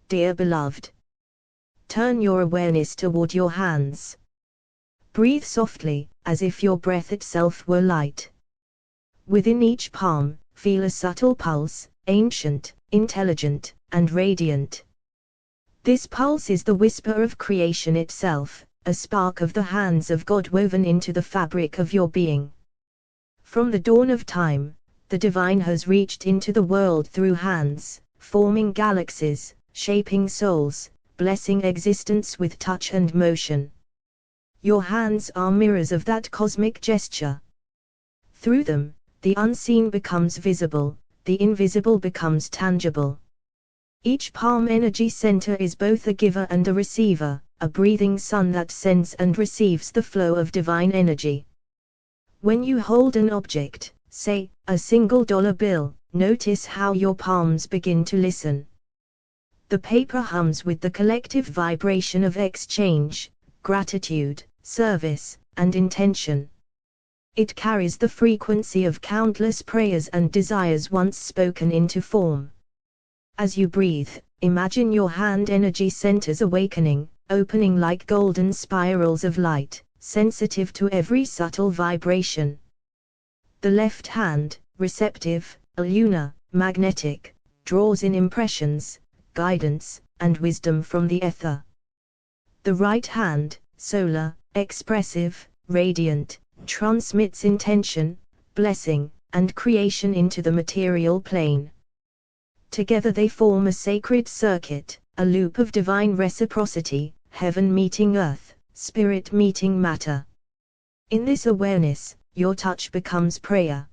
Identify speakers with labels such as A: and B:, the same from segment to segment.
A: dear beloved. Turn your awareness toward your hands. Breathe softly, as if your breath itself were light. Within each palm, feel a subtle pulse, ancient, intelligent, and radiant. This pulse is the whisper of creation itself, a spark of the hands of God woven into the fabric of your being. From the dawn of time, the divine has reached into the world through hands, forming galaxies, shaping souls, blessing existence with touch and motion. Your hands are mirrors of that cosmic gesture. Through them, the unseen becomes visible, the invisible becomes tangible. Each palm energy center is both a giver and a receiver, a breathing sun that sends and receives the flow of divine energy. When you hold an object, say, a single dollar bill, notice how your palms begin to listen. The paper hums with the collective vibration of exchange, gratitude, service, and intention. It carries the frequency of countless prayers and desires once spoken into form. As you breathe, imagine your hand energy centers awakening, opening like golden spirals of light, sensitive to every subtle vibration. The left hand, receptive, lunar, magnetic, draws in impressions, guidance, and wisdom from the ether. The right hand, solar, expressive, radiant, transmits intention, blessing, and creation into the material plane. Together they form a sacred circuit, a loop of divine reciprocity, heaven meeting earth, spirit meeting matter. In this awareness, your touch becomes prayer.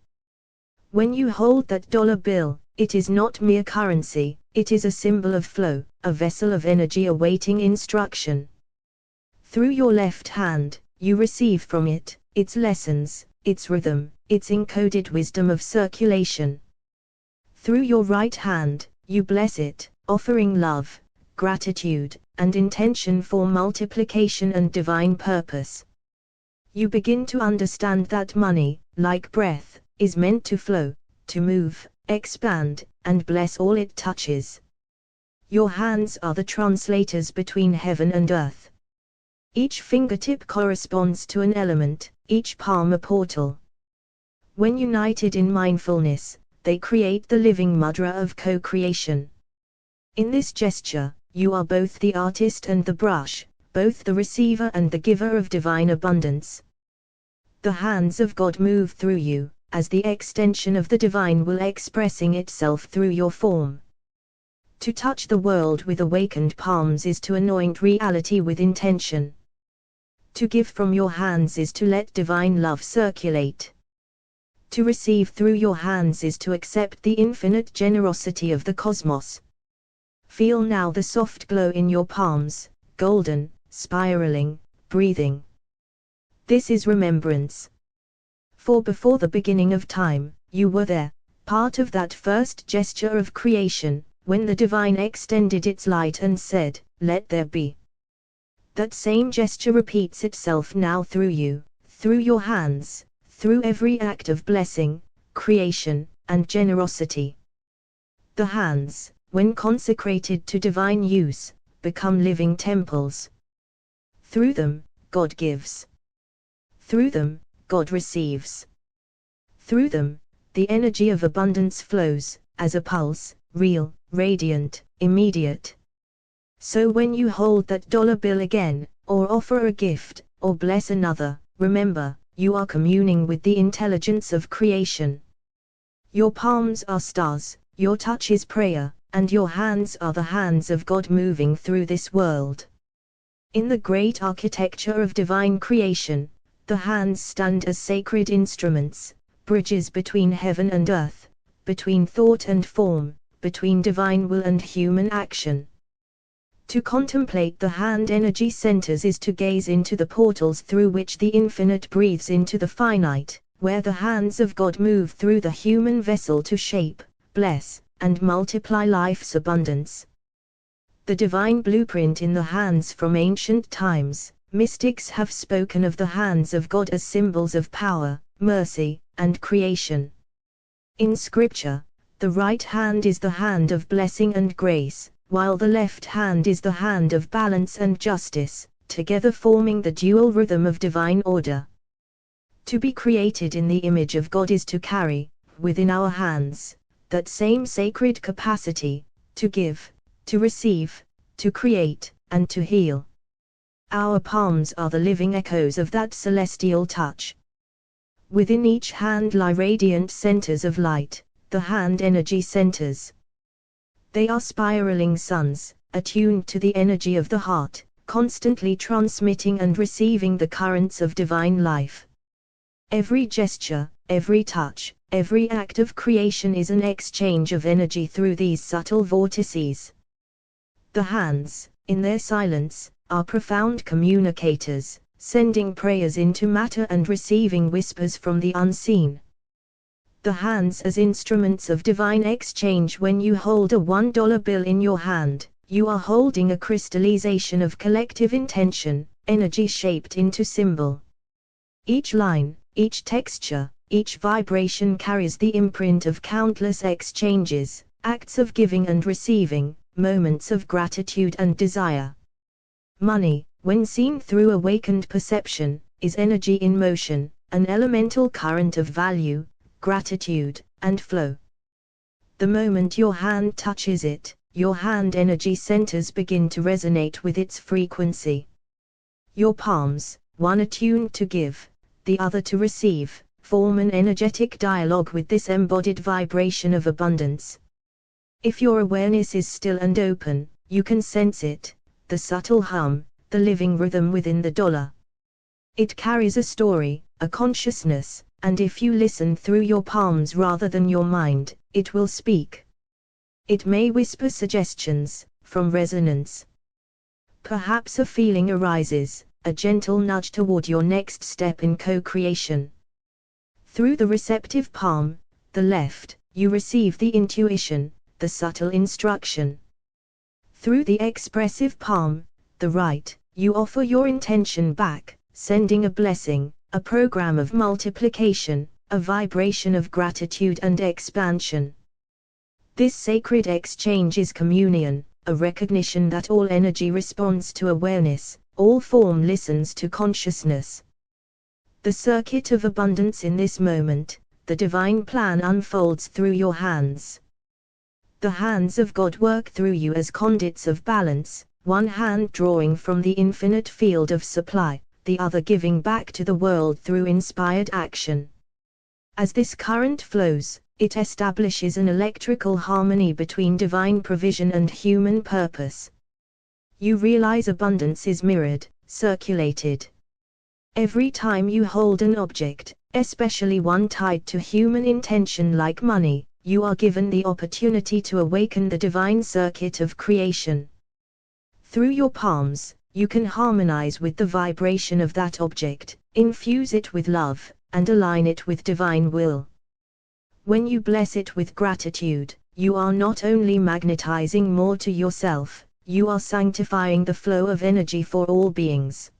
A: When you hold that dollar bill, it is not mere currency, it is a symbol of flow, a vessel of energy awaiting instruction. Through your left hand, you receive from it, its lessons, its rhythm, its encoded wisdom of circulation. Through your right hand, you bless it, offering love, gratitude, and intention for multiplication and divine purpose. You begin to understand that money, like breath, is meant to flow, to move, expand, and bless all it touches. Your hands are the translators between heaven and earth. Each fingertip corresponds to an element, each palm a portal. When united in mindfulness, they create the living mudra of co-creation. In this gesture, you are both the artist and the brush, both the receiver and the giver of divine abundance. The hands of God move through you, as the extension of the divine will expressing itself through your form. To touch the world with awakened palms is to anoint reality with intention. To give from your hands is to let divine love circulate. To receive through your hands is to accept the infinite generosity of the cosmos. Feel now the soft glow in your palms, golden, spiraling, breathing. This is remembrance. For before the beginning of time, you were there, part of that first gesture of creation, when the divine extended its light and said, "Let there be." That same gesture repeats itself now through you, through your hands, through every act of blessing, creation, and generosity. The hands, when consecrated to divine use, become living temples. Through them, God gives. Through them, God receives. Through them, the energy of abundance flows, as a pulse, real, radiant, immediate. So when you hold that dollar bill again, or offer a gift, or bless another, remember, you are communing with the intelligence of creation. Your palms are stars, your touch is prayer, and your hands are the hands of God moving through this world. In the great architecture of divine creation, the hands stand as sacred instruments, bridges between heaven and earth, between thought and form, between divine will and human action. To contemplate the hand energy centers is to gaze into the portals through which the infinite breathes into the finite, where the hands of God move through the human vessel to shape, bless, and multiply life's abundance. The divine blueprint in the hands from ancient times, mystics have spoken of the hands of God as symbols of power, mercy, and creation. In Scripture, the right hand is the hand of blessing and grace, while the left hand is the hand of balance and justice, together forming the dual rhythm of divine order. To be created in the image of God is to carry, within our hands, that same sacred capacity, to give, to receive, to create, and to heal. Our palms are the living echoes of that celestial touch. Within each hand lie radiant centers of light, the hand energy centers. They are spiraling suns, attuned to the energy of the heart, constantly transmitting and receiving the currents of divine life. Every gesture, every touch, every act of creation is an exchange of energy through these subtle vortices. The hands, in their silence, are profound communicators, sending prayers into matter and receiving whispers from the unseen. The hands as instruments of divine exchange. When you hold a $1 bill in your hand, you are holding a crystallization of collective intention, energy shaped into symbol. Each line, each texture, each vibration carries the imprint of countless exchanges, acts of giving and receiving, moments of gratitude and desire. Money, when seen through awakened perception, is energy in motion, an elemental current of value, gratitude, and flow. The moment your hand touches it, your hand energy centers begin to resonate with its frequency. Your palms, one attuned to give, the other to receive, form an energetic dialogue with this embodied vibration of abundance. If your awareness is still and open, you can sense it, the subtle hum, the living rhythm within the dollar. It carries a story, a consciousness, and if you listen through your palms rather than your mind, it will speak. It may whisper suggestions, from resonance. Perhaps a feeling arises, a gentle nudge toward your next step in co-creation. Through the receptive palm, the left, you receive the intuition, the subtle instruction. Through the expressive palm, the right, you offer your intention back, sending a blessing, a program of multiplication, a vibration of gratitude and expansion. This sacred exchange is communion, a recognition that all energy responds to awareness, all form listens to consciousness. The circuit of abundance in this moment, the divine plan unfolds through your hands. The hands of God work through you as conduits of balance, one hand drawing from the infinite field of supply, the other giving back to the world through inspired action. As this current flows, it establishes an electrical harmony between divine provision and human purpose. You realize abundance is mirrored, circulated. Every time you hold an object, especially one tied to human intention like money, you are given the opportunity to awaken the divine circuit of creation. Through your palms, you can harmonize with the vibration of that object, infuse it with love, and align it with divine will. When you bless it with gratitude, you are not only magnetizing more to yourself, you are sanctifying the flow of energy for all beings.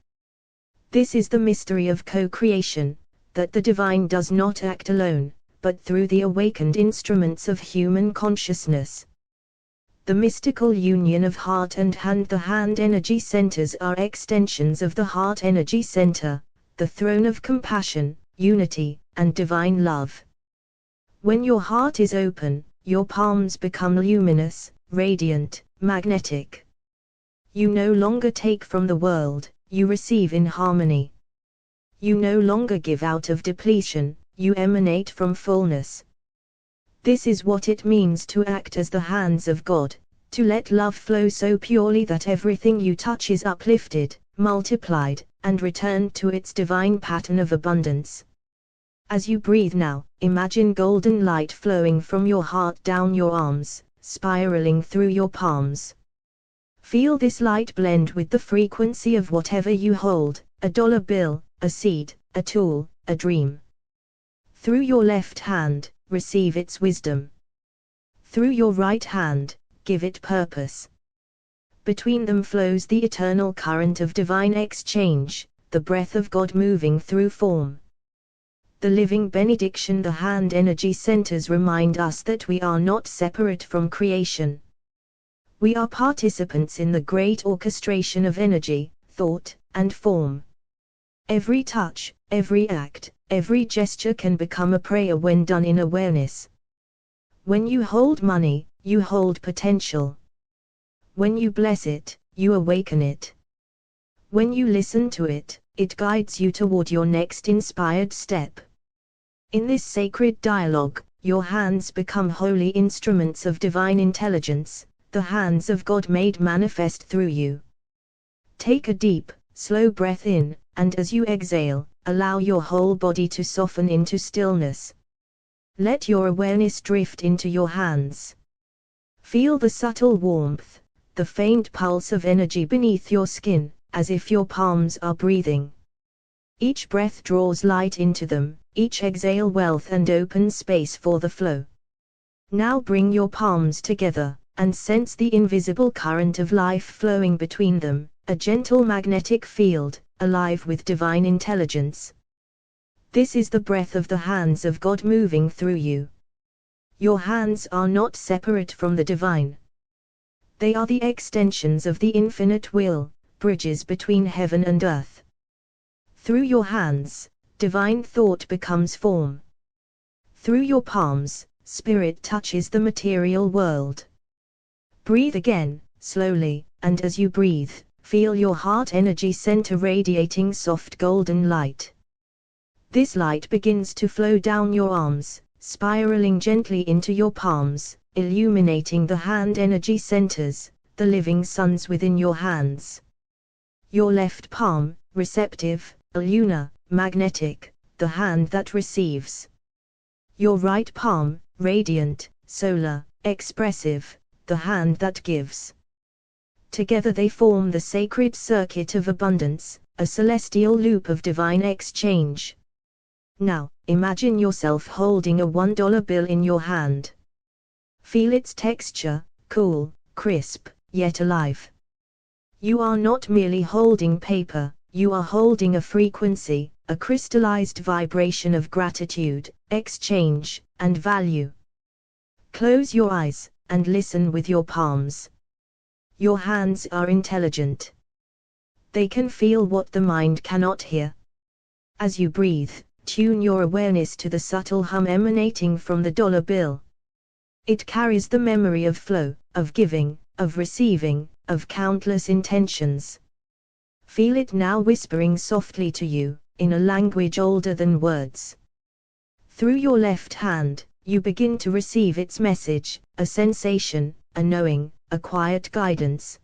A: This is the mystery of co-creation, that the divine does not act alone, but through the awakened instruments of human consciousness. The mystical union of heart and hand. The hand energy centers are extensions of the heart energy center, the throne of compassion, unity, and divine love. When your heart is open, your palms become luminous, radiant, magnetic. You no longer take from the world, you receive in harmony. You no longer give out of depletion, you emanate from fullness. This is what it means to act as the hands of God, to let love flow so purely that everything you touch is uplifted, multiplied, and returned to its divine pattern of abundance. As you breathe now, imagine golden light flowing from your heart down your arms, spiraling through your palms. Feel this light blend with the frequency of whatever you hold, a dollar bill, a seed, a tool, a dream. Through your left hand, receive its wisdom. Through your right hand, give it purpose. Between them flows the eternal current of divine exchange, the breath of God moving through form. The living benediction. The hand energy centers remind us that we are not separate from creation. We are participants in the great orchestration of energy, thought, and form. Every touch, every act, every gesture can become a prayer when done in awareness. When you hold money, you hold potential. When you bless it, you awaken it. When you listen to it, it guides you toward your next inspired step. In this sacred dialogue, your hands become holy instruments of divine intelligence, the hands of God made manifest through you. Take a deep, slow breath in, and as you exhale, allow your whole body to soften into stillness. Let your awareness drift into your hands. Feel the subtle warmth, the faint pulse of energy beneath your skin, as if your palms are breathing. Each breath draws light into them, each exhale wealth and open space for the flow. Now bring your palms together, and sense the invisible current of life flowing between them, a gentle magnetic field, alive with divine intelligence. This is the breath of the hands of God moving through you. Your hands are not separate from the divine. They are the extensions of the infinite will, bridges between heaven and earth. Through your hands, divine thought becomes form. Through your palms, spirit touches the material world. Breathe again, slowly, and as you breathe, feel your heart energy center radiating soft golden light. This light begins to flow down your arms, spiraling gently into your palms, illuminating the hand energy centers, the living suns within your hands. Your left palm, receptive, lunar, magnetic, the hand that receives. Your right palm, radiant, solar, expressive, the hand that gives. Together they form the sacred circuit of abundance, a celestial loop of divine exchange. Now, imagine yourself holding a $1 bill in your hand. Feel its texture, cool, crisp, yet alive. You are not merely holding paper, you are holding a frequency, a crystallized vibration of gratitude, exchange, and value. Close your eyes, and listen with your palms. Your hands are intelligent. They can feel what the mind cannot hear. As you breathe, tune your awareness to the subtle hum emanating from the dollar bill. It carries the memory of flow, of giving, of receiving, of countless intentions. Feel it now whispering softly to you, in a language older than words. Through your left hand, you begin to receive its message, a sensation, a knowing, a quiet guidance.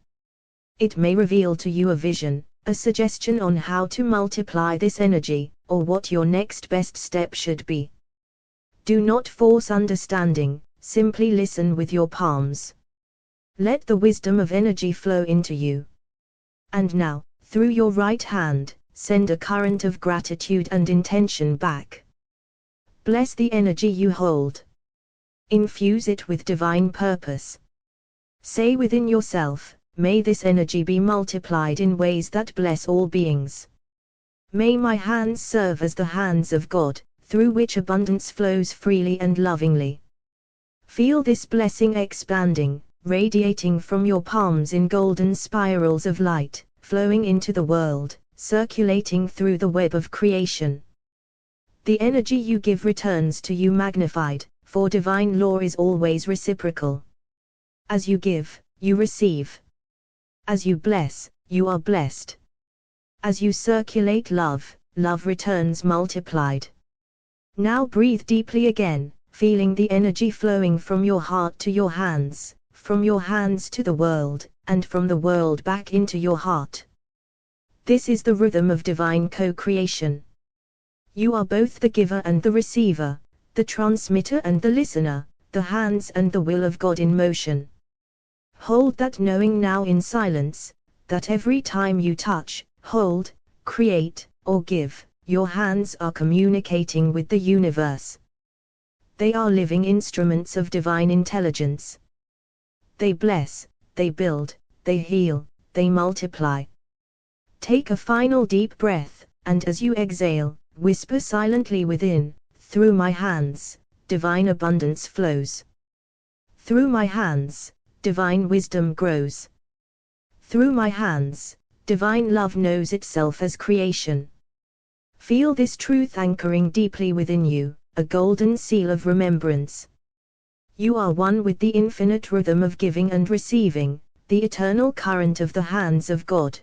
A: It may reveal to you a vision, a suggestion on how to multiply this energy, or what your next best step should be. Do not force understanding, simply listen with your palms. Let the wisdom of energy flow into you. And now, through your right hand, send a current of gratitude and intention back. Bless the energy you hold. Infuse it with divine purpose. Say within yourself, may this energy be multiplied in ways that bless all beings. May my hands serve as the hands of God, through which abundance flows freely and lovingly. Feel this blessing expanding, radiating from your palms in golden spirals of light, flowing into the world, circulating through the web of creation. The energy you give returns to you magnified, for divine law is always reciprocal. As you give, you receive. As you bless, you are blessed. As you circulate love, love returns multiplied. Now breathe deeply again, feeling the energy flowing from your heart to your hands, from your hands to the world, and from the world back into your heart. This is the rhythm of divine co-creation. You are both the giver and the receiver, the transmitter and the listener, the hands and the will of God in motion. Hold that knowing now in silence, that every time you touch, hold, create, or give, your hands are communicating with the universe. They are living instruments of divine intelligence. They bless, they build, they heal, they multiply. Take a final deep breath, and as you exhale, whisper silently within, through my hands, divine abundance flows. Through my hands, divine wisdom grows. Through my hands, divine love knows itself as creation. Feel this truth anchoring deeply within you, a golden seal of remembrance. You are one with the infinite rhythm of giving and receiving, the eternal current of the hands of God.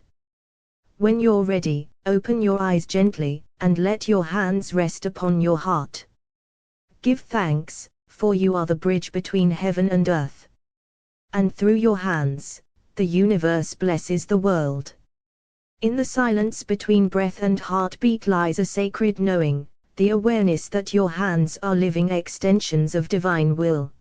A: When you're ready, open your eyes gently, and let your hands rest upon your heart. Give thanks, for you are the bridge between heaven and earth. And through your hands, the universe blesses the world. In the silence between breath and heartbeat lies a sacred knowing, the awareness that your hands are living extensions of divine will.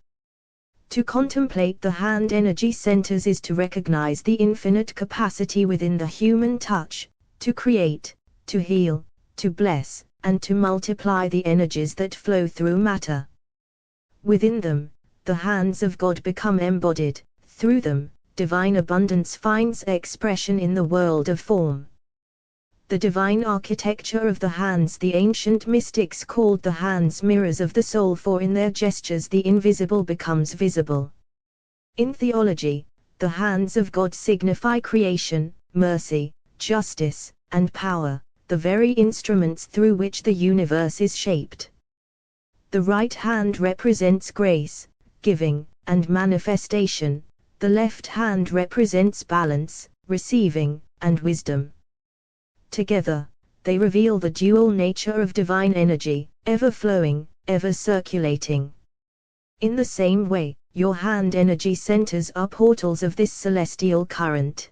A: To contemplate the hand energy centers is to recognize the infinite capacity within the human touch, to create, to heal, to bless, and to multiply the energies that flow through matter. Within them, the hands of God become embodied, through them, divine abundance finds expression in the world of form. The divine architecture of the hands the ancient mystics called the hands mirrors of the soul, for in their gestures the invisible becomes visible. In theology, the hands of God signify creation, mercy, justice, and power, the very instruments through which the universe is shaped. The right hand represents grace, giving, and manifestation. The left hand represents balance, receiving, and wisdom. Together, they reveal the dual nature of divine energy, ever flowing, ever circulating. In the same way, your hand energy centers are portals of this celestial current.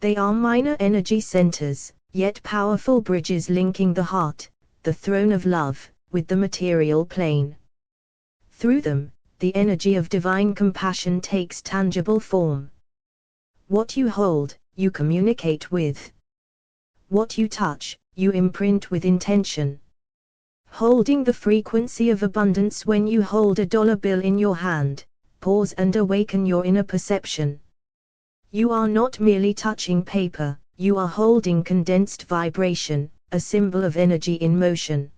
A: They are minor energy centers, yet powerful bridges linking the heart, the throne of love, with the material plane. Through them, the energy of divine compassion takes tangible form. What you hold, you communicate with. What you touch, you imprint with intention. Holding the frequency of abundance. When you hold a dollar bill in your hand, pause and awaken your inner perception. You are not merely touching paper, you are holding condensed vibration, a symbol of energy in motion.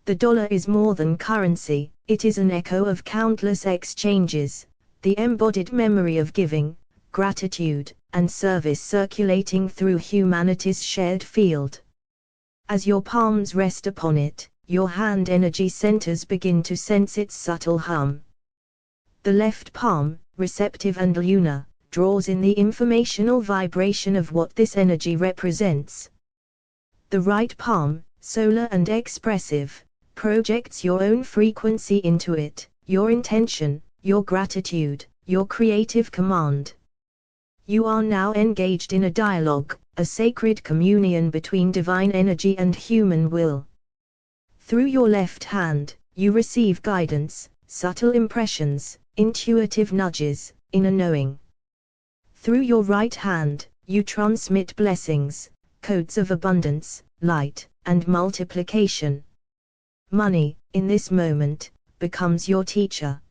A: The dollar is more than currency, it is an echo of countless exchanges, the embodied memory of giving, gratitude, and service circulating through humanity's shared field. As your palms rest upon it, your hand energy centers begin to sense its subtle hum. The left palm, receptive and lunar, draws in the informational vibration of what this energy represents. The right palm, solar and expressive, projects your own frequency into it, your intention, your gratitude, your creative command. You are now engaged in a dialogue, a sacred communion between divine energy and human will. Through your left hand, you receive guidance, subtle impressions, intuitive nudges, inner knowing. Through your right hand, you transmit blessings, codes of abundance, light, and multiplication. Money, in this moment, becomes your teacher.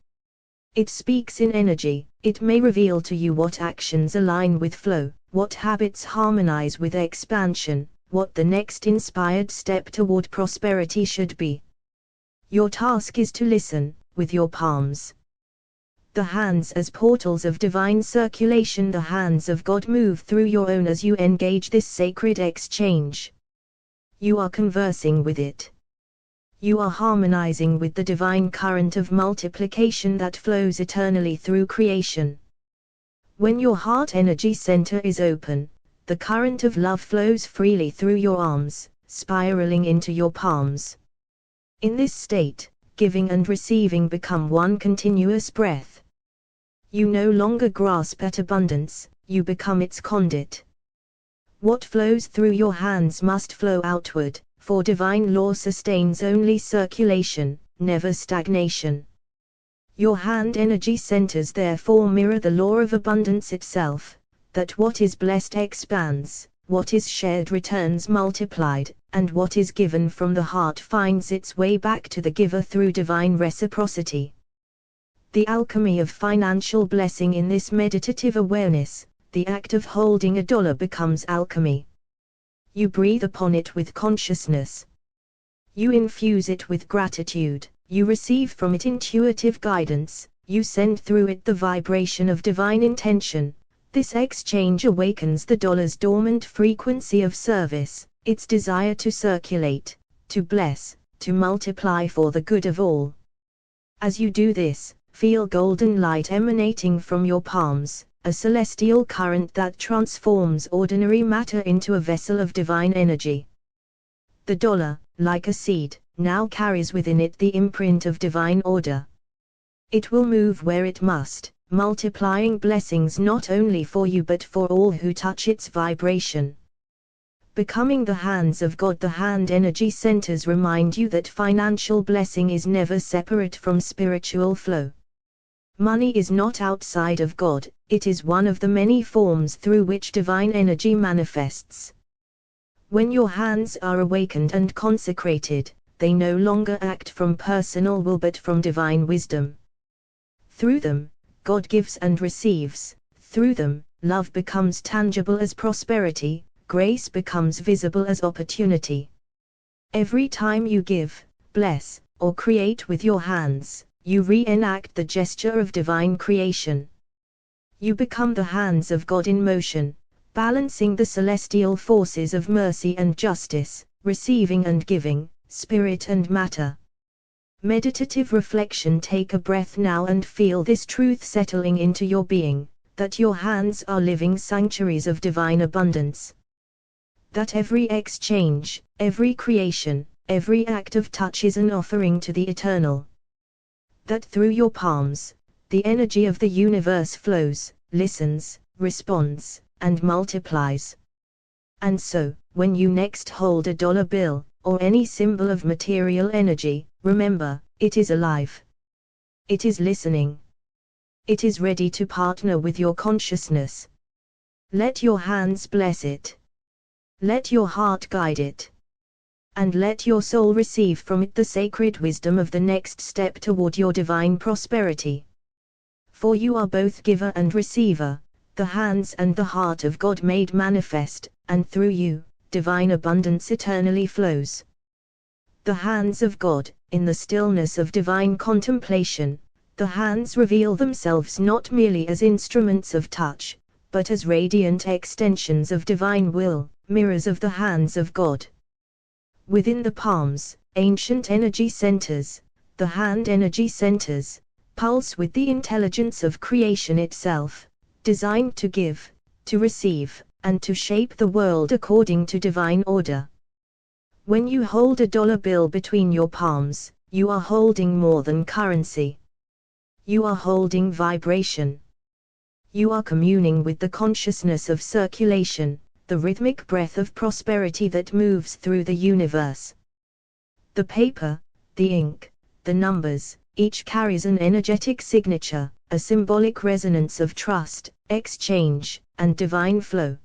A: It speaks in energy, it may reveal to you what actions align with flow, what habits harmonize with expansion, what the next inspired step toward prosperity should be. Your task is to listen, with your palms. The hands as portals of divine circulation. The hands of God move through your own as you engage this sacred exchange. You are conversing with it. You are harmonizing with the divine current of multiplication that flows eternally through creation. When your heart energy center is open, the current of love flows freely through your arms, spiraling into your palms. In this state, giving and receiving become one continuous breath. You no longer grasp at abundance, you become its conduit. What flows through your hands must flow outward, for divine law sustains only circulation, never stagnation. Your hand energy centers therefore mirror the law of abundance itself, that what is blessed expands, what is shared returns multiplied, and what is given from the heart finds its way back to the giver through divine reciprocity. The alchemy of financial blessing. In this meditative awareness, the act of holding a dollar becomes alchemy. You breathe upon it with consciousness. You infuse it with gratitude, you receive from it intuitive guidance, You send through it the vibration of divine intention. This exchange awakens the dollar's dormant frequency of service, its desire to circulate, to bless, to multiply for the good of all. As you do this, feel golden light emanating from your palms, a celestial current that transforms ordinary matter into a vessel of divine energy. The dollar, like a seed, now carries within it the imprint of divine order. It will move where it must, multiplying blessings not only for you but for all who touch its vibration. Becoming the hands of God. The hand energy centers remind you that financial blessing is never separate from spiritual flow. Money is not outside of God, it is one of the many forms through which divine energy manifests. When your hands are awakened and consecrated, they no longer act from personal will but from divine wisdom. Through them, God gives and receives. Through them, love becomes tangible as prosperity, grace becomes visible as opportunity. Every time you give, bless, or create with your hands, you reenact the gesture of divine creation. You become the hands of God in motion, balancing the celestial forces of mercy and justice, receiving and giving, spirit and matter. Meditative reflection. Take a breath now and feel this truth settling into your being, that your hands are living sanctuaries of divine abundance. That every exchange, every creation, every act of touch is an offering to the eternal. That through your palms, the energy of the universe flows, listens, responds, and multiplies. And so, when you next hold a dollar bill, or any symbol of material energy, remember, it is alive. It is listening. It is ready to partner with your consciousness. Let your hands bless it. Let your heart guide it. And let your soul receive from it the sacred wisdom of the next step toward your divine prosperity. For you are both giver and receiver, the hands and the heart of God made manifest, and through you, divine abundance eternally flows. The hands of God. In the stillness of divine contemplation, the hands reveal themselves not merely as instruments of touch, but as radiant extensions of divine will, mirrors of the hands of God. Within the palms, ancient energy centers, the hand energy centers, pulse with the intelligence of creation itself, designed to give, to receive, and to shape the world according to divine order. When you hold a dollar bill between your palms, you are holding more than currency. You are holding vibration. You are communing with the consciousness of circulation, the rhythmic breath of prosperity that moves through the universe. The paper, the ink, the numbers, each carries an energetic signature, a symbolic resonance of trust, exchange, and divine flow.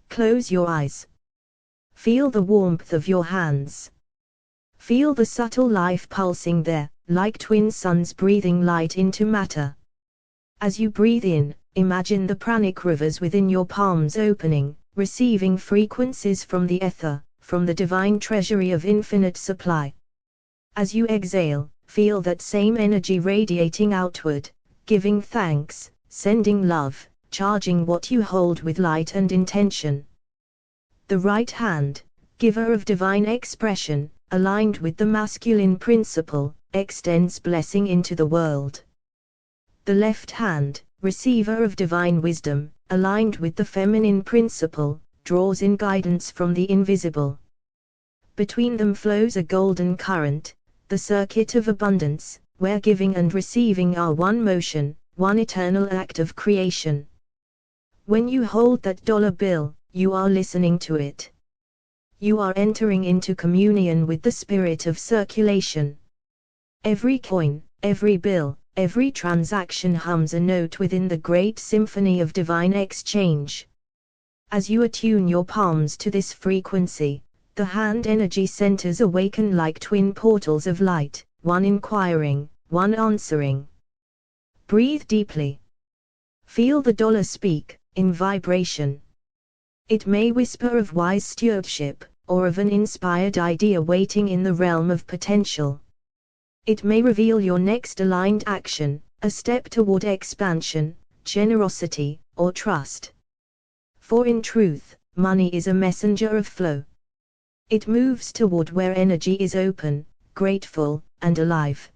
A: Close your eyes. Feel the warmth of your hands. Feel the subtle life pulsing there, like twin suns breathing light into matter. As you breathe in, imagine the pranic rivers within your palms opening, receiving frequencies from the ether, from the divine treasury of infinite supply. As you exhale, feel that same energy radiating outward, giving thanks, sending love, charging what you hold with light and intention. The right hand, giver of divine expression, aligned with the masculine principle, extends blessing into the world. The left hand, receiver of divine wisdom, aligned with the feminine principle, draws in guidance from the invisible. Between them flows a golden current, the circuit of abundance, where giving and receiving are one motion, one eternal act of creation. When you hold that dollar bill, you are listening to it. You are entering into communion with the spirit of circulation. Every coin, every bill, every transaction hums a note within the great symphony of divine exchange. As you attune your palms to this frequency, the hand energy centers awaken like twin portals of light, one inquiring, one answering. Breathe deeply. Feel the dollar speak, in vibration. It may whisper of wise stewardship, or of an inspired idea waiting in the realm of potential. It may reveal your next aligned action, a step toward expansion, generosity, or trust. For in truth, money is a messenger of flow. It moves toward where energy is open, grateful, and alive.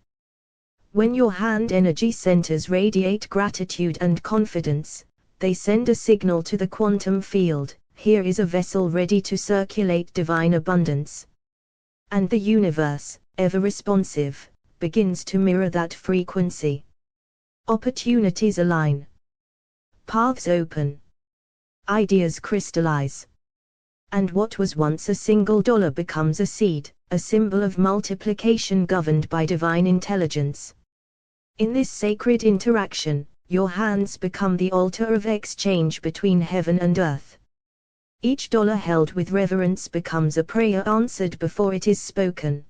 A: When your hand energy centers radiate gratitude and confidence, they send a signal to the quantum field: here is a vessel ready to circulate divine abundance. And the universe, ever responsive, begins to mirror that frequency. Opportunities align. Paths open. Ideas crystallize. And what was once a single dollar becomes a seed, a symbol of multiplication governed by divine intelligence. In this sacred interaction, your hands become the altar of exchange between heaven and earth. Each dollar held with reverence becomes a prayer answered before it is spoken.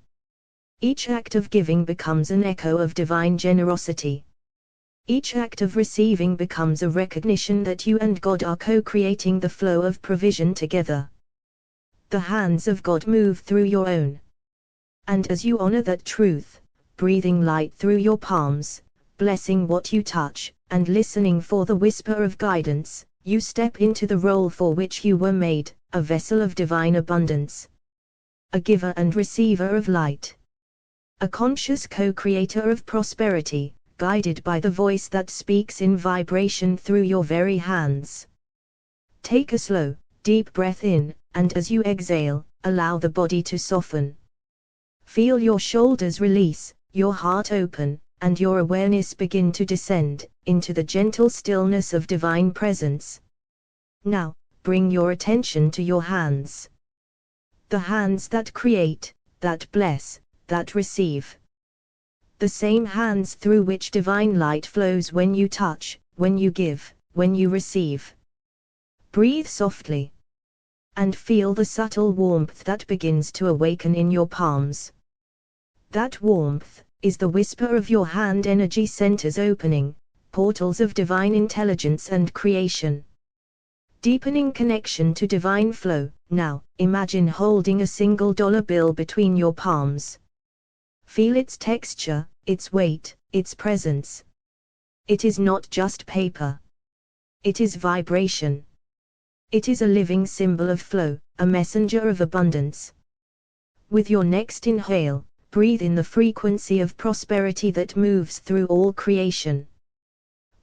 A: Each act of giving becomes an echo of divine generosity. Each act of receiving becomes a recognition that you and God are co-creating the flow of provision together. The hands of God move through your own. And as you honor that truth, breathing light through your palms, blessing what you touch, and listening for the whisper of guidance, you step into the role for which you were made, a vessel of divine abundance. A giver and receiver of light. A conscious co-creator of prosperity, guided by the voice that speaks in vibration through your very hands. Take a slow, deep breath in, and as you exhale, allow the body to soften. Feel your shoulders release, your heart open, and your awareness begin to descend into the gentle stillness of divine presence. Now, bring your attention to your hands. The hands that create, that bless, that receive. The same hands through which divine light flows when you touch, when you give, when you receive. Breathe softly. And feel the subtle warmth that begins to awaken in your palms. That warmth is the whisper of your hand energy centers opening, portals of divine intelligence and creation. Deepening connection to divine flow. Now, imagine holding a single dollar bill between your palms. Feel its texture, its weight, its presence. It is not just paper. It is vibration. It is a living symbol of flow, a messenger of abundance. With your next inhale, breathe in the frequency of prosperity that moves through all creation.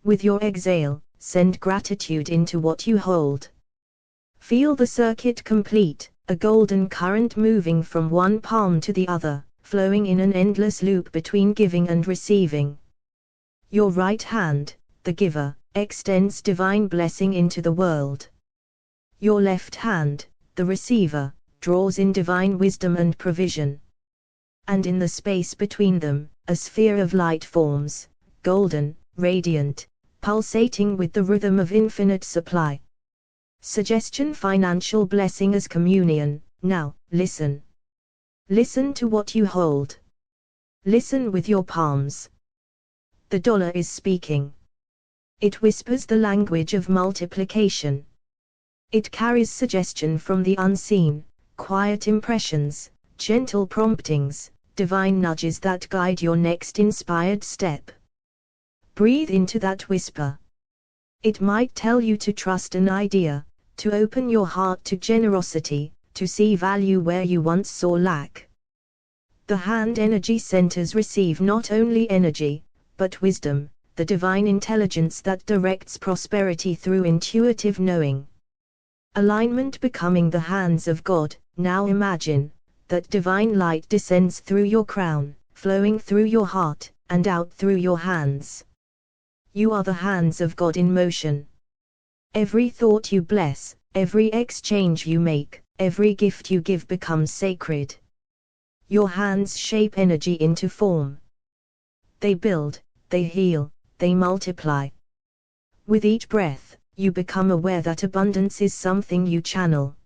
A: With your exhale, send gratitude into what you hold. Feel the circuit complete, a golden current moving from one palm to the other, flowing in an endless loop between giving and receiving. Your right hand, the giver, extends divine blessing into the world. Your left hand, the receiver, draws in divine wisdom and provision. And in the space between them, a sphere of light forms, golden, radiant, pulsating with the rhythm of infinite supply. Suggestion: financial blessing as communion. Now, listen. Listen to what you hold. Listen with your palms. The dollar is speaking. It whispers the language of multiplication. It carries suggestion from the unseen, quiet impressions, gentle promptings, divine nudges that guide your next inspired step. Breathe into that whisper. It might tell you to trust an idea, to open your heart to generosity, to see value where you once saw lack. The hand energy centers receive not only energy, but wisdom, the divine intelligence that directs prosperity through intuitive knowing. Alignment becoming the hands of God. Now imagine that divine light descends through your crown, flowing through your heart, and out through your hands. You are the hands of God in motion. Every thought you bless, every exchange you make, every gift you give becomes sacred. Your hands shape energy into form. They build, they heal, they multiply. With each breath, you become aware that abundance is something you channel.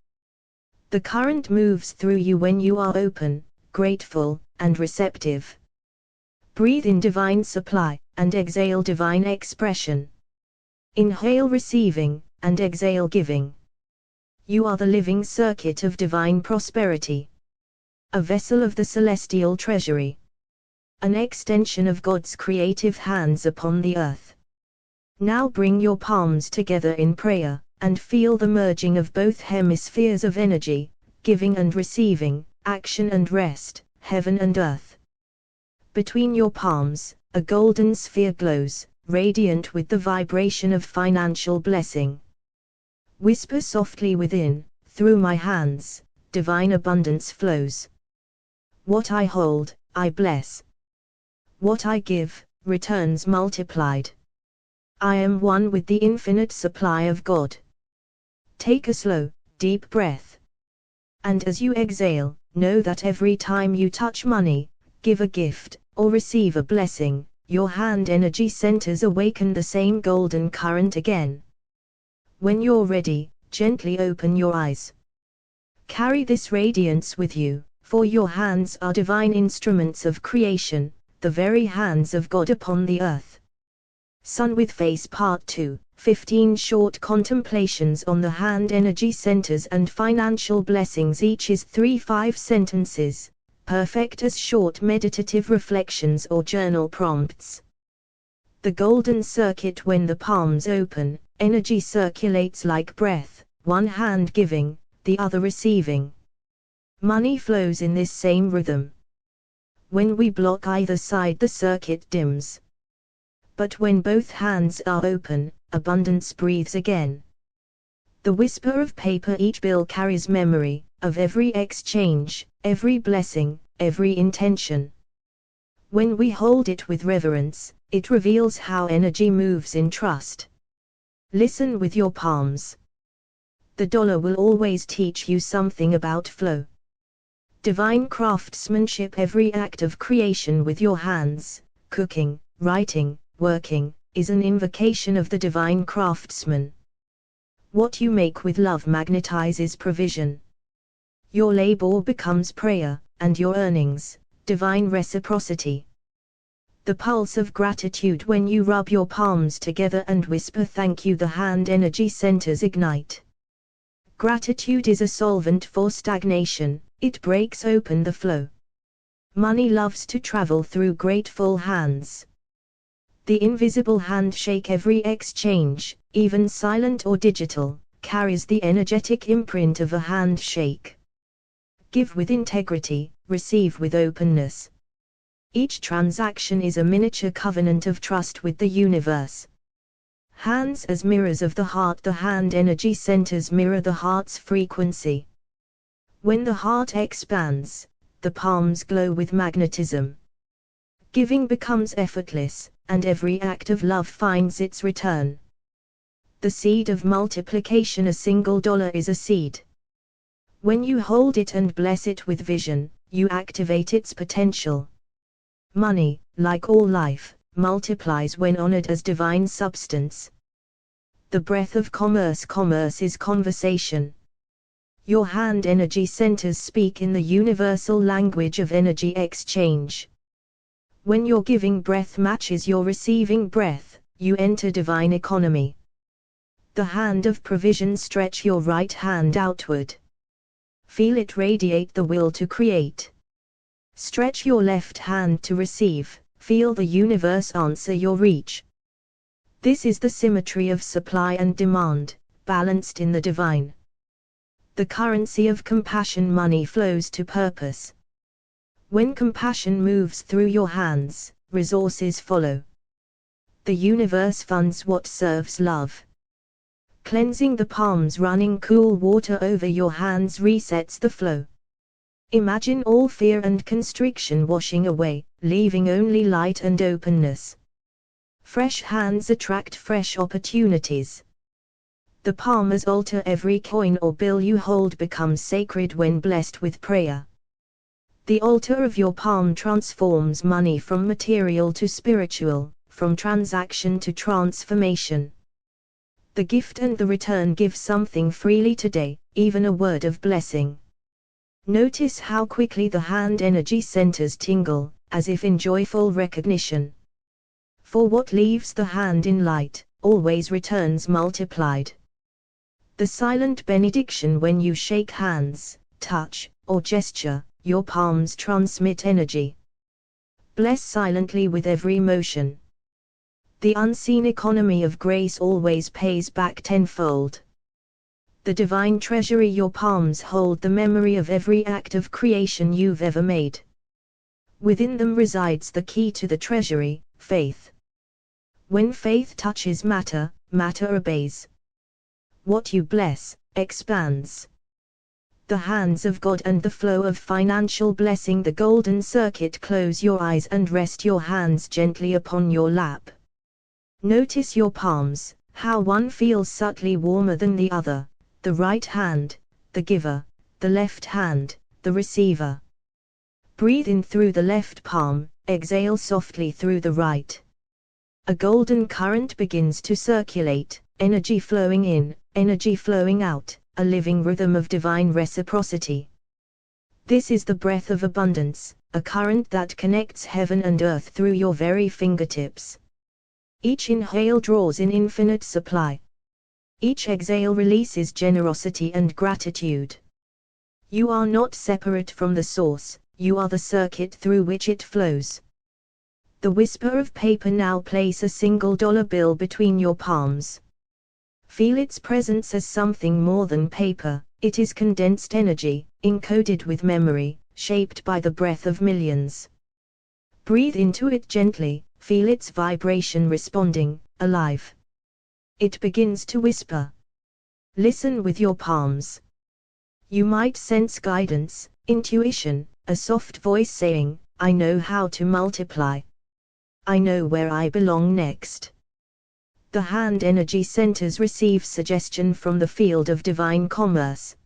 A: The current moves through you when you are open, grateful, and receptive. Breathe in divine supply, and exhale divine expression. Inhale receiving, and exhale giving. You are the living circuit of divine prosperity. A vessel of the celestial treasury. an extension of God's creative hands upon the earth. Now bring your palms together in prayer, and feel the merging of both hemispheres of energy, giving and receiving, action and rest, heaven and earth. Between your palms, a golden sphere glows, radiant with the vibration of financial blessing. Whisper softly within, through my hands, divine abundance flows. What I hold, I bless. What I give, returns multiplied. I am one with the infinite supply of God. Take a slow, deep breath. And as you exhale, know that every time you touch money, give a gift, or receive a blessing, your hand energy centers awaken the same golden current again. When you're ready, gently open your eyes. Carry this radiance with you, for your hands are divine instruments of creation, the very hands of God upon the earth. Sun with Face Part 2, 15 short contemplations on the hand energy centers and financial blessings. Each is 3-5 sentences, perfect as short meditative reflections or journal prompts. The golden circuit. When the palms open, energy circulates like breath, one hand giving, the other receiving. Money flows in this same rhythm. When we block either side, the circuit dims. But when both hands are open, abundance breathes again. The whisper of paper. Each bill carries memory of every exchange, every blessing, every intention. When we hold it with reverence, it reveals how energy moves in trust. Listen with your palms. The dollar will always teach you something about flow. Divine craftsmanship. Every act of creation with your hands, cooking, writing, working, is an invocation of the divine craftsman. What you make with love magnetizes provision. Your labor becomes prayer, and your earnings, divine reciprocity. The pulse of gratitude. When you rub your palms together and whisper thank you, the hand energy centers ignite. Gratitude is a solvent for stagnation, it breaks open the flow. Money loves to travel through grateful hands. The invisible handshake. Every exchange, even silent or digital, carries the energetic imprint of a handshake. Give with integrity, receive with openness. Each transaction is a miniature covenant of trust with the universe. Hands as mirrors of the heart. The hand energy centers mirror the heart's frequency. When the heart expands, the palms glow with magnetism. Giving becomes effortless, and every act of love finds its return. The seed of multiplication. A single dollar is a seed. When you hold it and bless it with vision, you activate its potential. Money, like all life, multiplies when honored as divine substance. The breath of commerce. Commerce is conversation. Your hand energy centers speak in the universal language of energy exchange. When your giving breath matches your receiving breath, you enter divine economy. The hand of provision. Stretch your right hand outward. Feel it radiate the will to create. Stretch your left hand to receive, feel the universe answer your reach. This is the symmetry of supply and demand, balanced in the divine. The currency of compassion. Money flows to purpose. When compassion moves through your hands, resources follow. The universe funds what serves love. Cleansing the palms. Running cool water over your hands resets the flow. Imagine all fear and constriction washing away, leaving only light and openness. Fresh hands attract fresh opportunities. The palm as altar. Every coin or bill you hold becomes sacred when blessed with prayer. The altar of your palm transforms money from material to spiritual, from transaction to transformation. The gift and the return. Give something freely today, even a word of blessing. Notice how quickly the hand energy centers tingle, as if in joyful recognition. For what leaves the hand in light, always returns multiplied. The silent benediction. When you shake hands, touch, or gesture, your palms transmit energy. Bless silently with every motion. The unseen economy of grace always pays back tenfold. The divine treasury your palms hold the memory of every act of creation you've ever made. Within them resides the key to the treasury, faith. When faith touches matter, matter obeys. What you bless, expands. The hands of God and the flow of financial blessing, the golden circuit. Close your eyes and rest your hands gently upon your lap. Notice your palms, how one feels subtly warmer than the other, the right hand, the giver, the left hand, the receiver. Breathe in through the left palm, exhale softly through the right. A golden current begins to circulate, energy flowing in, energy flowing out, a living rhythm of divine reciprocity. This is the breath of abundance, a current that connects heaven and earth through your very fingertips. Each inhale draws in infinite supply. Each exhale releases generosity and gratitude. You are not separate from the source, you are the circuit through which it flows. The whisper of paper. Now place a single dollar bill between your palms. Feel its presence as something more than paper. It is condensed energy, encoded with memory, shaped by the breath of millions. Breathe into it gently, feel its vibration responding, alive. It begins to whisper. Listen with your palms. You might sense guidance, intuition, a soft voice saying, I know how to multiply. I know where I belong next. The hand energy centers receive suggestion from the field of divine commerce.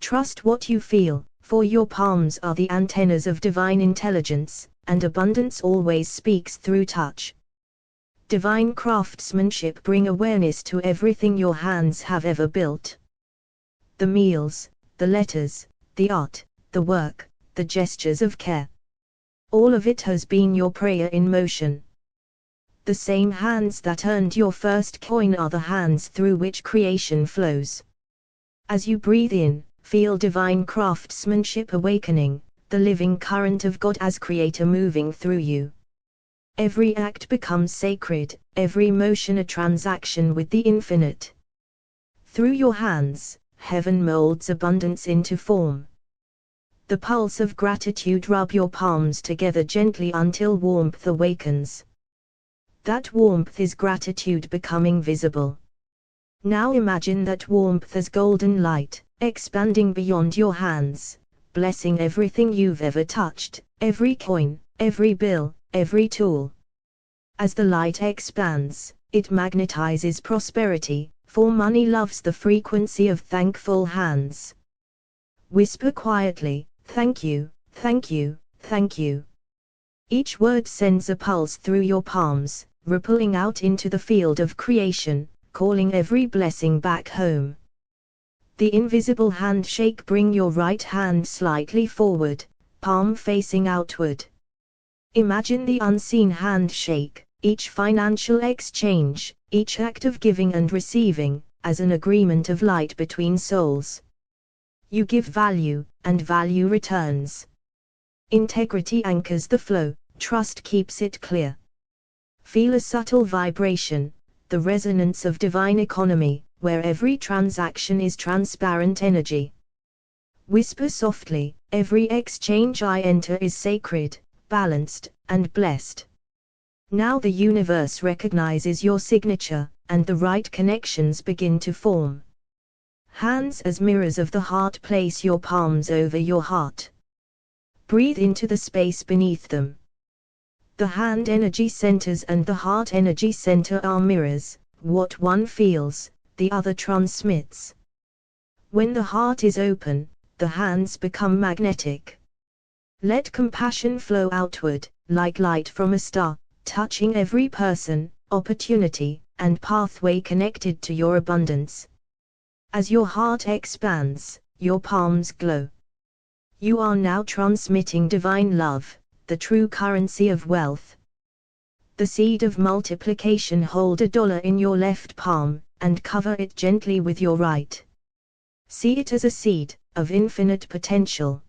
A: Trust what you feel, for your palms are the antennas of divine intelligence, and abundance always speaks through touch. Divine craftsmanship bring awareness to everything your hands have ever built. The meals, the letters, the art, the work, the gestures of care. All of it has been your prayer in motion. The same hands that earned your first coin are the hands through which creation flows. As you breathe in, feel divine craftsmanship awakening, the living current of God as Creator moving through you. Every act becomes sacred, every motion a transaction with the infinite. Through your hands, heaven molds abundance into form. The pulse of gratitude. Rub your palms together gently until warmth awakens. That warmth is gratitude becoming visible. Now imagine that warmth as golden light, expanding beyond your hands, blessing everything you've ever touched, every coin, every bill, every tool. As the light expands, it magnetizes prosperity, for money loves the frequency of thankful hands. Whisper quietly, thank you, thank you, thank you. Each word sends a pulse through your palms, rippling out into the field of creation, calling every blessing back home. The invisible handshake. Bring your right hand slightly forward, palm facing outward. Imagine the unseen handshake, each financial exchange, each act of giving and receiving, as an agreement of light between souls. You give value, and value returns. Integrity anchors the flow, trust keeps it clear. Feel a subtle vibration, the resonance of divine economy, where every transaction is transparent energy. Whisper softly, every exchange I enter is sacred, balanced, and blessed. Now the universe recognizes your signature, and the right connections begin to form. Hands as mirrors of the heart. Place your palms over your heart. Breathe into the space beneath them. The hand energy centers and the heart energy center are mirrors. What one feels, the other transmits. When the heart is open, the hands become magnetic. Let compassion flow outward, like light from a star, touching every person, opportunity, and pathway connected to your abundance. As your heart expands, your palms glow. You are now transmitting divine love, the true currency of wealth. The seed of multiplication. Hold $1 in your left palm, and cover it gently with your right. See it as a seed, of infinite potential.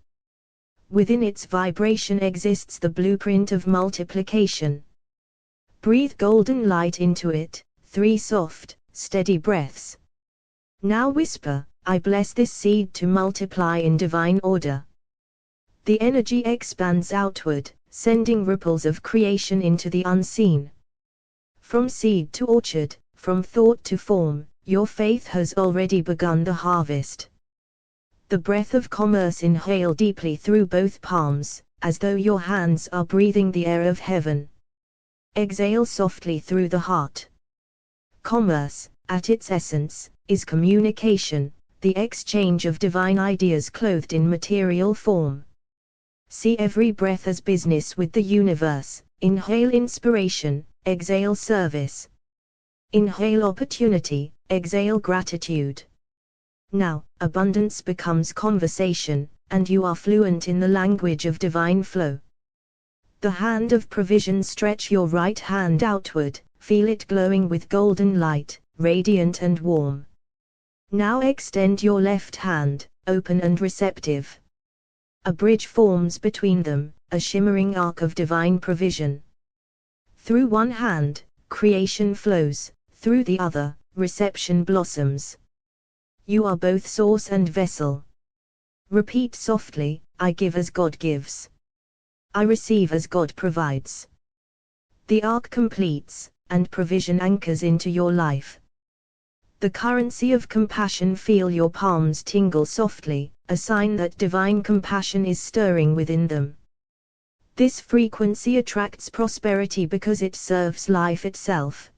A: Within its vibration exists the blueprint of multiplication. Breathe golden light into it, 3 soft, steady breaths. Now whisper, I bless this seed to multiply in divine order. The energy expands outward, sending ripples of creation into the unseen. From seed to orchard, from thought to form, your faith has already begun the harvest. The breath of commerce, inhale deeply through both palms, as though your hands are breathing the air of heaven. Exhale softly through the heart. Commerce, at its essence, is communication, the exchange of divine ideas clothed in material form. See every breath as business with the universe. Inhale inspiration, exhale service. Inhale opportunity, exhale gratitude. Now, abundance becomes conversation, and you are fluent in the language of divine flow. The hand of provision, stretch your right hand outward, feel it glowing with golden light, radiant and warm. Now extend your left hand, open and receptive. A bridge forms between them, a shimmering arc of divine provision. Through one hand, creation flows, through the other, reception blossoms. You are both source and vessel. Repeat softly, I give as God gives. I receive as God provides. The arc completes, and provision anchors into your life. The currency of compassion, feel your palms tingle softly, a sign that divine compassion is stirring within them. This frequency attracts prosperity because it serves life itself.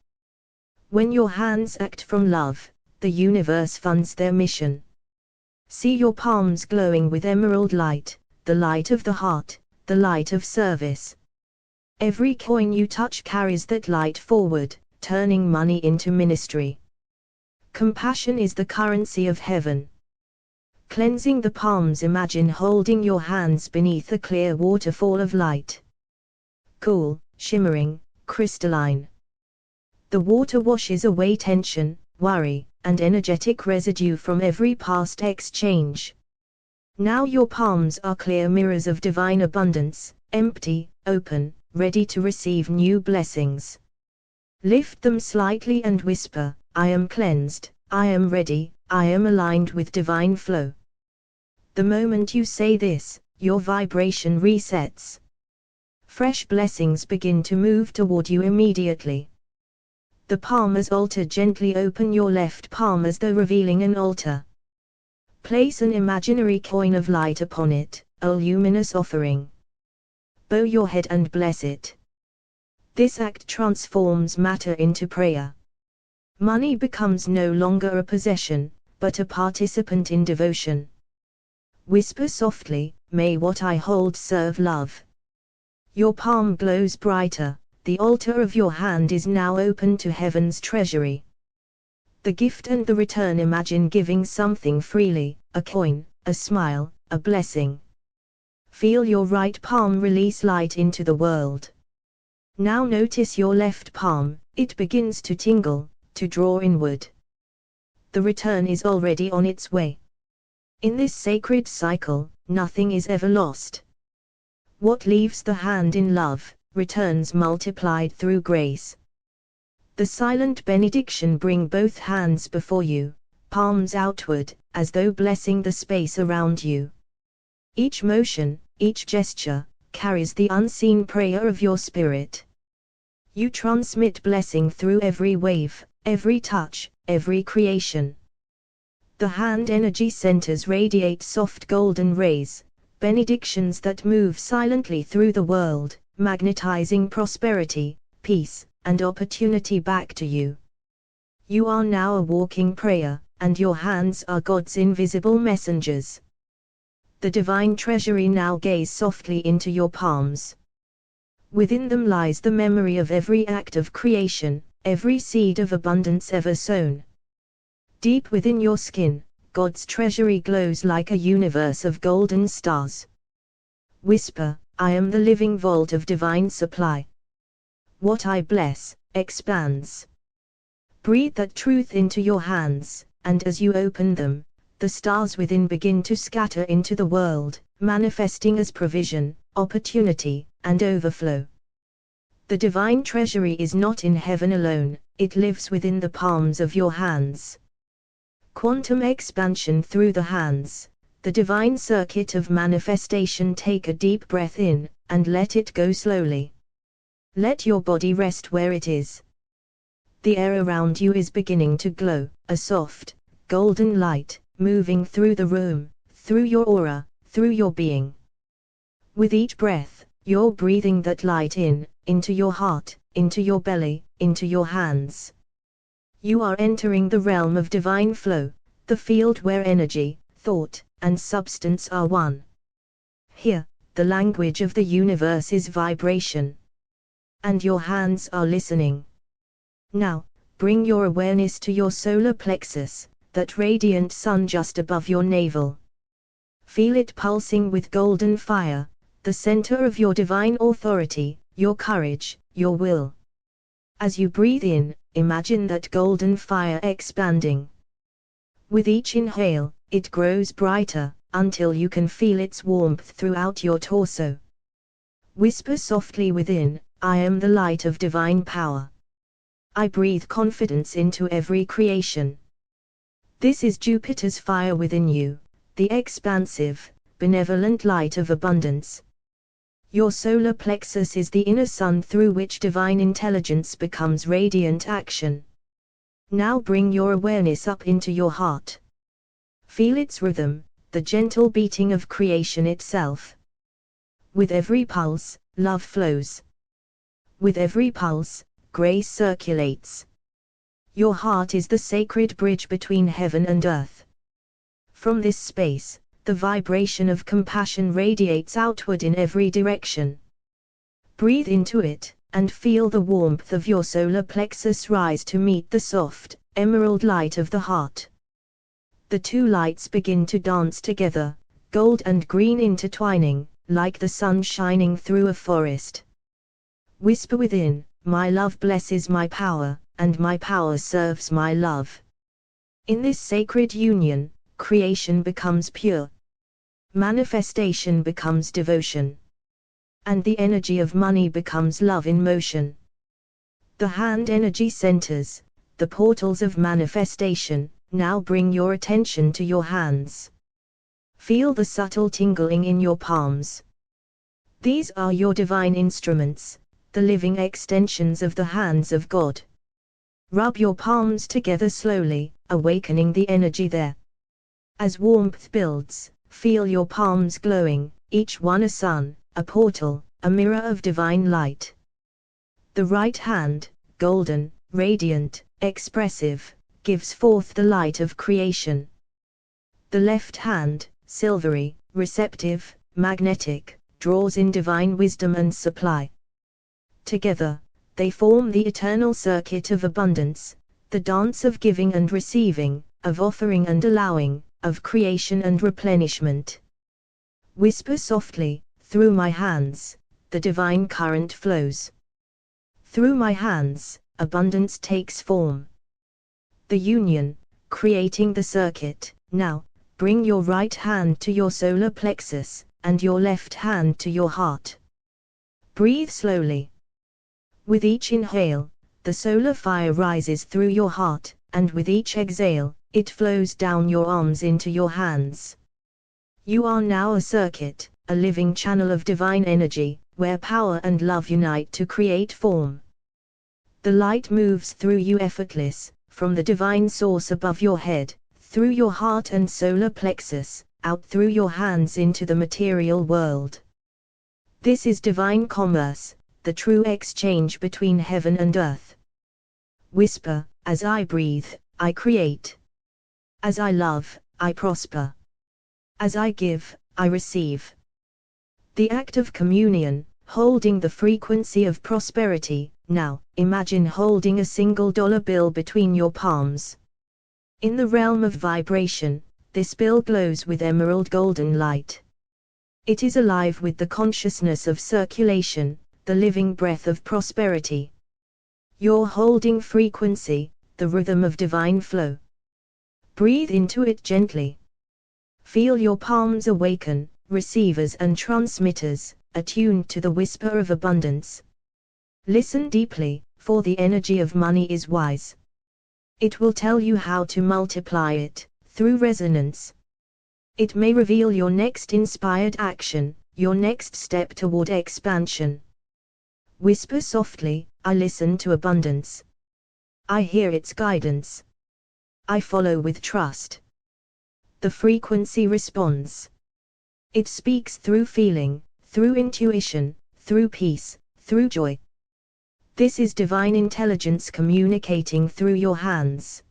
A: When your hands act from love, the universe funds their mission. See your palms glowing with emerald light, the light of the heart, the light of service. Every coin you touch carries that light forward, turning money into ministry. Compassion is the currency of heaven. Cleansing the palms, imagine holding your hands beneath a clear waterfall of light. Cool, shimmering, crystalline. The water washes away tension, worry, and energetic residue from every past exchange. Now your palms are clear mirrors of divine abundance, empty, open, ready to receive new blessings. Lift them slightly and whisper, I am cleansed, I am ready, I am aligned with divine flow. The moment you say this, your vibration resets. Fresh blessings begin to move toward you immediately. The palmer's altar, gently open your left palm as though revealing an altar. Place an imaginary coin of light upon it, a luminous offering. Bow your head and bless it. This act transforms matter into prayer. Money becomes no longer a possession, but a participant in devotion. Whisper softly, may what I hold serve love. Your palm glows brighter, the altar of your hand is now open to heaven's treasury. The gift and the return, imagine giving something freely, a coin, a smile, a blessing. Feel your right palm release light into the world. Now notice your left palm, it begins to tingle, to draw inward. The return is already on its way. In this sacred cycle, nothing is ever lost. What leaves the hand in love, returns multiplied through grace. The silent benediction, bring both hands before you, palms outward, as though blessing the space around you. Each motion, each gesture, carries the unseen prayer of your spirit. You transmit blessing through every wave, every touch, every creation. The hand energy centers radiate soft golden rays, benedictions that move silently through the world, magnetizing prosperity, peace, and opportunity back to you. You are now a walking prayer, and your hands are God's invisible messengers. The divine treasury, now gaze softly into your palms. Within them lies the memory of every act of creation, every seed of abundance ever sown. Deep within your skin, God's treasury glows like a universe of golden stars. Whisper, I am the living vault of divine supply. What I bless, expands. Breathe that truth into your hands, and as you open them, the stars within begin to scatter into the world, manifesting as provision, opportunity, and overflow. The divine treasury is not in heaven alone, it lives within the palms of your hands. Quantum expansion through the hands, the divine circuit of manifestation. Take a deep breath in, and let it go slowly. Let your body rest where it is. The air around you is beginning to glow, a soft, golden light, moving through the room, through your aura, through your being. With each breath, you're breathing that light in, into your heart, into your belly, into your hands. You are entering the realm of divine flow, the field where energy, thought, and substance are one. Here, the language of the universe is vibration. And your hands are listening. Now, bring your awareness to your solar plexus, that radiant sun just above your navel. Feel it pulsing with golden fire, the center of your divine authority, your courage, your will. As you breathe in, imagine that golden fire expanding. With each inhale, it grows brighter, until you can feel its warmth throughout your torso. Whisper softly within, I am the light of divine power. I breathe confidence into every creation. This is Jupiter's fire within you, the expansive, benevolent light of abundance. Your solar plexus is the inner sun through which divine intelligence becomes radiant action. Now bring your awareness up into your heart. Feel its rhythm, the gentle beating of creation itself. With every pulse, love flows. With every pulse, grace circulates. Your heart is the sacred bridge between heaven and earth. From this space, the vibration of compassion radiates outward in every direction. Breathe into it, and feel the warmth of your solar plexus rise to meet the soft, emerald light of the heart. The two lights begin to dance together, gold and green intertwining, like the sun shining through a forest. Whisper within, my love blesses my power, and my power serves my love. In this sacred union, creation becomes pure. Manifestation becomes devotion. And the energy of money becomes love in motion. The hand energy centers, the portals of manifestation. Now bring your attention to your hands. Feel the subtle tingling in your palms. These are your divine instruments, the living extensions of the hands of God. Rub your palms together slowly, awakening the energy there. As warmth builds, feel your palms glowing, each one a sun, a portal, a mirror of divine light. The right hand, golden, radiant, expressive, gives forth the light of creation. The left hand, silvery, receptive, magnetic, draws in divine wisdom and supply. Together, they form the eternal circuit of abundance, the dance of giving and receiving, of offering and allowing, of creation and replenishment. Whisper softly, through my hands, the divine current flows. Through my hands, abundance takes form. The union, creating the circuit. Now, bring your right hand to your solar plexus, and your left hand to your heart. Breathe slowly. With each inhale, the solar fire rises through your heart, and with each exhale, it flows down your arms into your hands. You are now a circuit, a living channel of divine energy, where power and love unite to create form. The light moves through you effortless, from the divine source above your head, through your heart and solar plexus, out through your hands into the material world. This is divine commerce, the true exchange between heaven and earth. Whisper, as I breathe, I create. As I love, I prosper. As I give, I receive. The act of communion, holding the frequency of prosperity. Now, imagine holding a $1 bill between your palms. In the realm of vibration, this bill glows with emerald golden light. It is alive with the consciousness of circulation, the living breath of prosperity. You're holding frequency, the rhythm of divine flow. Breathe into it gently. Feel your palms awaken, receivers and transmitters, attuned to the whisper of abundance. Listen deeply, for the energy of money is wise. It will tell you how to multiply it, through resonance. It may reveal your next inspired action, your next step toward expansion. Whisper softly, I listen to abundance. I hear its guidance. I follow with trust. The frequency responds. It speaks through feeling, through intuition, through peace, through joy. This is divine intelligence communicating through your hands.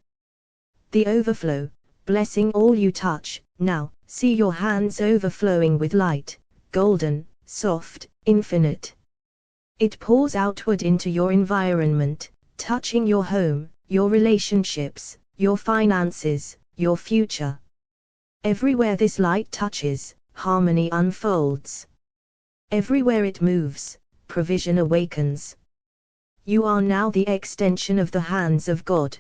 A: The overflow, blessing all you touch. Now, see your hands overflowing with light, golden, soft, infinite. It pours outward into your environment, touching your home, your relationships, your finances, your future. Everywhere this light touches, harmony unfolds. Everywhere it moves, provision awakens. You are now the extension of the hands of God.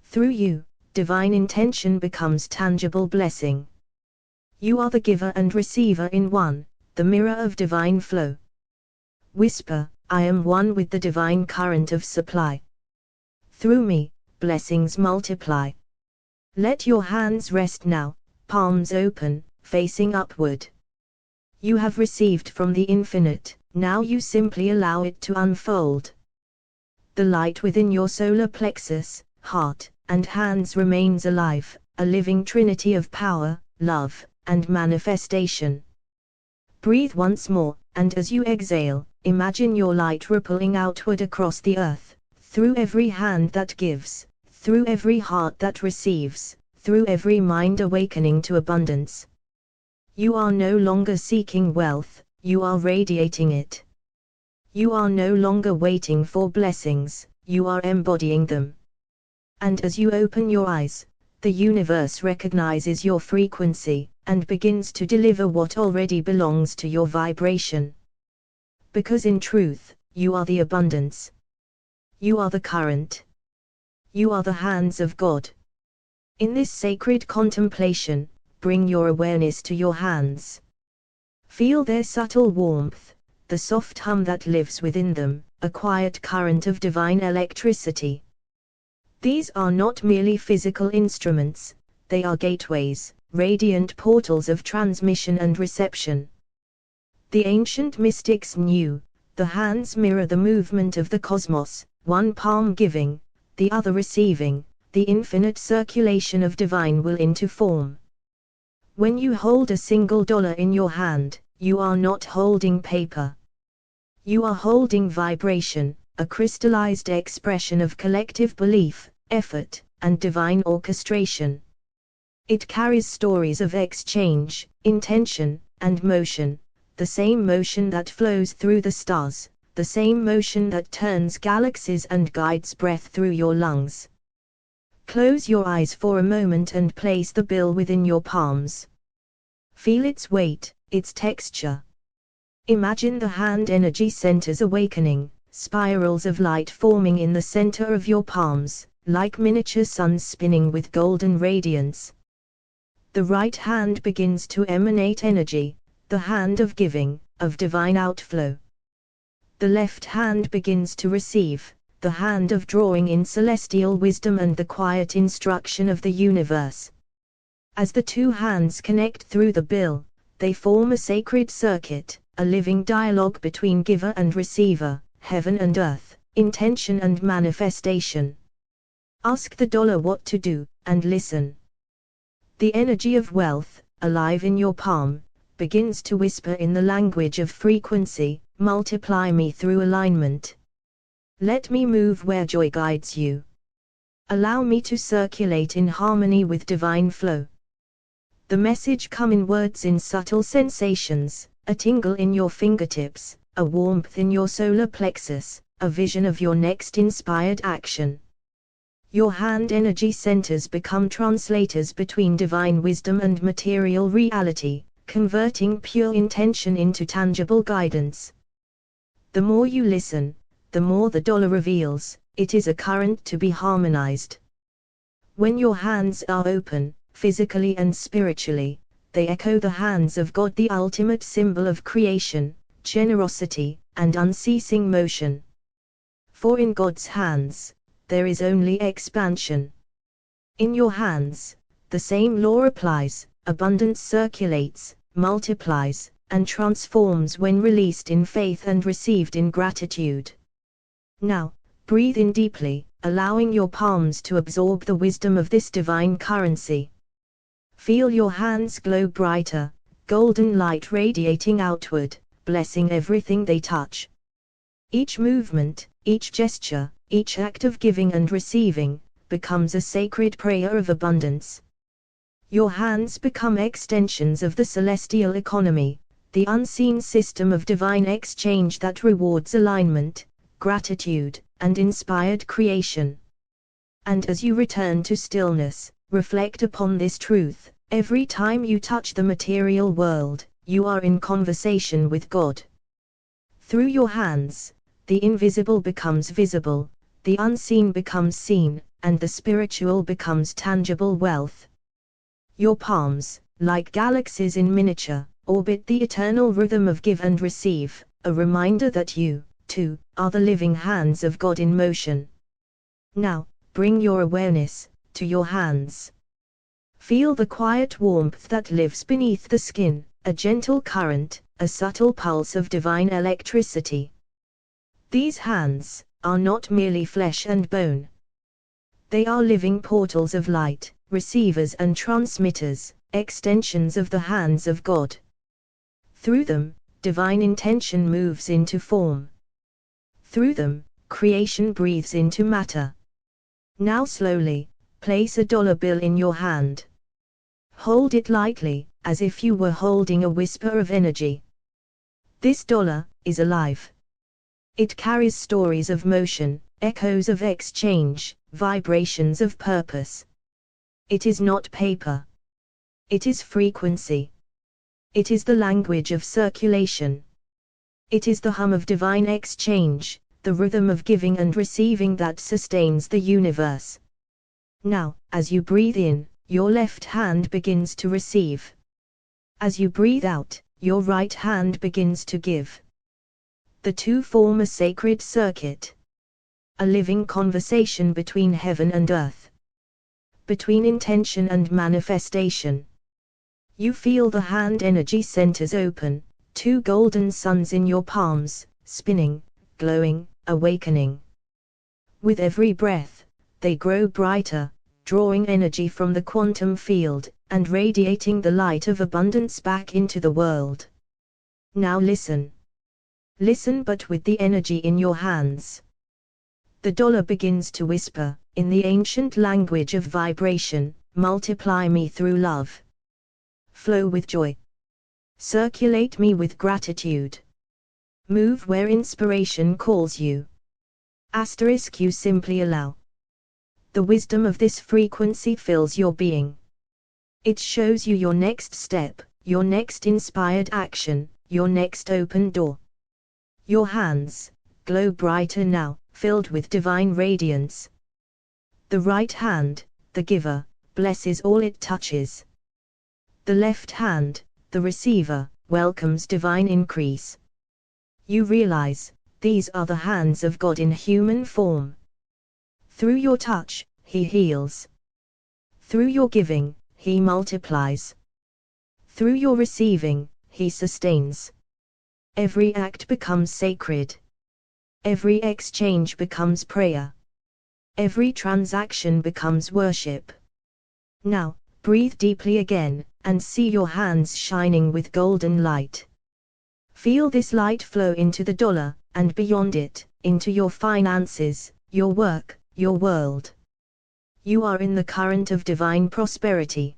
A: Through you, divine intention becomes tangible blessing. You are the giver and receiver in one, the mirror of divine flow. Whisper, I am one with the divine current of supply. Through me, blessings multiply. Let your hands rest now, palms open, facing upward. You have received from the infinite, now you simply allow it to unfold. The light within your solar plexus, heart, and hands remains alive, a living trinity of power, love, and manifestation. Breathe once more, and as you exhale, imagine your light rippling outward across the earth, through every hand that gives, through every heart that receives, through every mind awakening to abundance. You are no longer seeking wealth, you are radiating it. You are no longer waiting for blessings, you are embodying them. And as you open your eyes, the universe recognizes your frequency, and begins to deliver what already belongs to your vibration. Because in truth, you are the abundance. You are the current. You are the hands of God. In this sacred contemplation, bring your awareness to your hands. Feel their subtle warmth, the soft hum that lives within them, a quiet current of divine electricity. These are not merely physical instruments, they are gateways, radiant portals of transmission and reception. The ancient mystics knew, the hands mirror the movement of the cosmos, one palm giving, the other receiving, the infinite circulation of divine will into form. When you hold a single dollar in your hand, you are not holding paper. You are holding vibration, a crystallized expression of collective belief, effort, and divine orchestration. It carries stories of exchange, intention, and motion, the same motion that flows through the stars, the same motion that turns galaxies and guides breath through your lungs. Close your eyes for a moment and place the bill within your palms. Feel its weight, its texture. Imagine the hand energy centers awakening, spirals of light forming in the center of your palms, like miniature suns spinning with golden radiance. The right hand begins to emanate energy, the hand of giving, of divine outflow. The left hand begins to receive, the hand of drawing in celestial wisdom and the quiet instruction of the universe. As the two hands connect through the bill, they form a sacred circuit, a living dialogue between giver and receiver, heaven and earth, intention and manifestation. Ask the dollar what to do, and listen. The energy of wealth, alive in your palm, begins to whisper in the language of frequency, multiply me through alignment. Let me move where joy guides you. Allow me to circulate in harmony with divine flow. The message comes in words, in subtle sensations, a tingle in your fingertips, a warmth in your solar plexus, a vision of your next inspired action. Your hand energy centers become translators between divine wisdom and material reality, converting pure intention into tangible guidance. The more you listen, the more the dollar reveals, it is a current to be harmonized. When your hands are open, physically and spiritually, they echo the hands of God, the ultimate symbol of creation, generosity, and unceasing motion. For in God's hands, there is only expansion. In your hands, the same law applies: abundance circulates, multiplies, and transforms when released in faith and received in gratitude. Now, breathe in deeply, allowing your palms to absorb the wisdom of this divine currency. Feel your hands glow brighter, golden light radiating outward, blessing everything they touch. Each movement, each gesture, each act of giving and receiving, becomes a sacred prayer of abundance. Your hands become extensions of the celestial economy, the unseen system of divine exchange that rewards alignment, gratitude, and inspired creation. And as you return to stillness, reflect upon this truth: every time you touch the material world, you are in conversation with God. Through your hands, the invisible becomes visible, the unseen becomes seen, and the spiritual becomes tangible wealth. Your palms, like galaxies in miniature, orbit the eternal rhythm of give and receive, a reminder that you, too, are the living hands of God in motion. Now, bring your awareness to your hands. Feel the quiet warmth that lives beneath the skin, a gentle current, a subtle pulse of divine electricity. These hands are not merely flesh and bone. They are living portals of light, receivers and transmitters, extensions of the hands of God. Through them, divine intention moves into form. Through them, creation breathes into matter. Now slowly, place a dollar bill in your hand. Hold it lightly, as if you were holding a whisper of energy. This dollar is alive. It carries stories of motion, echoes of exchange, vibrations of purpose. It is not paper. It is frequency. It is the language of circulation. It is the hum of divine exchange, the rhythm of giving and receiving that sustains the universe. Now, as you breathe in, your left hand begins to receive. As you breathe out, your right hand begins to give. The two form a sacred circuit. A living conversation between heaven and earth. Between intention and manifestation. You feel the hand energy centers open, two golden suns in your palms, spinning, glowing, awakening. With every breath, they grow brighter, drawing energy from the quantum field, and radiating the light of abundance back into the world. Now listen. Listen, but with the energy in your hands. The dollar begins to whisper, in the ancient language of vibration, multiply me through love. Flow with joy. Circulate me with gratitude. Move where inspiration calls you. You simply allow. The wisdom of this frequency fills your being. It shows you your next step, your next inspired action, your next open door. Your hands glow brighter now, filled with divine radiance. The right hand, the giver, blesses all it touches. The left hand, the receiver, welcomes divine increase. You realize, these are the hands of God in human form. Through your touch, He heals. Through your giving, He multiplies. Through your receiving, He sustains. Every act becomes sacred. Every exchange becomes prayer. Every transaction becomes worship. Now, breathe deeply again, and see your hands shining with golden light. Feel this light flow into the dollar, and beyond it, into your finances, your work, your world. You are in the current of divine prosperity.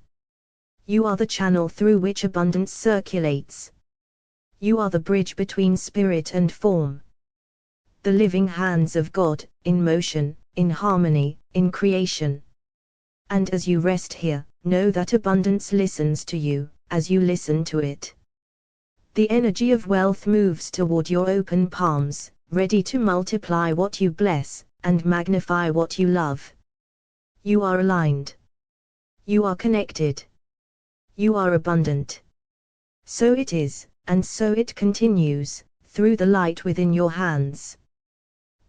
A: You are the channel through which abundance circulates. You are the bridge between spirit and form. The living hands of God, in motion, in harmony, in creation. And as you rest here, know that abundance listens to you, as you listen to it. The energy of wealth moves toward your open palms, ready to multiply what you bless, and magnify what you love. You are aligned. You are connected. You are abundant. So it is, and so it continues, through the light within your hands.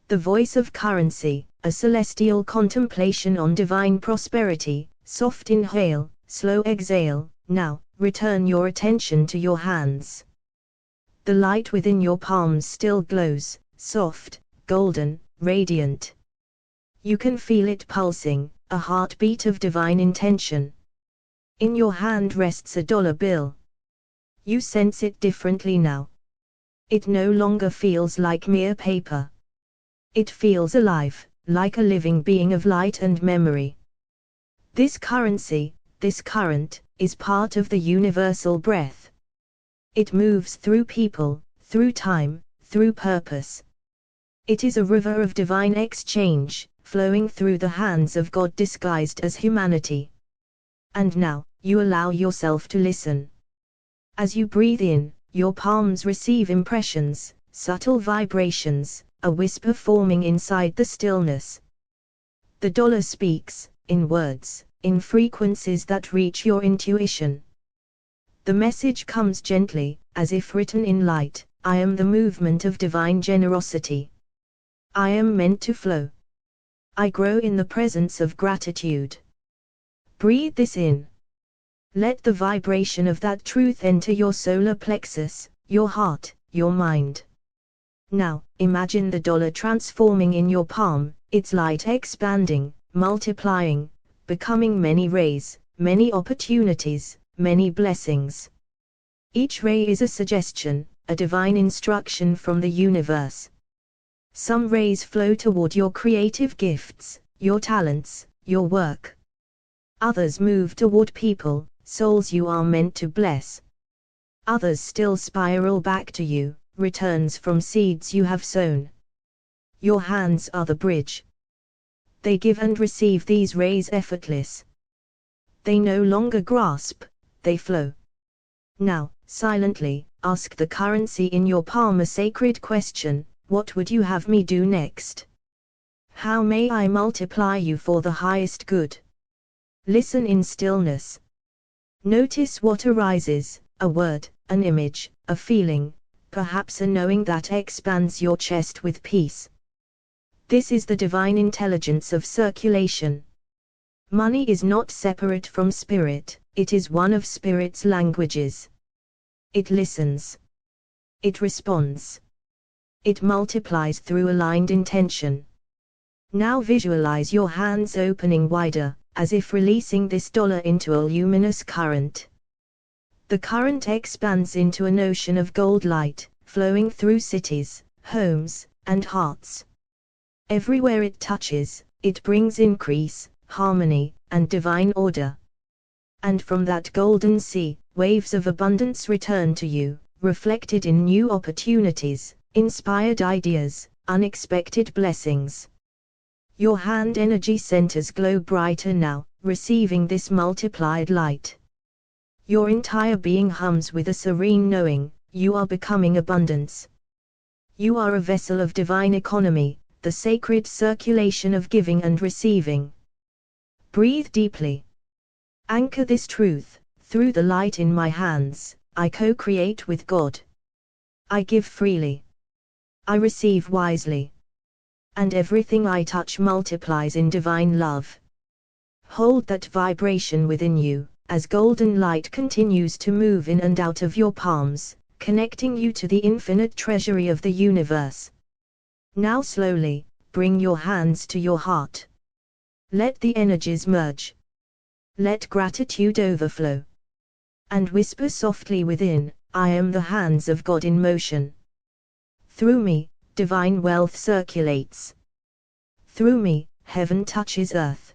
A: The voice of currency, a celestial contemplation on divine prosperity, soft inhale, slow exhale. Now, return your attention to your hands. The light within your palms still glows, soft, golden, radiant. You can feel it pulsing, a heartbeat of divine intention. In your hand rests a dollar bill. You sense it differently now. It no longer feels like mere paper. It feels alive, like a living being of light and memory. This currency, this current, is part of the universal breath. It moves through people, through time, through purpose. It is a river of divine exchange, flowing through the hands of God disguised as humanity. And now, you allow yourself to listen. As you breathe in, your palms receive impressions, subtle vibrations, a whisper forming inside the stillness. The dollar speaks, in words, in frequencies that reach your intuition. The message comes gently, as if written in light. I am the movement of divine generosity. I am meant to flow. I grow in the presence of gratitude. Breathe this in. Let the vibration of that truth enter your solar plexus, your heart, your mind. Now, imagine the dollar transforming in your palm, its light expanding, multiplying, becoming many rays, many opportunities, many blessings. Each ray is a suggestion, a divine instruction from the universe. Some rays flow toward your creative gifts, your talents, your work. Others move toward people, souls you are meant to bless. Others still spiral back to you, returns from seeds you have sown. Your hands are the bridge. They give and receive these rays effortless. They no longer grasp, they flow. Now, silently, ask the currency in your palm a sacred question: what would you have me do next? How may I multiply you for the highest good? Listen in stillness. Notice what arises, a word, an image, a feeling, perhaps a knowing that expands your chest with peace. This is the divine intelligence of circulation. Money is not separate from spirit, it is one of spirit's languages. It listens. It responds. It multiplies through aligned intention. Now visualize your hands opening wider, as if releasing this dollar into a luminous current. The current expands into an ocean of gold light, flowing through cities, homes, and hearts. Everywhere it touches, it brings increase, harmony, and divine order. And from that golden sea, waves of abundance return to you, reflected in new opportunities, inspired ideas, unexpected blessings. Your hand energy centers glow brighter now, receiving this multiplied light. Your entire being hums with a serene knowing, you are becoming abundance. You are a vessel of divine economy, the sacred circulation of giving and receiving. Breathe deeply. Anchor this truth: through the light in my hands, I co-create with God. I give freely. I receive wisely. And everything I touch multiplies in divine love. Hold that vibration within you, as golden light continues to move in and out of your palms, connecting you to the infinite treasury of the universe. Now slowly, bring your hands to your heart. Let the energies merge. Let gratitude overflow. And whisper softly within, I am the hands of God in motion. Through me, divine wealth circulates. Through me, heaven touches earth.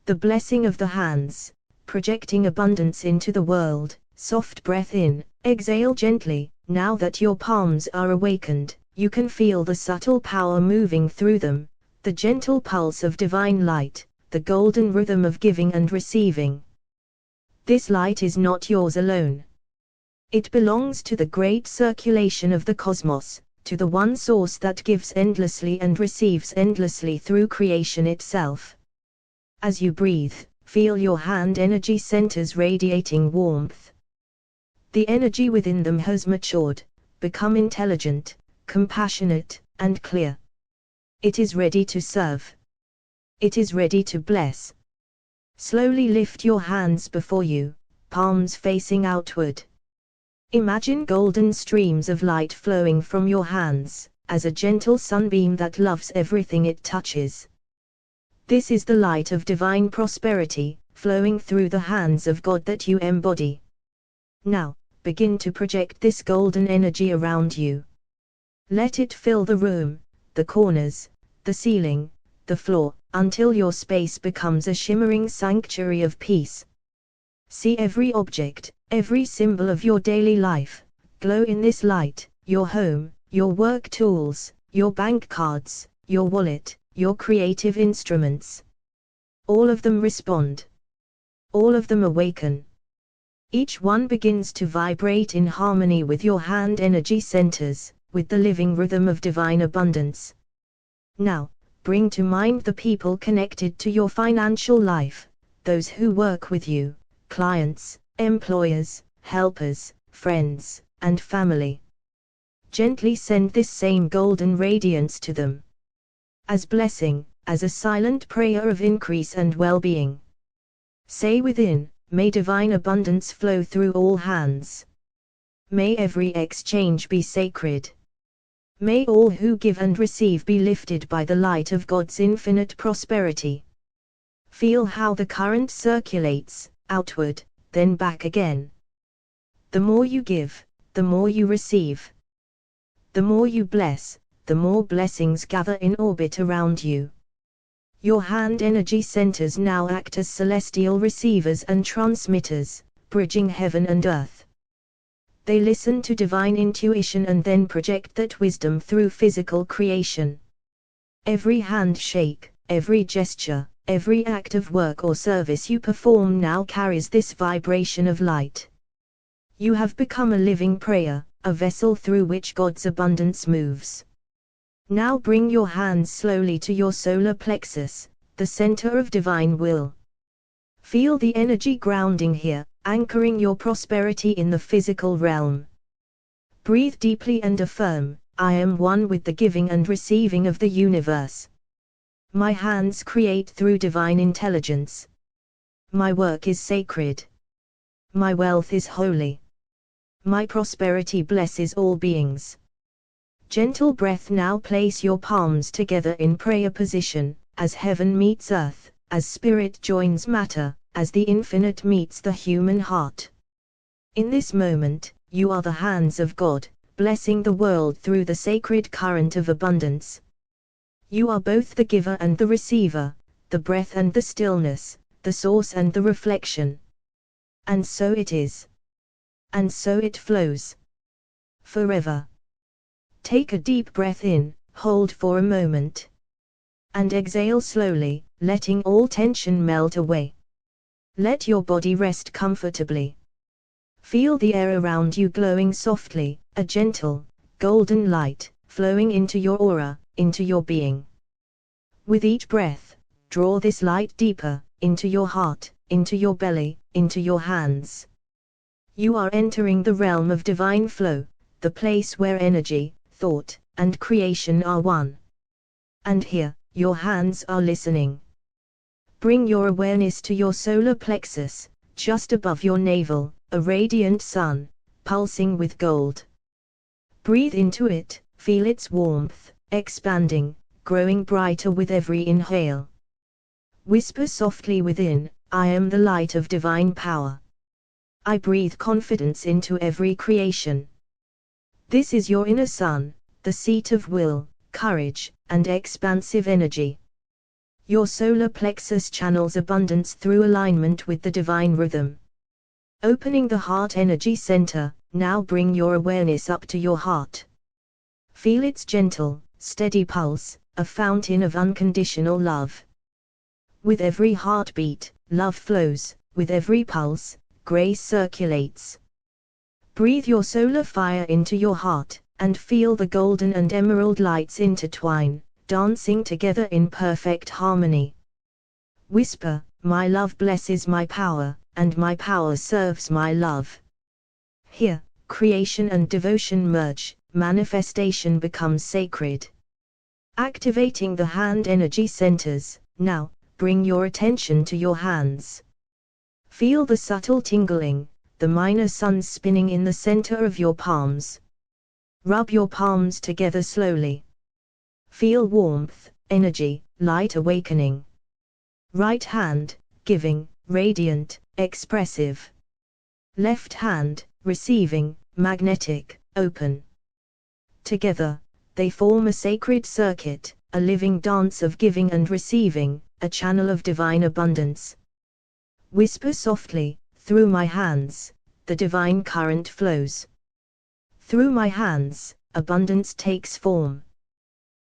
A: The blessing of the hands, projecting abundance into the world. Soft breath in, exhale gently. Now that your palms are awakened, you can feel the subtle power moving through them, the gentle pulse of divine light, the golden rhythm of giving and receiving. This light is not yours alone. It belongs to the great circulation of the cosmos, to the one source that gives endlessly and receives endlessly through creation itself. As you breathe, feel your hand energy centers radiating warmth. The energy within them has matured, become intelligent, compassionate, and clear. It is ready to serve. It is ready to bless. Slowly lift your hands before you, palms facing outward. Imagine golden streams of light flowing from your hands, as a gentle sunbeam that loves everything it touches. This is the light of divine prosperity, flowing through the hands of God that you embody. Now, begin to project this golden energy around you. Let it fill the room, the corners, the ceiling, the floor, until your space becomes a shimmering sanctuary of peace. See every object, every symbol of your daily life, glow in this light: your home, your work tools, your bank cards, your wallet, your creative instruments. All of them respond. All of them awaken. Each one begins to vibrate in harmony with your hand energy centers, with the living rhythm of divine abundance. Now, bring to mind the people connected to your financial life, those who work with you, clients, employers, helpers, friends, and family. Gently send this same golden radiance to them. As blessing, as a silent prayer of increase and well-being. Say within, may divine abundance flow through all hands. May every exchange be sacred. May all who give and receive be lifted by the light of God's infinite prosperity. Feel how the current circulates, outward, then back again. The more you give, the more you receive. The more you bless, the more blessings gather in orbit around you. Your hand energy centers now act as celestial receivers and transmitters, bridging heaven and earth. They listen to divine intuition and then project that wisdom through physical creation. Every handshake, every gesture, every act of work or service you perform now carries this vibration of light. You have become a living prayer, a vessel through which God's abundance moves. Now bring your hands slowly to your solar plexus, the center of divine will. Feel the energy grounding here, anchoring your prosperity in the physical realm. Breathe deeply and affirm, I am one with the giving and receiving of the universe. My hands create through divine intelligence. My work is sacred. My wealth is holy. My prosperity blesses all beings. Gentle breath. Now place your palms together in prayer position, as heaven meets earth, as spirit joins matter, as the infinite meets the human heart. In this moment, you are the hands of God, blessing the world through the sacred current of abundance. You are both the giver and the receiver, the breath and the stillness, the source and the reflection. And so it is. And so it flows. Forever. Take a deep breath in, hold for a moment. And exhale slowly, letting all tension melt away. Let your body rest comfortably. Feel the air around you glowing softly, a gentle, golden light, flowing into your aura, into your being. With each breath, draw this light deeper, into your heart, into your belly, into your hands. You are entering the realm of divine flow, the place where energy, thought, and creation are one. And here, your hands are listening. Bring your awareness to your solar plexus, just above your navel, a radiant sun, pulsing with gold. Breathe into it, feel its warmth, expanding, growing brighter with every inhale. Whisper softly within, I am the light of divine power. I breathe confidence into every creation. This is your inner sun, the seat of will, courage, and expansive energy. Your solar plexus channels abundance through alignment with the divine rhythm. Opening the heart energy center, now bring your awareness up to your heart. Feel its gentle, steady pulse, a fountain of unconditional love. With every heartbeat, love flows, with every pulse, grace circulates. Breathe your solar fire into your heart, and feel the golden and emerald lights intertwine, dancing together in perfect harmony. Whisper, my love blesses my power, and my power serves my love. Here, creation and devotion merge, manifestation becomes sacred. Activating the hand energy centers. Now, bring your attention to your hands. Feel the subtle tingling, the minor suns spinning in the center of your palms. Rub your palms together slowly. Feel warmth, energy, light awakening. Right hand, giving, radiant, expressive. Left hand, receiving, magnetic, open. Together, they form a sacred circuit, a living dance of giving and receiving, a channel of divine abundance. Whisper softly, through my hands, the divine current flows. Through my hands, abundance takes form.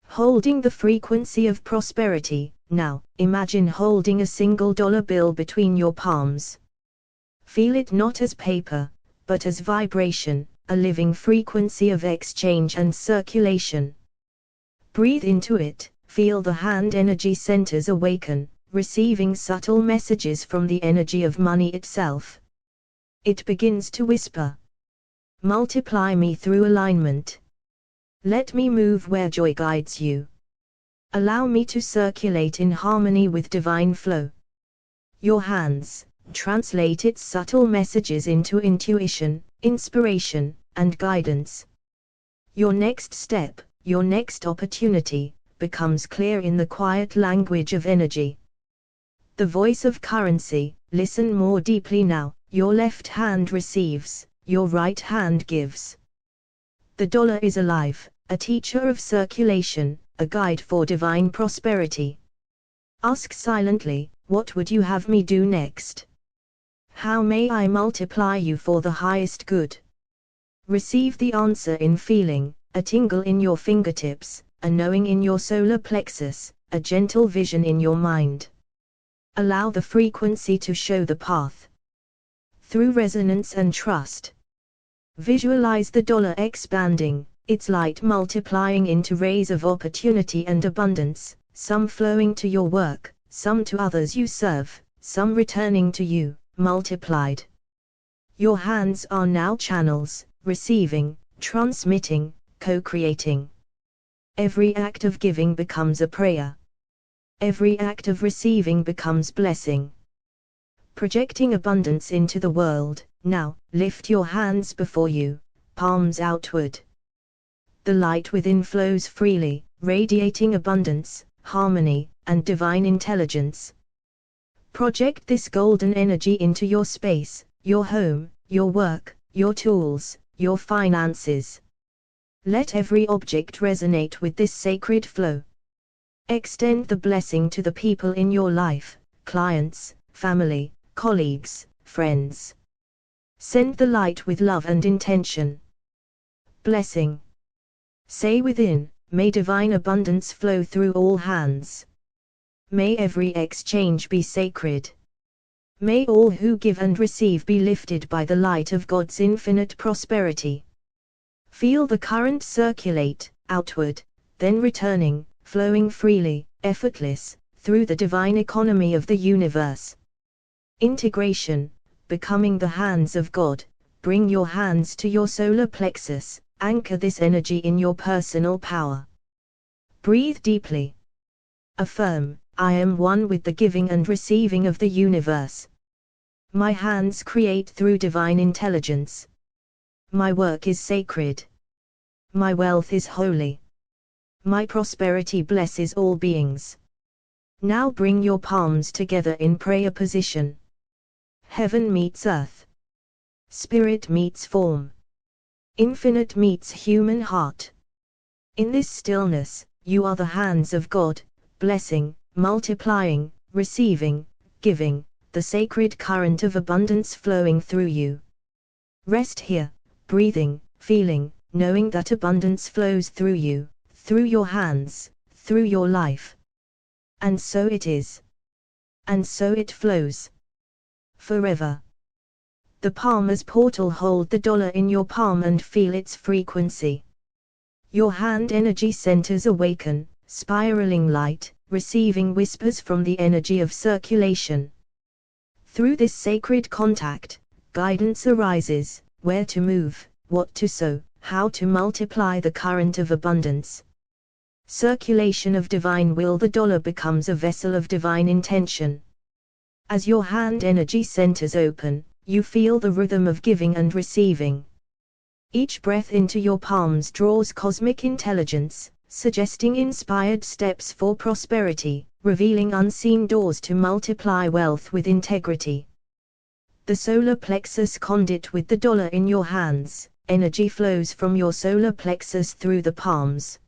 A: Holding the frequency of prosperity. Now, imagine holding a single dollar bill between your palms. Feel it not as paper, but as vibration, a living frequency of exchange and circulation. Breathe into it, feel the hand energy centers awaken, receiving subtle messages from the energy of money itself. It begins to whisper. Multiply me through alignment. Let me move where joy guides you. Allow me to circulate in harmony with divine flow. Your hands translate its subtle messages into intuition, inspiration, and guidance. Your next step, your next opportunity, becomes clear in the quiet language of energy. The voice of currency. Listen more deeply now. Your left hand receives, your right hand gives. The dollar is alive, a teacher of circulation, a guide for divine prosperity. Ask silently, what would you have me do next? How may I multiply you for the highest good? Receive the answer in feeling, a tingle in your fingertips, a knowing in your solar plexus, a gentle vision in your mind. Allow the frequency to show the path. Through resonance and trust. Visualize the dollar expanding, its light multiplying into rays of opportunity and abundance, some flowing to your work, some to others you serve, some returning to you, multiplied. Your hands are now channels, receiving, transmitting, co-creating. Every act of giving becomes a prayer. Every act of receiving becomes blessing. Projecting abundance into the world. Now, lift your hands before you, palms outward. The light within flows freely, radiating abundance, harmony, and divine intelligence. Project this golden energy into your space, your home, your work, your tools, your finances. Let every object resonate with this sacred flow. Extend the blessing to the people in your life, clients, family, colleagues, friends. Send the light with love and intention. Blessing. Say within, may divine abundance flow through all hands. May every exchange be sacred. May all who give and receive be lifted by the light of God's infinite prosperity. Feel the current circulate, outward, then returning, flowing freely, effortless, through the divine economy of the universe. Integration. Becoming the hands of God. Bring your hands to your solar plexus, anchor this energy in your personal power. Breathe deeply. Affirm, I am one with the giving and receiving of the universe. My hands create through divine intelligence. My work is sacred. My wealth is holy. My prosperity blesses all beings. Now bring your palms together in prayer position. Heaven meets earth. Spirit meets form. Infinite meets human heart. In this stillness, you are the hands of God, blessing, multiplying, receiving, giving, the sacred current of abundance flowing through you. Rest here, breathing, feeling, knowing that abundance flows through you, through your hands, through your life. And so it is. And so it flows. Forever. The palmer's portal. Hold the dollar in your palm and feel its frequency. Your hand energy centers awaken, spiraling light, receiving whispers from the energy of circulation. Through this sacred contact, guidance arises, where to move, what to sow, how to multiply the current of abundance. Circulation of divine will. The dollar becomes a vessel of divine intention. As your hand energy centers open, you feel the rhythm of giving and receiving. Each breath into your palms draws cosmic intelligence, suggesting inspired steps for prosperity, revealing unseen doors to multiply wealth with integrity. The solar plexus conduit. With the dollar in your hands, energy flows from your solar plexus through the palms.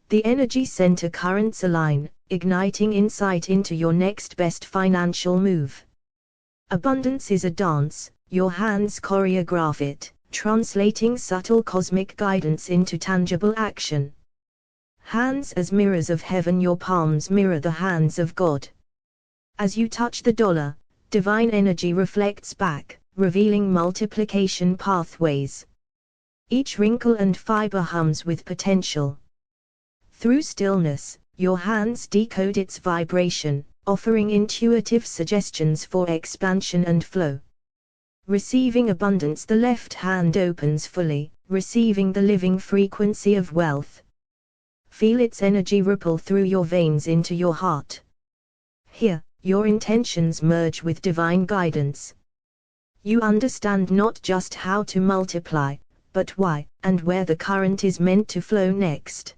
A: The energy center currents align, igniting insight into your next best financial move. Abundance is a dance, your hands choreograph it, translating subtle cosmic guidance into tangible action. Hands as mirrors of heaven. Your palms mirror the hands of God. As you touch the dollar, divine energy reflects back, revealing multiplication pathways. Each wrinkle and fiber hums with potential. Through stillness, your hands decode its vibration, offering intuitive suggestions for expansion and flow. Receiving abundance. The left hand opens fully, receiving the living frequency of wealth. Feel its energy ripple through your veins into your heart. Here, your intentions merge with divine guidance. You understand not just how to multiply, but why and where the current is meant to flow next.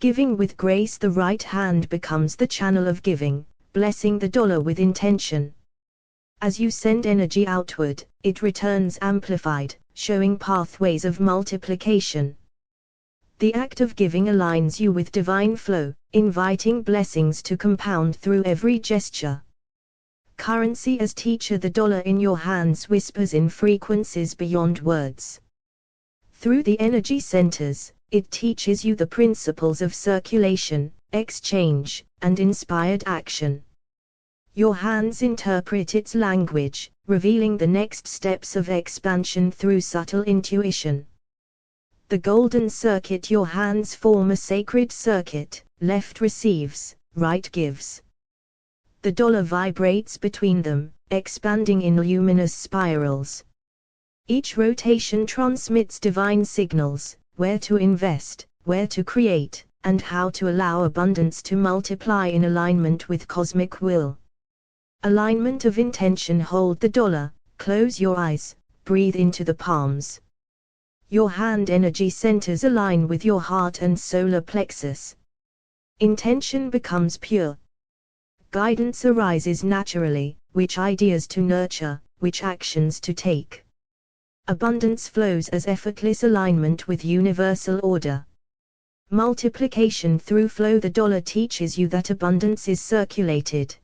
A: Giving with grace. The right hand becomes the channel of giving, blessing the dollar with intention. As you send energy outward, it returns amplified, showing pathways of multiplication. The act of giving aligns you with divine flow, inviting blessings to compound through every gesture. Currency as teacher. The dollar in your hands whispers in frequencies beyond words. Through the energy centers, it teaches you the principles of circulation, exchange, and inspired action. Your hands interpret its language, revealing the next steps of expansion through subtle intuition. The golden circuit. Your hands form a sacred circuit, left receives, right gives. The dollar vibrates between them, expanding in luminous spirals. Each rotation transmits divine signals, where to invest, where to create, and how to allow abundance to multiply in alignment with cosmic will. Alignment of intention. Hold the dollar, close your eyes, breathe into the palms. Your hand energy centers align with your heart and solar plexus. Intention becomes pure. Guidance arises naturally, which ideas to nurture, which actions to take. Abundance flows as effortless alignment with universal order. Multiplication through flow. The dollar teaches you that abundance is circulated.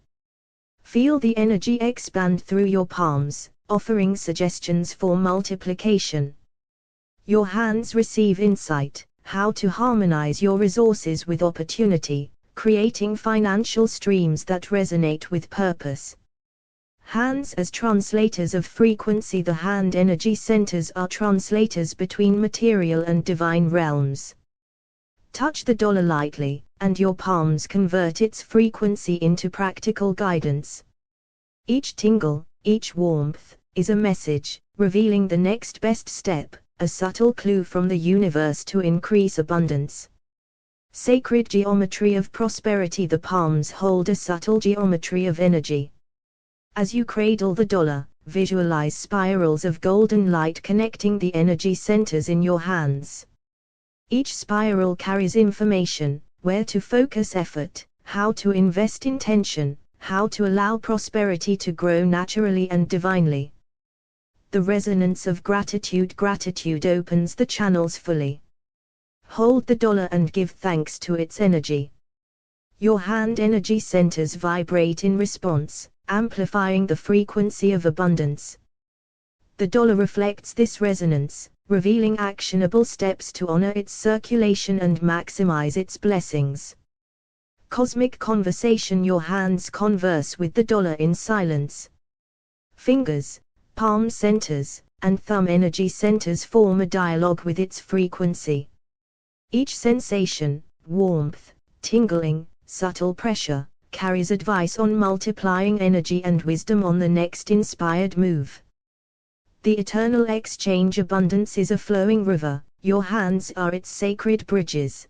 A: Feel the energy expand through your palms, offering suggestions for multiplication. Your hands receive insight, how to harmonize your resources with opportunity, creating financial streams that resonate with purpose. Hands as translators of frequency. The hand energy centers are translators between material and divine realms. Touch the dollar lightly, and your palms convert its frequency into practical guidance. Each tingle, each warmth, is a message, revealing the next best step, a subtle clue from the universe to increase abundance. Sacred geometry of prosperity. The palms hold a subtle geometry of energy. As you cradle the dollar, visualize spirals of golden light connecting the energy centers in your hands. Each spiral carries information, where to focus effort, how to invest intention, how to allow prosperity to grow naturally and divinely. The resonance of gratitude. Gratitude opens the channels fully. Hold the dollar and give thanks to its energy. Your hand energy centers vibrate in response, amplifying the frequency of abundance. The dollar reflects this resonance, revealing actionable steps to honor its circulation and maximize its blessings. Cosmic conversation. Your hands converse with the dollar in silence. Fingers, palm centers, and thumb energy centers form a dialogue with its frequency. Each sensation, warmth, tingling, subtle pressure, carries advice on multiplying energy and wisdom on the next inspired move. The eternal exchange abundance is a flowing river, your hands are its sacred bridges.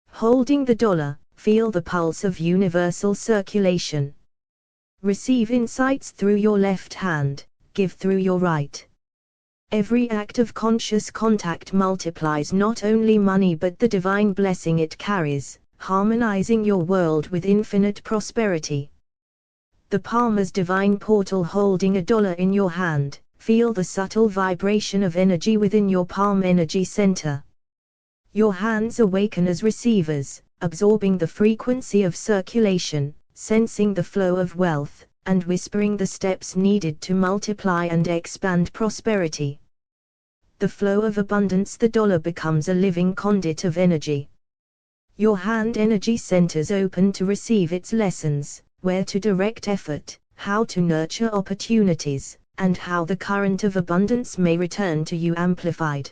A: Holding the dollar, feel the pulse of universal circulation. Receive insights through your left hand, give through your right. Every act of conscious contact multiplies not only money but the divine blessing it carries, harmonizing your world with infinite prosperity. The palm as divine portal holding a dollar in your hand, feel the subtle vibration of energy within your palm energy center. Your hands awaken as receivers, absorbing the frequency of circulation, sensing the flow of wealth, and whispering the steps needed to multiply and expand prosperity. The flow of abundance, the dollar becomes a living conduit of energy. Your hand energy centers open to receive its lessons, where to direct effort, how to nurture opportunities, and how the current of abundance may return to you amplified.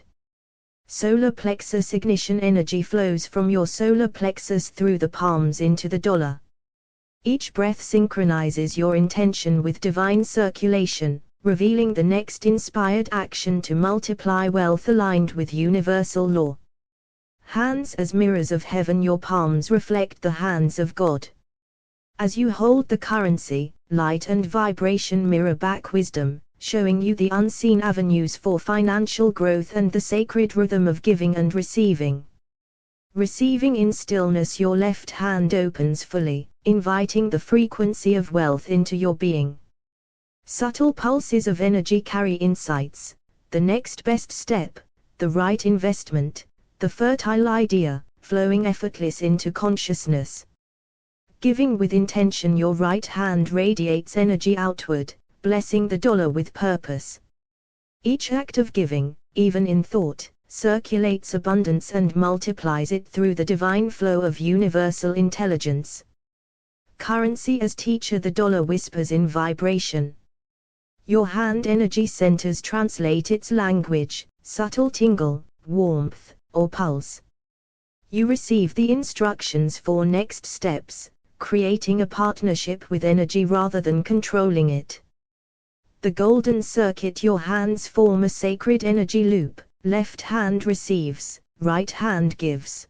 A: Solar plexus ignition energy flows from your solar plexus through the palms into the dollar. Each breath synchronizes your intention with divine circulation, revealing the next inspired action to multiply wealth aligned with universal law. Hands as mirrors of heaven, your palms reflect the hands of God. As you hold the currency, light and vibration mirror back wisdom, showing you the unseen avenues for financial growth and the sacred rhythm of giving and receiving. Receiving in stillness, your left hand opens fully, inviting the frequency of wealth into your being. Subtle pulses of energy carry insights, the next best step, the right investment, the fertile idea, flowing effortless into consciousness. Giving with intention, your right hand radiates energy outward, blessing the dollar with purpose. Each act of giving, even in thought, circulates abundance and multiplies it through the divine flow of universal intelligence. Currency as teacher, the dollar whispers in vibration. Your hand energy centers translate its language, subtle tingle, warmth, or pulse. You receive the instructions for next steps, creating a partnership with energy rather than controlling it. The golden circuit, your hands form a sacred energy loop, left hand receives, right hand gives.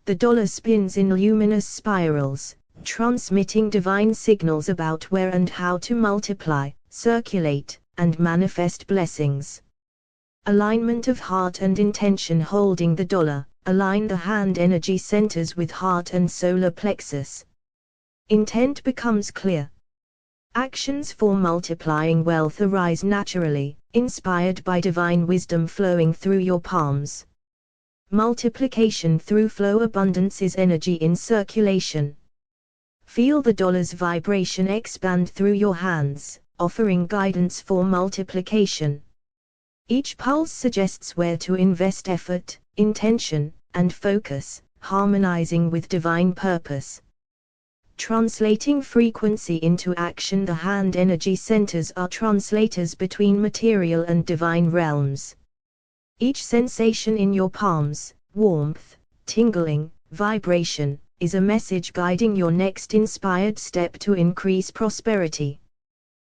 A: The dollar spins in luminous spirals, transmitting divine signals about where and how to multiply, circulate, and manifest blessings. Alignment of heart and intention holding the dollar, align the hand energy centers with heart and solar plexus. Intent becomes clear. Actions for multiplying wealth arise naturally, inspired by divine wisdom flowing through your palms. Multiplication through flow, abundance is energy in circulation. Feel the dollar's vibration expand through your hands, offering guidance for multiplication. Each pulse suggests where to invest effort, intention, and focus, harmonizing with divine purpose. Translating frequency into action, the hand energy centers are translators between material and divine realms. Each sensation in your palms, warmth, tingling, vibration, is a message guiding your next inspired step to increase prosperity.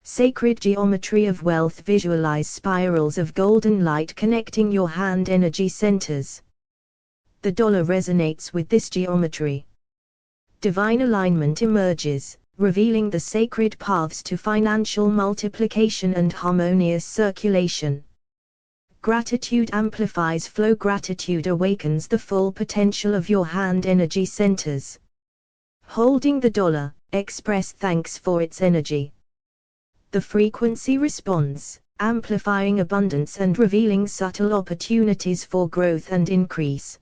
A: Sacred geometry of wealth, visualize spirals of golden light connecting your hand energy centers. The dollar resonates with this geometry. Divine alignment emerges, revealing the sacred paths to financial multiplication and harmonious circulation. Gratitude amplifies flow, gratitude awakens the full potential of your hand energy centers. Holding the dollar, express thanks for its energy. The frequency responds, amplifying abundance and revealing subtle opportunities for growth and increase.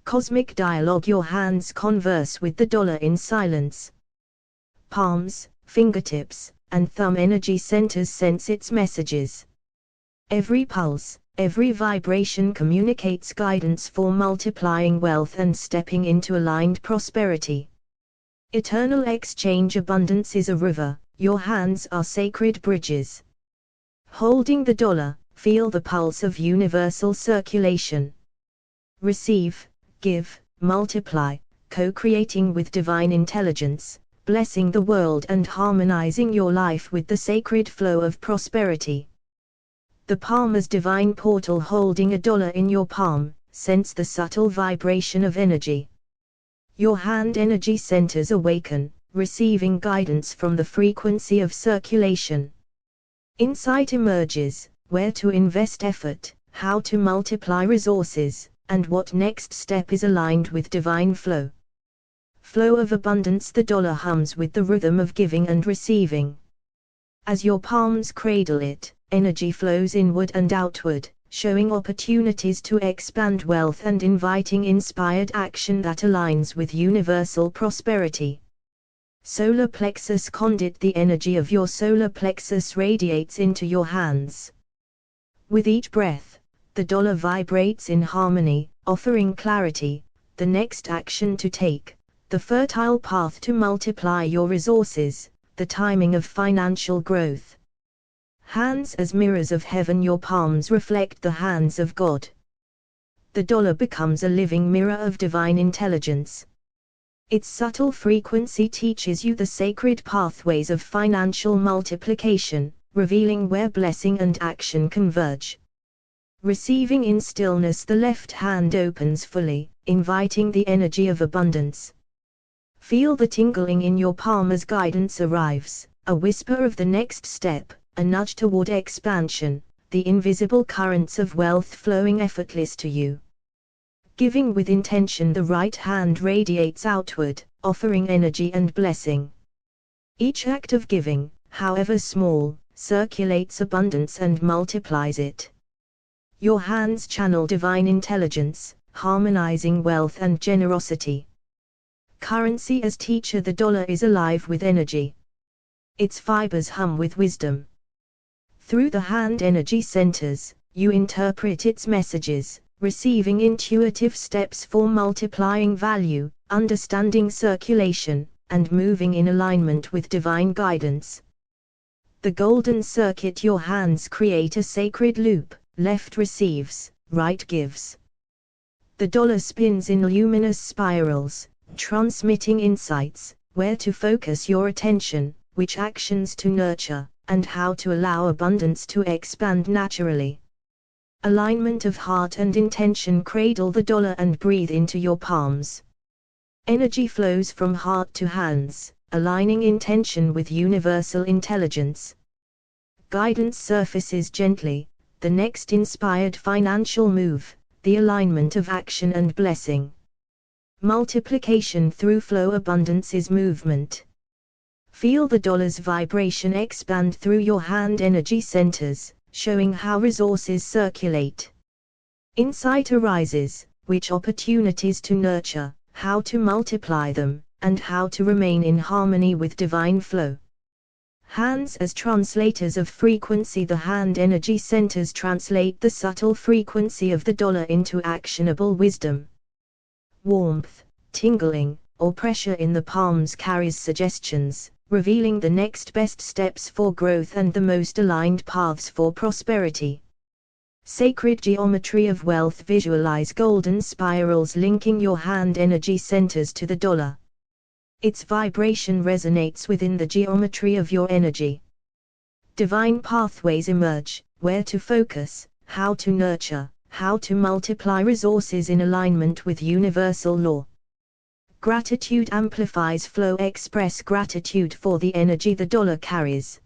A: Cosmic dialogue, your hands converse with the dollar in silence. Palms, fingertips, and thumb energy centers sense its messages. Every pulse, every vibration communicates guidance for multiplying wealth and stepping into aligned prosperity. Eternal exchange abundance is a river, your hands are sacred bridges. Holding the dollar, feel the pulse of universal circulation. Receive, give, multiply, co-creating with divine intelligence, blessing the world and harmonizing your life with the sacred flow of prosperity. The palm as divine portal. Holding a dollar in your palm, sense the subtle vibration of energy. Your hand energy centers awaken, receiving guidance from the frequency of circulation. Insight emerges, where to invest effort, how to multiply resources, and what next step is aligned with divine flow. Flow of abundance. The dollar hums with the rhythm of giving and receiving. As your palms cradle it, energy flows inward and outward, showing opportunities to expand wealth and inviting inspired action that aligns with universal prosperity. Solar plexus conduit. The energy of your solar plexus radiates into your hands. With each breath, the dollar vibrates in harmony, offering clarity, the next action to take, the fertile path to multiply your resources, the timing of financial growth. Hands as mirrors of heaven. Your palms reflect the hands of God. The dollar becomes a living mirror of divine intelligence. Its subtle frequency teaches you the sacred pathways of financial multiplication, revealing where blessing and action converge. Receiving in stillness. The left hand opens fully, inviting the energy of abundance. Feel the tingling in your palm as guidance arrives, a whisper of the next step, a nudge toward expansion, the invisible currents of wealth flowing effortless to you. Giving with intention. The right hand radiates outward, offering energy and blessing. Each act of giving, however small, circulates abundance and multiplies it. Your hands channel divine intelligence, harmonizing wealth and generosity. Currency as teacher. The dollar is alive with energy. Its fibers hum with wisdom. Through the hand energy centers, you interpret its messages, receiving intuitive steps for multiplying value, understanding circulation, and moving in alignment with divine guidance. The golden circuit. Your hands create a sacred loop, left receives, right gives. The dollar spins in luminous spirals, transmitting insights, where to focus your attention, which actions to nurture, and how to allow abundance to expand naturally. Alignment of heart and intention. Cradle the dollar and breathe into your palms. Energy flows from heart to hands, aligning intention with universal intelligence. Guidance surfaces gently, the next inspired financial move, the alignment of action and blessing. Multiplication through flow. Abundance is movement. Feel the dollar's vibration expand through your hand energy centers, showing how resources circulate. Insight arises, which opportunities to nurture, how to multiply them, and how to remain in harmony with divine flow. Hands as translators of frequency. The hand energy centers translate the subtle frequency of the dollar into actionable wisdom. Warmth, tingling, or pressure in the palms carries suggestions, revealing the next best steps for growth and the most aligned paths for prosperity. Sacred geometry of wealth. Visualize golden spirals linking your hand energy centers to the dollar. Its vibration resonates within the geometry of your energy. Divine pathways emerge, where to focus, how to nurture, how to multiply resources in alignment with universal law. Gratitude amplifies flow. Express gratitude for the energy the dollar carries.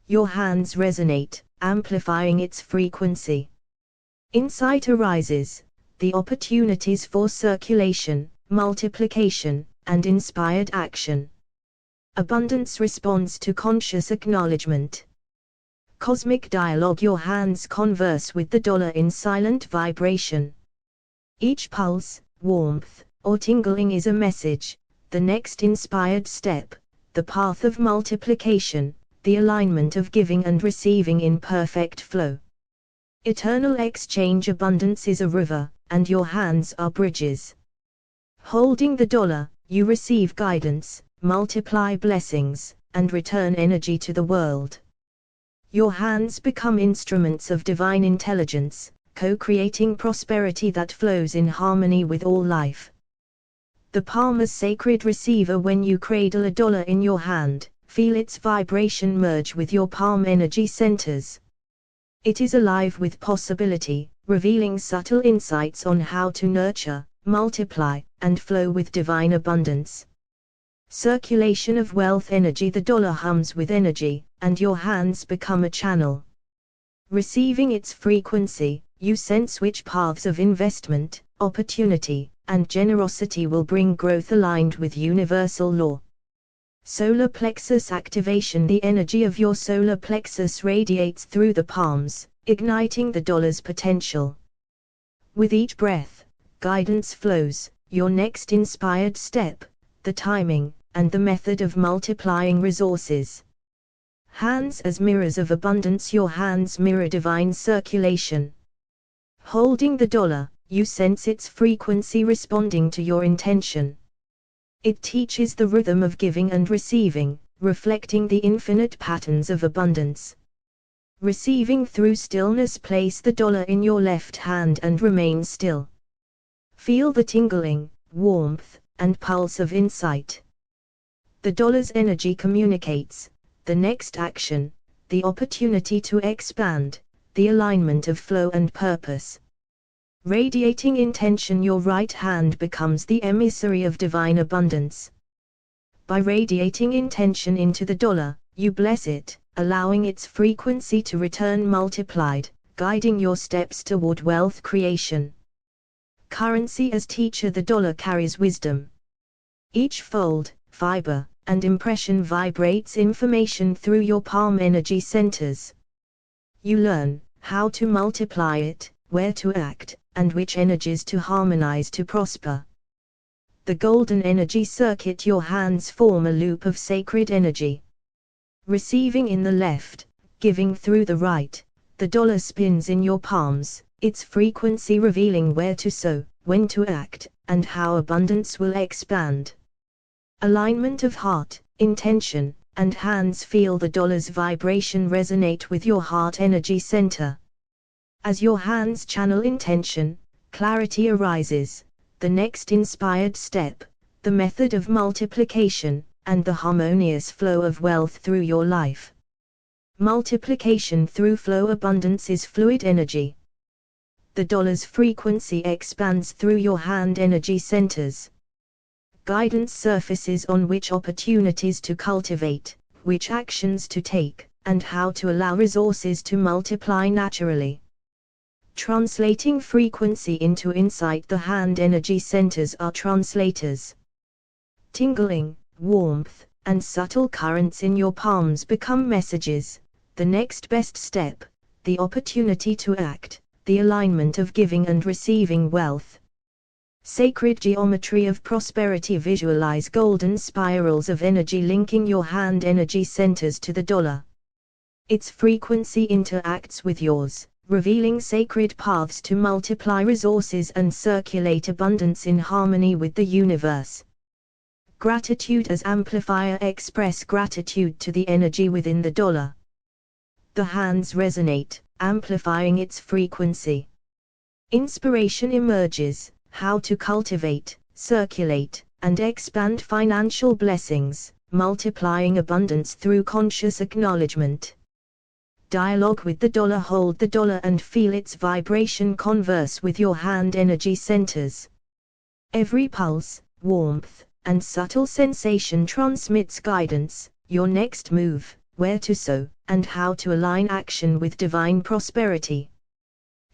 A: Your hands resonate, amplifying its frequency. Insight arises, the opportunities for circulation, multiplication, and inspired action. Abundance responds to conscious acknowledgement. Cosmic dialogue. Your hands converse with the dollar in silent vibration. Each pulse, warmth, or tingling is a message, the next inspired step, the path of multiplication, the alignment of giving and receiving in perfect flow. Eternal exchange. Abundance is a river, and your hands are bridges. Holding the dollar, you receive guidance, multiply blessings, and return energy to the world. Your hands become instruments of divine intelligence, co-creating prosperity that flows in harmony with all life. The palm as sacred receiver. When you cradle a dollar in your hand, feel its vibration merge with your palm energy centers. It is alive with possibility, revealing subtle insights on how to nurture, multiply, and flow with divine abundance. Circulation of wealth energy. The dollar hums with energy, and your hands become a channel. Receiving its frequency, you sense which paths of investment, opportunity, and generosity will bring growth aligned with universal law. Solar plexus activation. The energy of your solar plexus radiates through the palms, igniting the dollar's potential. With each breath, guidance flows, your next inspired step, the timing, and the method of multiplying resources. Hands as mirrors of abundance. Your hands mirror divine circulation. Holding the dollar, you sense its frequency responding to your intention. It teaches the rhythm of giving and receiving, reflecting the infinite patterns of abundance. Receiving through stillness. Place the dollar in your left hand and remain still. Feel the tingling, warmth, and pulse of insight. The dollar's energy communicates the next action, the opportunity to expand, the alignment of flow and purpose. Radiating intention. Your right hand becomes the emissary of divine abundance. By radiating intention into the dollar, you bless it, allowing its frequency to return multiplied, guiding your steps toward wealth creation. Currency as teacher. The dollar carries wisdom. Each fold, fiber, and impression vibrates information through your palm energy centers. You learn how to multiply it, where to act, and which energies to harmonize to prosper. The golden energy circuit. Your hands form a loop of sacred energy. Receiving in the left, giving through the right, the dollar spins in your palms, its frequency revealing where to sow, when to act, and how abundance will expand. Alignment of heart, intention, and hands. Feel the dollar's vibration resonate with your heart energy center. As your hands channel intention, clarity arises, the next inspired step, the method of multiplication, and the harmonious flow of wealth through your life. Multiplication through flow. Abundance is fluid energy. The dollar's frequency expands through your hand energy centers. Guidance surfaces on which opportunities to cultivate, which actions to take, and how to allow resources to multiply naturally. Translating frequency into insight. The hand energy centers are translators. Tingling, warmth, and subtle currents in your palms become messages, the next best step, the opportunity to act, the alignment of giving and receiving wealth. Sacred geometry of prosperity. Visualize golden spirals of energy linking your hand energy centers to the dollar. Its frequency interacts with yours, revealing sacred paths to multiply resources and circulate abundance in harmony with the universe. Gratitude as amplifier. Express gratitude to the energy within the dollar. The hands resonate, amplifying its frequency. Inspiration emerges, how to cultivate, circulate, and expand financial blessings, multiplying abundance through conscious acknowledgement. Dialogue with the dollar. Hold the dollar and feel its vibration. Converse with your hand energy centers. Every pulse, warmth, and subtle sensation transmits guidance, your next move, where to sow, and how to align action with divine prosperity.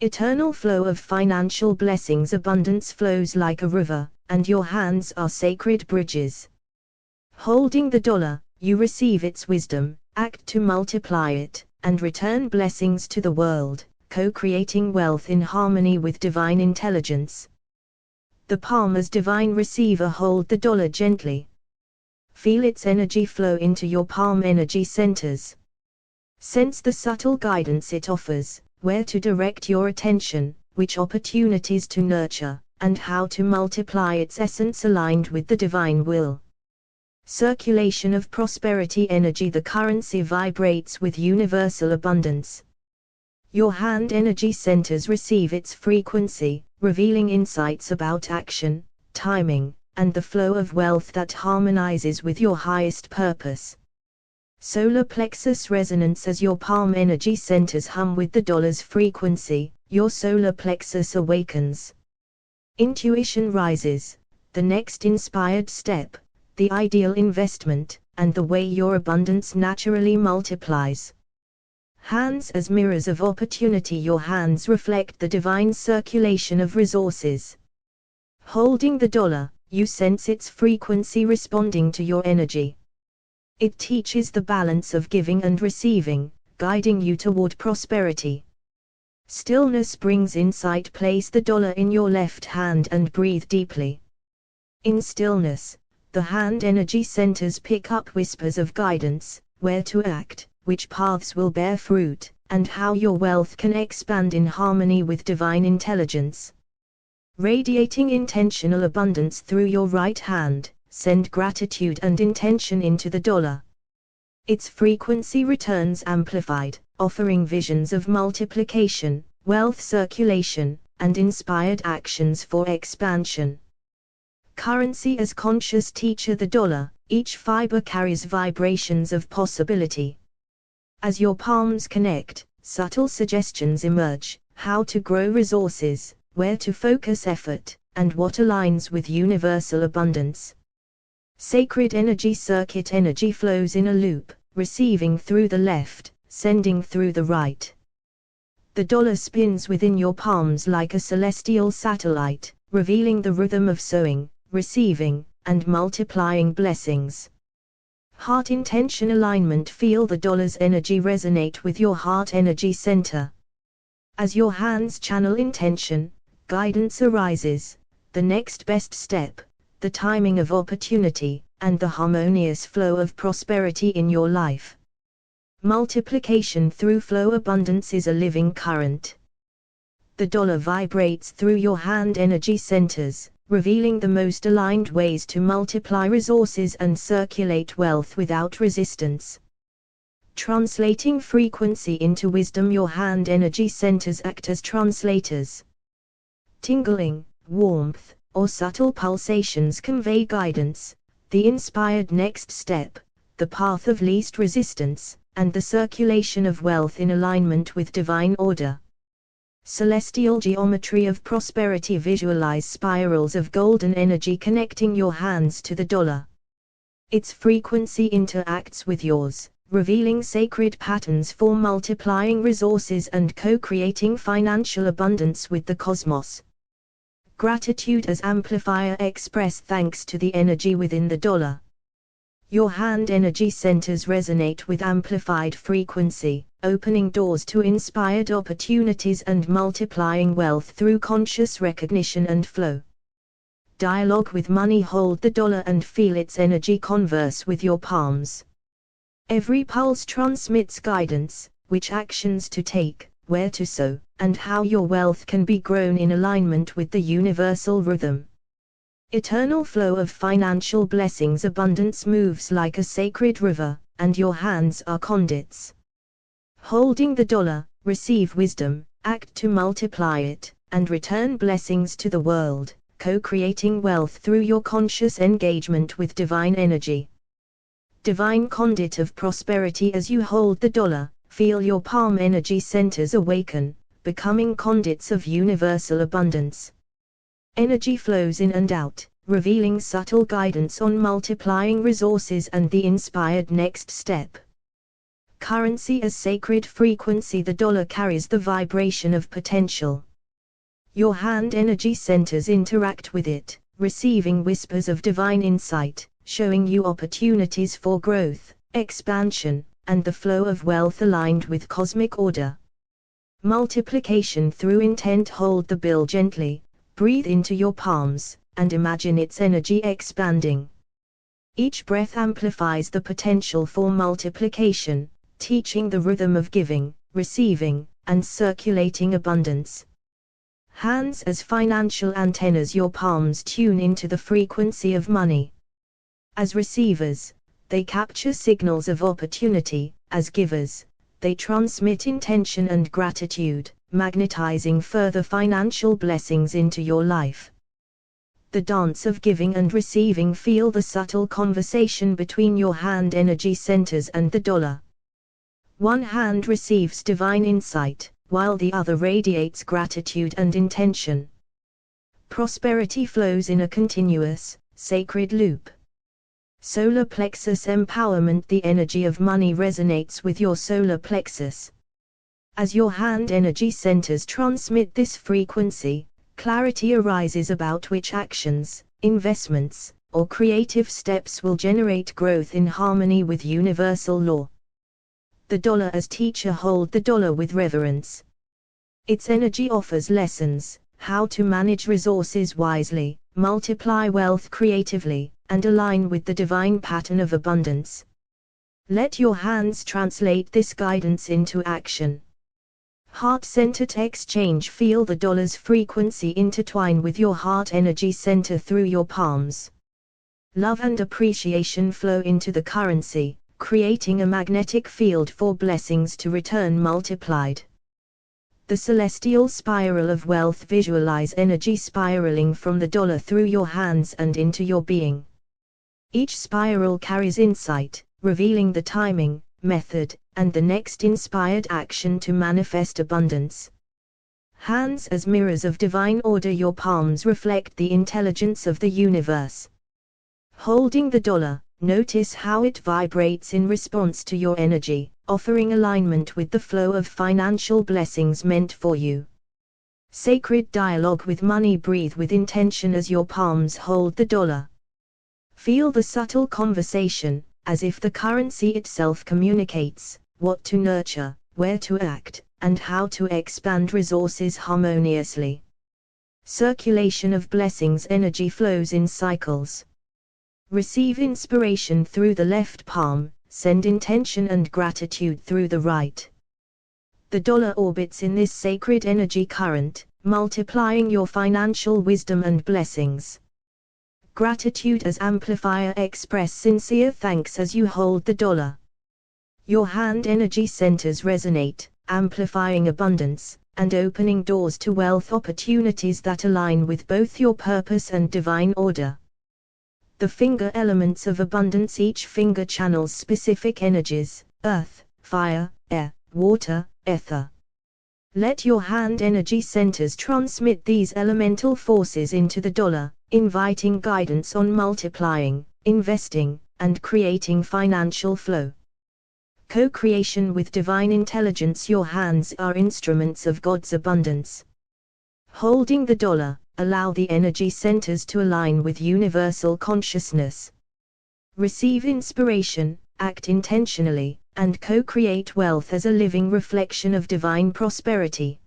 A: Eternal flow of financial blessings. Abundance flows like a river, and your hands are sacred bridges. Holding the dollar, you receive its wisdom, act to multiply it, and return blessings to the world, co-creating wealth in harmony with divine intelligence. The palm as divine receiver. Hold the dollar gently. Feel its energy flow into your palm energy centers. Sense the subtle guidance it offers, where to direct your attention, which opportunities to nurture, and how to multiply its essence aligned with the divine will. Circulation of prosperity energy. The currency vibrates with universal abundance. Your hand energy centers receive its frequency, revealing insights about action, timing, and the flow of wealth that harmonizes with your highest purpose. Solar plexus resonance. As your palm energy centers hum with the dollar's frequency, your solar plexus awakens. Intuition rises, the next inspired step, the ideal investment, and the way your abundance naturally multiplies. Hands as mirrors of opportunity. Your hands reflect the divine circulation of resources. Holding the dollar, you sense its frequency responding to your energy. It teaches the balance of giving and receiving, guiding you toward prosperity. Stillness brings insight. Place the dollar in your left hand and breathe deeply. In stillness, the hand energy centers pick up whispers of guidance, where to act, which paths will bear fruit, and how your wealth can expand in harmony with divine intelligence. Radiating intentional abundance through your right hand, send gratitude and intention into the dollar. Its frequency returns amplified, offering visions of multiplication, wealth circulation, and inspired actions for expansion. Currency as conscious teacher. The dollar, each fiber carries vibrations of possibility. As your palms connect, subtle suggestions emerge: how to grow resources, where to focus effort, and what aligns with universal abundance. Sacred energy circuit. Energy flows in a loop, receiving through the left, sending through the right. The dollar spins within your palms like a celestial satellite, revealing the rhythm of sowing, receiving, and multiplying blessings. Heart intention alignment. Feel the dollar's energy resonate with your heart energy center. As your hands channel intention, guidance arises, the next best step, the timing of opportunity, and the harmonious flow of prosperity in your life. Multiplication through flow. Abundance is a living current. The dollar vibrates through your hand energy centers, revealing the most aligned ways to multiply resources and circulate wealth without resistance. Translating frequency into wisdom. Your hand energy centers act as translators. Tingling, warmth, or subtle pulsations convey guidance, the inspired next step, the path of least resistance, and the circulation of wealth in alignment with divine order. Celestial geometry of prosperity. Visualize spirals of golden energy connecting your hands to the dollar. Its frequency interacts with yours, revealing sacred patterns for multiplying resources and co-creating financial abundance with the cosmos. Gratitude as amplifier. Express thanks to the energy within the dollar. Your hand energy centers resonate with amplified frequency, opening doors to inspired opportunities and multiplying wealth through conscious recognition and flow. Dialogue with money. Hold the dollar and feel its energy converse with your palms. Every pulse transmits guidance, which actions to take, where to sow, and how your wealth can be grown in alignment with the universal rhythm. Eternal flow of financial blessings. Abundance moves like a sacred river, and your hands are conduits. Holding the dollar, receive wisdom, act to multiply it, and return blessings to the world, co-creating wealth through your conscious engagement with divine energy. Divine conduit of prosperity. As you hold the dollar, feel your palm energy centers awaken, becoming conduits of universal abundance. Energy flows in and out, revealing subtle guidance on multiplying resources and the inspired next step. Currency as sacred frequency. The dollar carries the vibration of potential. Your hand energy centers interact with it, receiving whispers of divine insight, showing you opportunities for growth, expansion, and the flow of wealth aligned with cosmic order. Multiplication through intent. Hold the bill gently, breathe into your palms, and imagine its energy expanding. Each breath amplifies the potential for multiplication, teaching the rhythm of giving, receiving, and circulating abundance. Hands as financial antennas. Your palms tune into the frequency of money. As receivers, they capture signals of opportunity; as givers, they transmit intention and gratitude, magnetizing further financial blessings into your life. The dance of giving and receiving. Feel the subtle conversation between your hand energy centers and the dollar. One hand receives divine insight, while the other radiates gratitude and intention. Prosperity flows in a continuous, sacred loop. Solar plexus empowerment. The energy of money resonates with your solar plexus. As your hand energy centers transmit this frequency, clarity arises about which actions, investments, or creative steps will generate growth in harmony with universal law. The dollar as teacher. Hold the dollar with reverence. Its energy offers lessons: how to manage resources wisely, multiply wealth creatively, and align with the divine pattern of abundance. Let your hands translate this guidance into action. Heart-centered exchange. Feel the dollar's frequency intertwine with your heart energy center through your palms. Love and appreciation flow into the currency, creating a magnetic field for blessings to return multiplied. The celestial spiral of wealth. Visualize energy spiraling from the dollar through your hands and into your being. Each spiral carries insight, revealing the timing, method, and the next inspired action to manifest abundance. Hands as mirrors of divine order. Your palms reflect the intelligence of the universe. Holding the dollar, notice how it vibrates in response to your energy, offering alignment with the flow of financial blessings meant for you. Sacred dialogue with money. Breathe with intention as your palms hold the dollar. Feel the subtle conversation, as if the currency itself communicates what to nurture, where to act, and how to expand resources harmoniously. Circulation of blessings. Energy flows in cycles. Receive inspiration through the left palm, send intention and gratitude through the right. The dollar orbits in this sacred energy current, multiplying your financial wisdom and blessings. Gratitude as amplifier. Express sincere thanks as you hold the dollar. Your hand energy centers resonate, amplifying abundance, and opening doors to wealth opportunities that align with both your purpose and divine order. The finger elements of abundance. Each finger channels specific energies: earth, fire, air, water, ether. Let your hand energy centers transmit these elemental forces into the dollar, inviting guidance on multiplying, investing, and creating financial flow. Co-creation with divine intelligence. Your hands are instruments of God's abundance. Holding the dollar, allow the energy centers to align with universal consciousness. Receive inspiration, act intentionally, and co-create wealth as a living reflection of divine prosperity.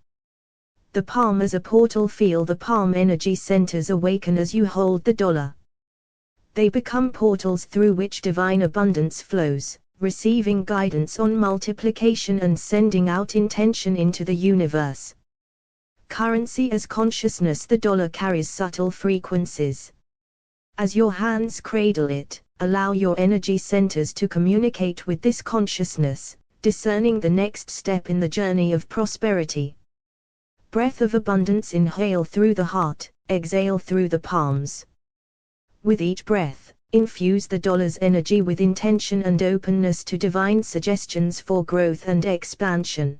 A: The palm as a portal. Feel the palm energy centers awaken as you hold the dollar. They become portals through which divine abundance flows, receiving guidance on multiplication and sending out intention into the universe. Currency as consciousness. The dollar carries subtle frequencies. As your hands cradle it, allow your energy centers to communicate with this consciousness, discerning the next step in the journey of prosperity. Breath of abundance. Inhale through the heart, exhale through the palms. With each breath, infuse the dollar's energy with intention and openness to divine suggestions for growth and expansion.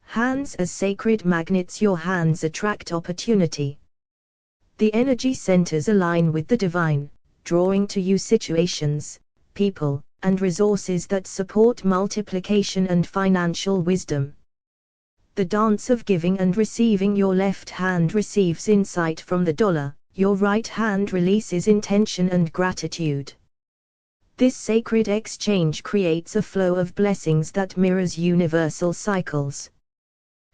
A: Hands as sacred magnets. Your hands attract opportunity. The energy centers align with the divine, drawing to you situations, people, and resources that support multiplication and financial wisdom. The dance of giving and receiving. Your left hand receives insight from the dollar, your right hand releases intention and gratitude. This sacred exchange creates a flow of blessings that mirrors universal cycles.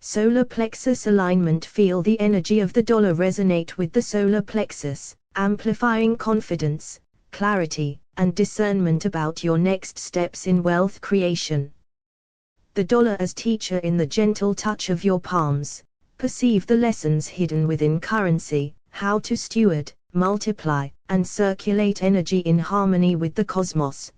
A: Solar plexus alignment. Feel the energy of the dollar resonate with the solar plexus, amplifying confidence, clarity, and discernment about your next steps in wealth creation. The dollar as teacher. In the gentle touch of your palms, perceive the lessons hidden within currency, how to steward, multiply, and circulate energy in harmony with the cosmos.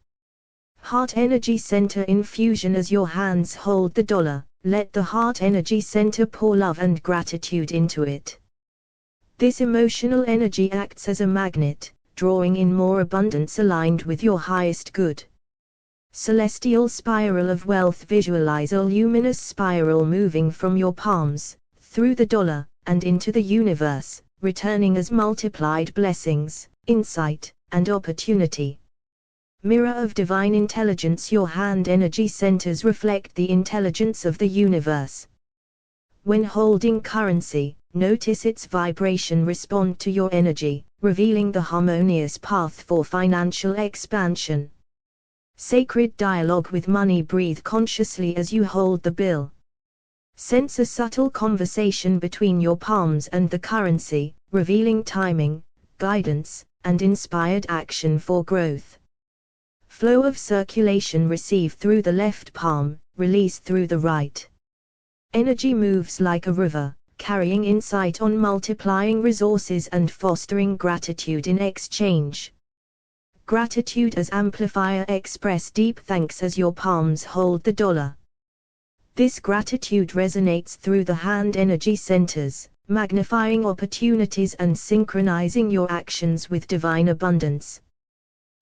A: Heart energy center infusion. As your hands hold the dollar, let the heart energy center pour love and gratitude into it. This emotional energy acts as a magnet, drawing in more abundance aligned with your highest good. Celestial spiral of wealth. Visualize a luminous spiral moving from your palms, through the dollar, and into the universe, returning as multiplied blessings, insight, and opportunity. Mirror of divine intelligence. Your hand energy centers reflect the intelligence of the universe. When holding currency, notice its vibration respond to your energy, revealing the harmonious path for financial expansion. Sacred dialogue with money. Breathe consciously as you hold the bill. Sense a subtle conversation between your palms and the currency, revealing timing, guidance, and inspired action for growth. Flow of circulation. Receive through the left palm, release through the right. Energy moves like a river, carrying insight on multiplying resources and fostering gratitude in exchange. Gratitude as amplifier. Express deep thanks as your palms hold the dollar. This gratitude resonates through the hand energy centers, magnifying opportunities and synchronizing your actions with divine abundance.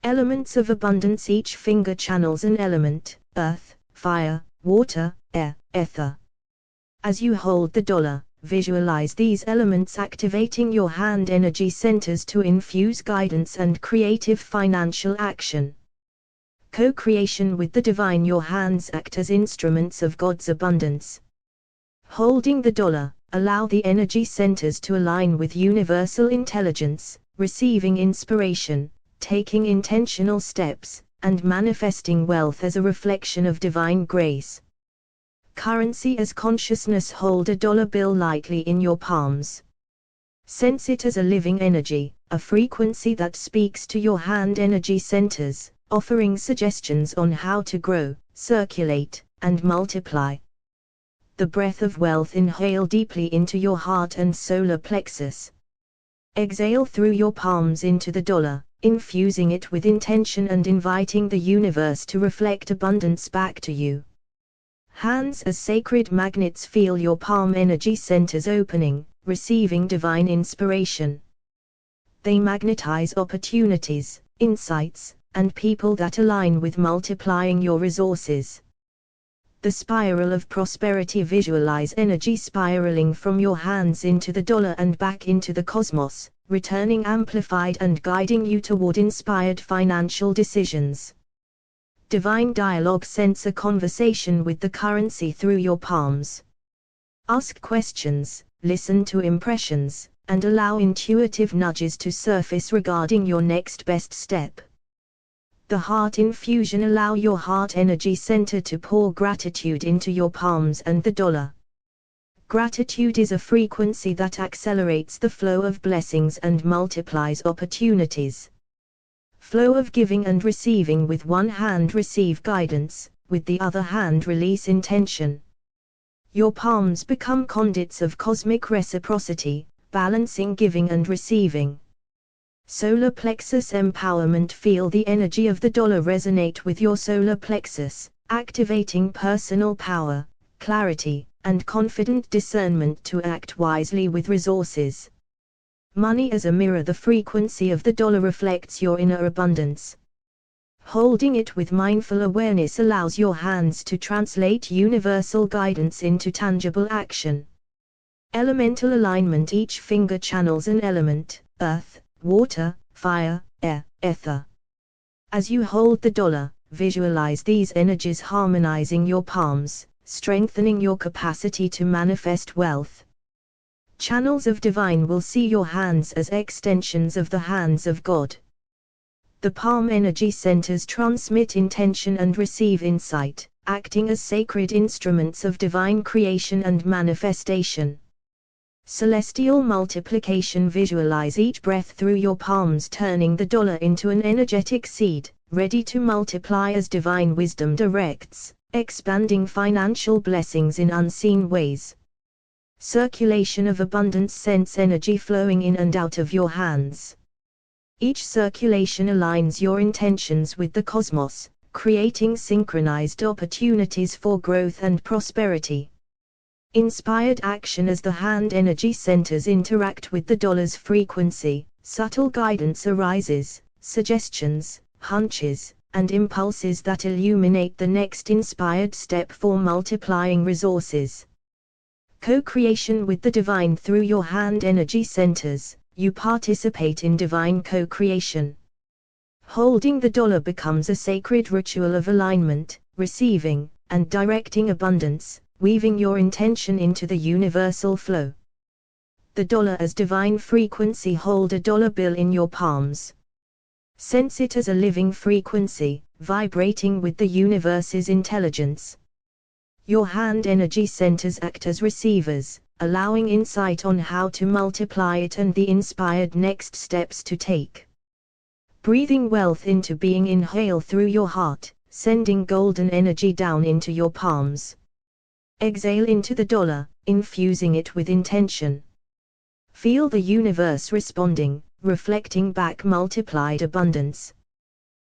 A: Elements of abundance. Each finger channels an element: earth, fire, water, air, ether. As you hold the dollar, visualize these elements activating your hand energy centers to infuse guidance and creative financial action. Co-creation with the divine. Your hands act as instruments of God's abundance. Holding the dollar, allow the energy centers to align with universal intelligence, receiving inspiration, taking intentional steps, and manifesting wealth as a reflection of divine grace. Currency as consciousness. Hold a dollar bill lightly in your palms. Sense it as a living energy, a frequency that speaks to your hand energy centers, offering suggestions on how to grow, circulate, and multiply. The breath of wealth. Inhale deeply into your heart and solar plexus. Exhale through your palms into the dollar, infusing it with intention and inviting the universe to reflect abundance back to you. Hands as sacred magnets. Feel your palm energy centers opening, receiving divine inspiration. They magnetize opportunities, insights, and people that align with multiplying your resources. The spiral of prosperity. Visualize energy spiraling from your hands into the dollar and back into the cosmos, returning amplified and guiding you toward inspired financial decisions. Divine dialogue. Sense a conversation with the currency through your palms. Ask questions, listen to impressions, and allow intuitive nudges to surface regarding your next best step. The heart infusion. Allow your heart energy center to pour gratitude into your palms and the dollar. Gratitude is a frequency that accelerates the flow of blessings and multiplies opportunities. Flow of giving and receiving. With one hand receive guidance, with the other hand release intention. Your palms become conduits of cosmic reciprocity, balancing giving and receiving. Solar plexus empowerment. Feel the energy of the dollar resonate with your solar plexus, activating personal power, clarity, and confident discernment to act wisely with resources. Money as a mirror. The frequency of the dollar reflects your inner abundance. Holding it with mindful awareness allows your hands to translate universal guidance into tangible action. Elemental alignment. Each finger channels an element: earth, water, fire, air, ether. As you hold the dollar, visualize these energies harmonizing your palms, strengthening your capacity to manifest wealth. Channels of divine will see your hands as extensions of the hands of God. The palm energy centers transmit intention and receive insight, acting as sacred instruments of divine creation and manifestation. Celestial multiplication. Visualize each breath through your palms turning the dollar into an energetic seed, ready to multiply as divine wisdom directs, expanding financial blessings in unseen ways. Circulation of abundance. Sense energy flowing in and out of your hands. Each circulation aligns your intentions with the cosmos, creating synchronized opportunities for growth and prosperity. Inspired action. As the hand energy centers interact with the dollar's frequency, subtle guidance arises, suggestions, hunches, and impulses that illuminate the next inspired step for multiplying resources. Co-creation with the divine. Through your hand energy centers, you participate in divine co-creation. Holding the dollar becomes a sacred ritual of alignment, receiving, and directing abundance, weaving your intention into the universal flow. The dollar as divine frequency. Hold a dollar bill in your palms. Sense it as a living frequency, vibrating with the universe's intelligence. Your hand energy centers act as receivers, allowing insight on how to multiply it and the inspired next steps to take. Breathing wealth into being. Inhale through your heart, sending golden energy down into your palms. Exhale into the dollar, infusing it with intention. Feel the universe responding, reflecting back multiplied abundance.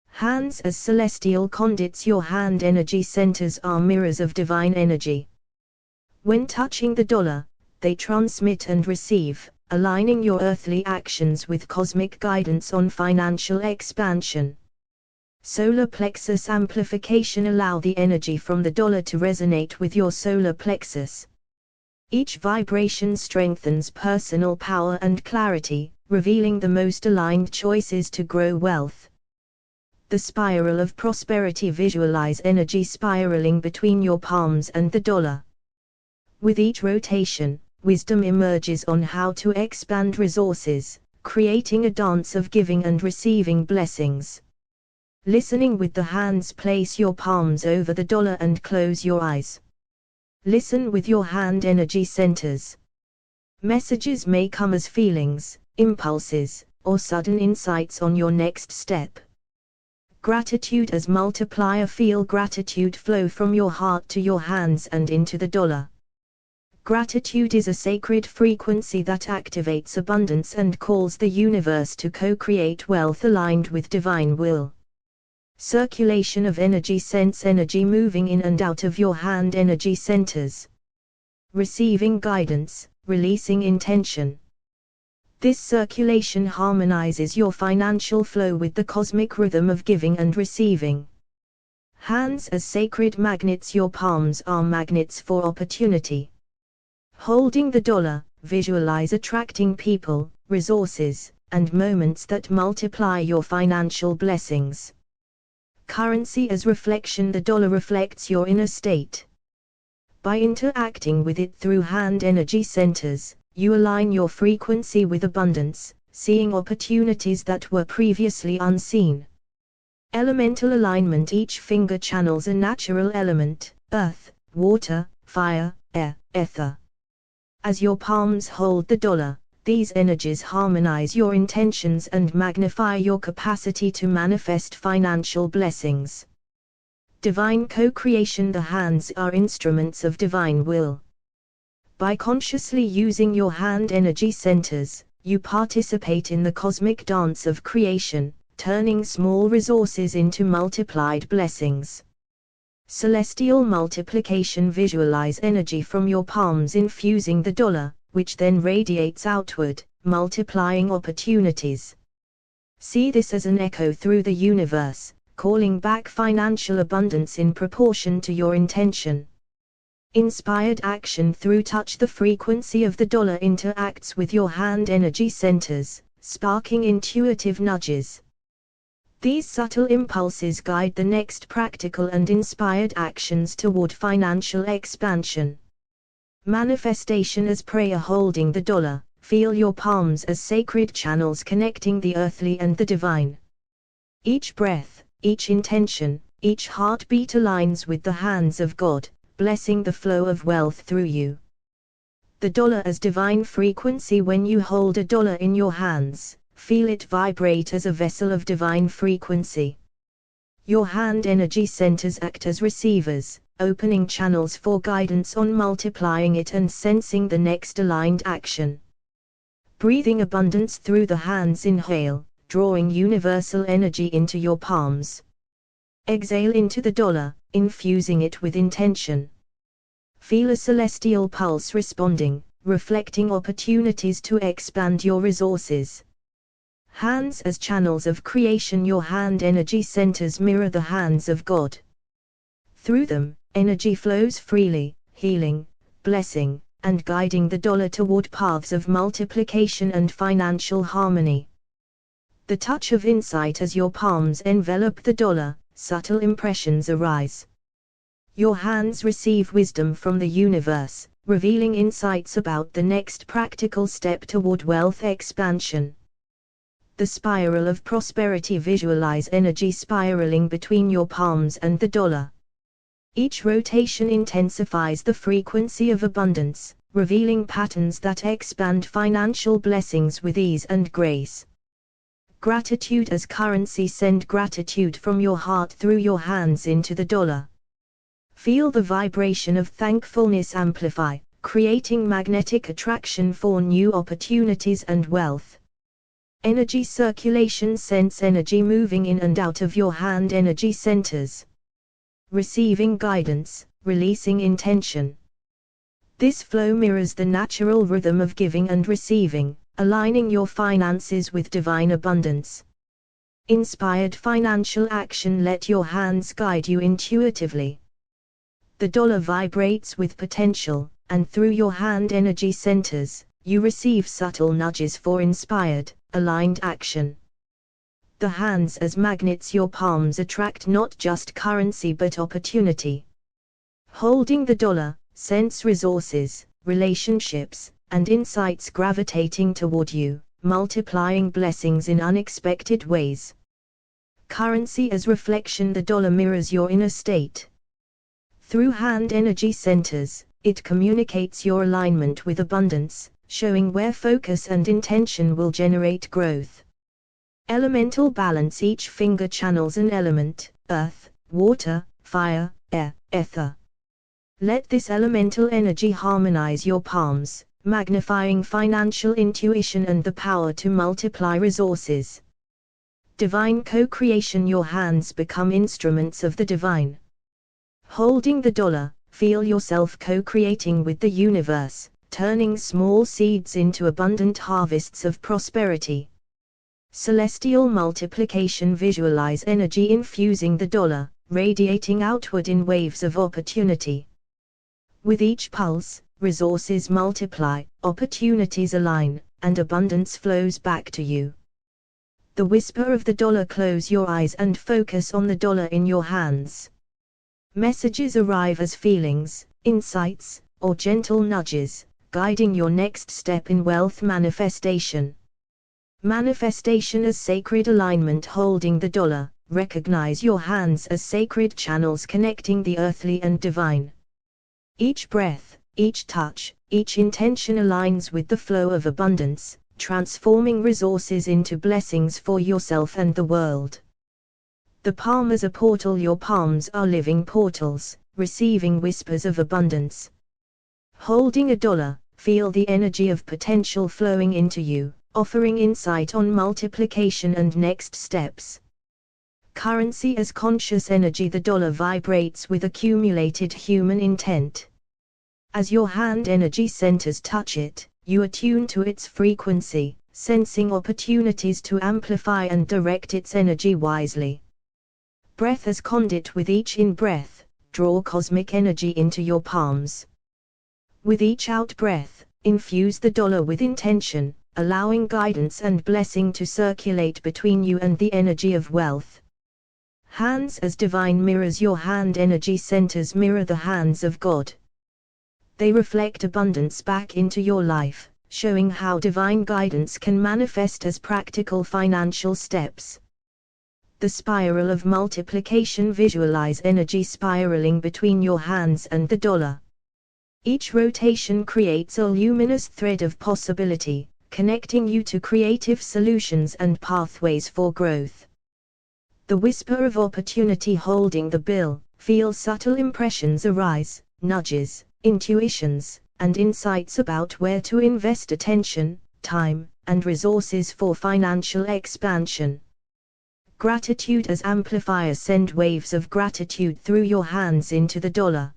A: Hands as celestial conduits. Your hand energy centers are mirrors of divine energy. When touching the dollar, they transmit and receive, aligning your earthly actions with cosmic guidance on financial expansion. Solar plexus amplification. Allow the energy from the dollar to resonate with your solar plexus. Each vibration strengthens personal power and clarity, revealing the most aligned choices to grow wealth. The spiral of prosperity. Visualize energy spiraling between your palms and the dollar. With each rotation, wisdom emerges on how to expand resources, creating a dance of giving and receiving blessings. Listening with the hands. Place your palms over the dollar and close your eyes. Listen with your hand energy centers. Messages may come as feelings, impulses, or sudden insights on your next step. Gratitude as multiplier. Feel gratitude flow from your heart to your hands and into the dollar. Gratitude is a sacred frequency that activates abundance and calls the universe to co-create wealth aligned with divine will. Circulation of energy. Sense energy moving in and out of your hand energy centers. Receiving guidance, releasing intention. This circulation harmonizes your financial flow with the cosmic rhythm of giving and receiving. Hands as sacred magnets. Your palms are magnets for opportunity. Holding the dollar, visualize attracting people, resources, and moments that multiply your financial blessings. Currency as reflection. The dollar reflects your inner state. By interacting with it through hand energy centers, you align your frequency with abundance, seeing opportunities that were previously unseen. Elemental alignment. Each finger channels a natural element: earth, water, fire, air, ether. As your palms hold the dollar, these energies harmonize your intentions and magnify your capacity to manifest financial blessings. Divine co-creation. The hands are instruments of divine will. By consciously using your hand energy centers, you participate in the cosmic dance of creation, turning small resources into multiplied blessings. Celestial multiplication. Visualize energy from your palms infusing the dollar, which then radiates outward, multiplying opportunities. See this as an echo through the universe, calling back financial abundance in proportion to your intention. Inspired action. Through touch. The frequency of the dollar interacts with your hand energy centers, sparking intuitive nudges. These subtle impulses guide the next practical and inspired actions toward financial expansion. Manifestation as prayer. Holding the dollar, feel your palms as sacred channels connecting the earthly and the divine. Each breath, each intention, each heartbeat aligns with the hands of God, blessing the flow of wealth through you. The dollar as divine frequency. When you hold a dollar in your hands, feel it vibrate as a vessel of divine frequency. Your hand energy centers act as receivers, opening channels for guidance on multiplying it and sensing the next aligned action. Breathing abundance through the hands. Inhale, drawing universal energy into your palms. Exhale into the dollar, infusing it with intention. Feel a celestial pulse responding, reflecting opportunities to expand your resources. Hands as channels of creation. Your hand energy centers mirror the hands of God. Through them, energy flows freely, healing, blessing, and guiding the dollar toward paths of multiplication and financial harmony. The touch of insight. As your palms envelop the dollar, subtle impressions arise. Your hands receive wisdom from the universe, revealing insights about the next practical step toward wealth expansion. The spiral of prosperity. Visualize energy spiraling between your palms and the dollar. Each rotation intensifies the frequency of abundance, revealing patterns that expand financial blessings with ease and grace. Gratitude as currency. Send gratitude from your heart through your hands into the dollar. Feel the vibration of thankfulness amplify, creating magnetic attraction for new opportunities and wealth. Energy circulation. Sense energy moving in and out of your hand energy centers. Receiving guidance, releasing intention. This flow mirrors the natural rhythm of giving and receiving, aligning your finances with divine abundance. Inspired financial action. Let your hands guide you intuitively. The dollar vibrates with potential, and through your hand energy centers, you receive subtle nudges for inspired, aligned action. The hands as magnets. Your palms attract not just currency but opportunity. Holding the dollar, sense resources, relationships, and insights gravitating toward you, multiplying blessings in unexpected ways. Currency as reflection. The dollar mirrors your inner state. Through hand energy centers, it communicates your alignment with abundance, showing where focus and intention will generate growth. Elemental balance. Each finger channels an element: earth, water, fire, air, ether. Let this elemental energy harmonize your palms, magnifying financial intuition and the power to multiply resources. Divine co-creation. Your hands become instruments of the divine. Holding the dollar, feel yourself co-creating with the universe, turning small seeds into abundant harvests of prosperity. Celestial multiplication. Visualize energy infusing the dollar, radiating outward in waves of opportunity. With each pulse, resources multiply, opportunities align, and abundance flows back to you. The whisper of the dollar. Close your eyes and focus on the dollar in your hands. Messages arrive as feelings, insights, or gentle nudges, guiding your next step in wealth manifestation. Manifestation as sacred alignment. Holding the dollar, recognize your hands as sacred channels connecting the earthly and divine. Each breath, each touch, each intention aligns with the flow of abundance, transforming resources into blessings for yourself and the world. The palm as a portal. Your palms are living portals, receiving whispers of abundance. Holding a dollar, feel the energy of potential flowing into you, offering insight on multiplication and next steps. Currency as conscious energy. The dollar vibrates with accumulated human intent. As your hand energy centers touch it, you attune to its frequency, sensing opportunities to amplify and direct its energy wisely. Breath as conduit. With each in-breath, draw cosmic energy into your palms. With each out-breath, infuse the dollar with intention, allowing guidance and blessing to circulate between you and the energy of wealth. Hands as divine mirrors. Your hand energy centers mirror the hands of God. They reflect abundance back into your life, showing how divine guidance can manifest as practical financial steps. The spiral of multiplication. Visualize energy spiraling between your hands and the dollar. Each rotation creates a luminous thread of possibility, connecting you to creative solutions and pathways for growth. The whisper of opportunity. Holding the bill, feel subtle impressions arise, nudges, intuitions, and insights about where to invest attention, time, and resources for financial expansion. Gratitude as amplifier. Send waves of gratitude through your hands into the dollar.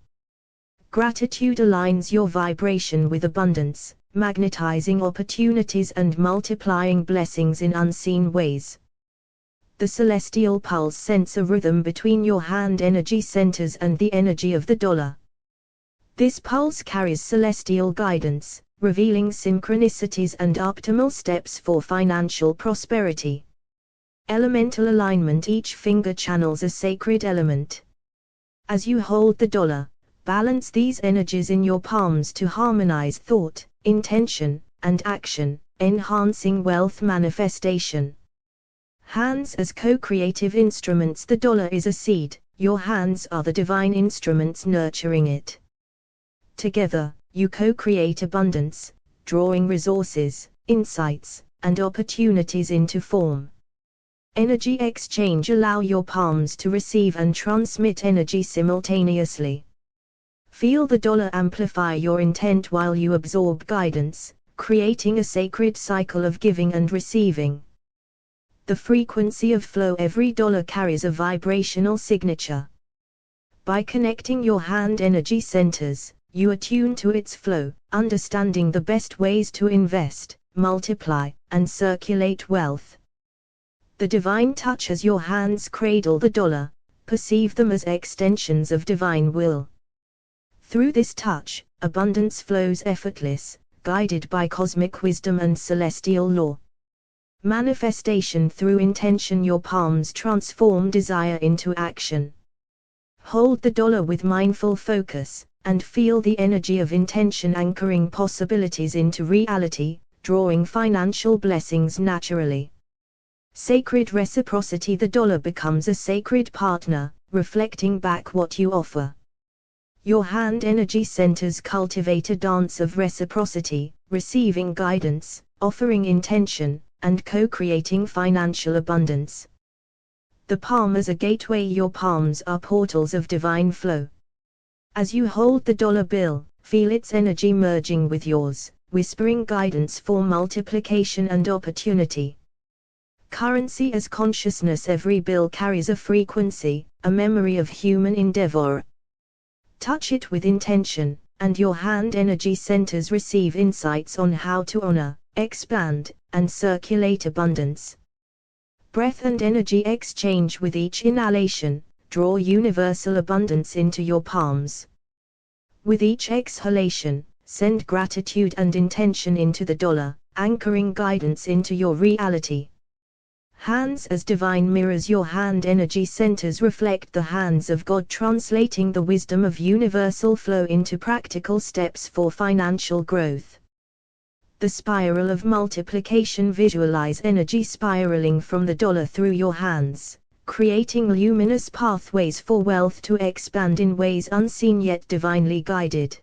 A: Gratitude aligns your vibration with abundance, magnetizing opportunities and multiplying blessings in unseen ways. The celestial pulse sends a rhythm between your hand energy centers and the energy of the dollar. This pulse carries celestial guidance, revealing synchronicities and optimal steps for financial prosperity. Elemental alignment: each finger channels a sacred element. As you hold the dollar, balance these energies in your palms to harmonize thought, intention, and action, enhancing wealth manifestation. Hands as co-creative instruments: the dollar is a seed, your hands are the divine instruments nurturing it. Together, you co-create abundance, drawing resources, insights, and opportunities into form. Energy exchange: allow your palms to receive and transmit energy simultaneously. Feel the dollar amplify your intent while you absorb guidance, creating a sacred cycle of giving and receiving. The frequency of flow: every dollar carries a vibrational signature. By connecting your hand energy centers, you attune to its flow, understanding the best ways to invest, multiply, and circulate wealth. The divine touch: as your hands cradle the dollar, perceive them as extensions of divine will. Through this touch, abundance flows effortless, guided by cosmic wisdom and celestial law. Manifestation through intention: your palms transform desire into action. Hold the dollar with mindful focus, and feel the energy of intention anchoring possibilities into reality, drawing financial blessings naturally. Sacred reciprocity: the dollar becomes a sacred partner, reflecting back what you offer. Your hand energy centers cultivate a dance of reciprocity, receiving guidance, offering intention, and co-creating financial abundance. The palm as a gateway: your palms are portals of divine flow. As you hold the dollar bill, feel its energy merging with yours, whispering guidance for multiplication and opportunity. Currency as consciousness: every bill carries a frequency, a memory of human endeavor. Touch it with intention, and your hand energy centers receive insights on how to honor, expand, and circulate abundance. Breath and energy exchange: with each inhalation, draw universal abundance into your palms. With each exhalation, send gratitude and intention into the dollar, anchoring guidance into your reality. Hands as divine mirrors: your hand energy centers reflect the hands of God, translating the wisdom of universal flow into practical steps for financial growth. The spiral of multiplication: visualize energy spiraling from the dollar through your hands, creating luminous pathways for wealth to expand in ways unseen yet divinely guided.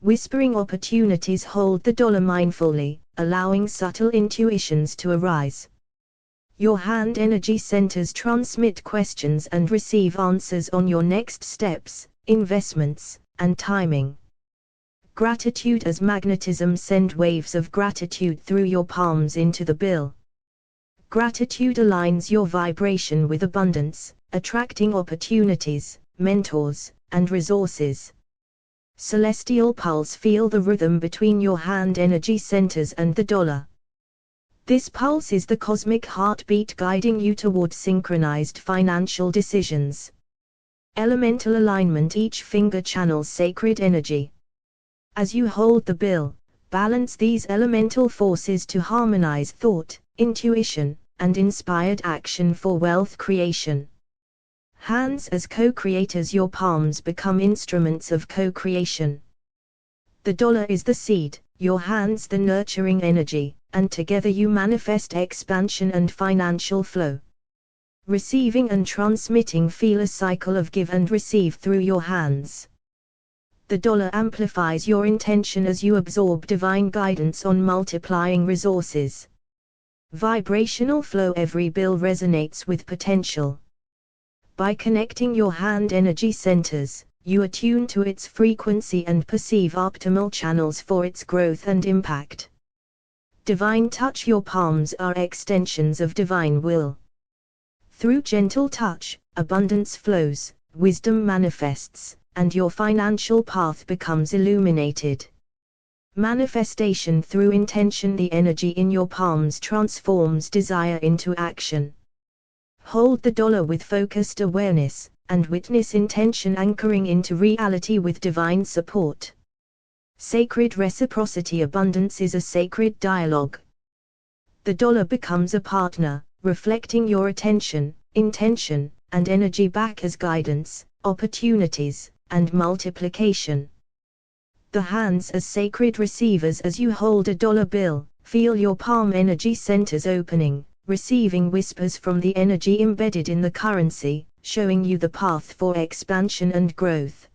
A: Whispering opportunities: hold the dollar mindfully, allowing subtle intuitions to arise. Your hand energy centers transmit questions and receive answers on your next steps, investments, and timing. Gratitude as magnetism: send waves of gratitude through your palms into the bill. Gratitude aligns your vibration with abundance, attracting opportunities, mentors, and resources. Celestial pulse: feel the rhythm between your hand energy centers and the dollar. This pulse is the cosmic heartbeat guiding you toward synchronized financial decisions. Elemental alignment: each finger channels sacred energy. As you hold the bill, balance these elemental forces to harmonize thought, intuition, and inspired action for wealth creation. Hands as co-creators: your palms become instruments of co-creation. The dollar is the seed, your hands the nurturing energy, and together you manifest expansion and financial flow. Receiving and transmitting: feel a cycle of give and receive through your hands. The dollar amplifies your intention as you absorb divine guidance on multiplying resources. Vibrational flow: every bill resonates with potential. By connecting your hand energy centers, you attune to its frequency and perceive optimal channels for its growth and impact. Divine touch: your palms are extensions of divine will. Through gentle touch, abundance flows, wisdom manifests, and your financial path becomes illuminated. Manifestation through intention. The energy in your palms transforms desire into action. Hold the dollar with focused awareness, and witness intention anchoring into reality with divine support. Sacred reciprocity. Abundance is a sacred dialogue. The dollar becomes a partner, reflecting your attention, intention, and energy back as guidance, opportunities, and multiplication. The hands as sacred receivers. As you hold a dollar bill, feel your palm energy centers opening, receiving whispers from the energy embedded in the currency, showing you the path for expansion and growth.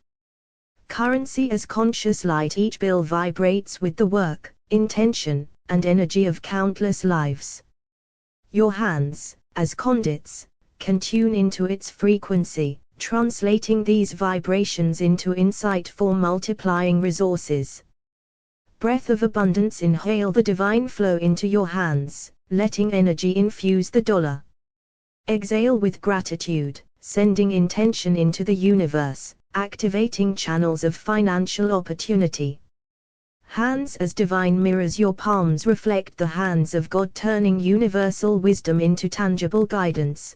A: Currency as conscious light. Each bill vibrates with the work, intention, and energy of countless lives. Your hands, as conduits, can tune into its frequency, translating these vibrations into insight for multiplying resources. Breath of abundance. Inhale the divine flow into your hands, letting energy infuse the dollar. Exhale with gratitude, sending intention into the universe, activating channels of financial opportunity. Hands as divine mirrors. Your palms reflect the hands of God, turning universal wisdom into tangible guidance.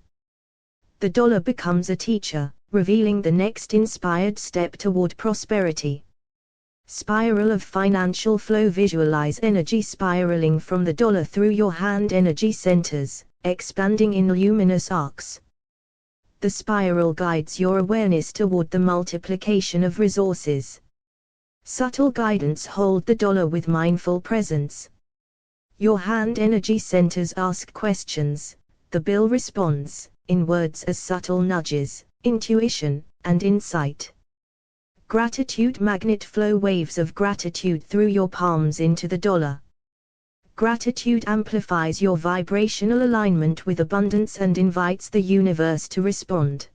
A: The dollar becomes a teacher, revealing the next inspired step toward prosperity. Spiral of financial flow. Visualize energy spiraling from the dollar through your hand energy centers, expanding in luminous arcs. The spiral guides your awareness toward the multiplication of resources. Subtle guidance. Hold the dollar with mindful presence. Your hand energy centers ask questions, the bill responds, in words as subtle nudges, intuition, and insight. Gratitude magnet. Flow waves of gratitude through your palms into the dollar. Gratitude amplifies your vibrational alignment with abundance and invites the universe to respond.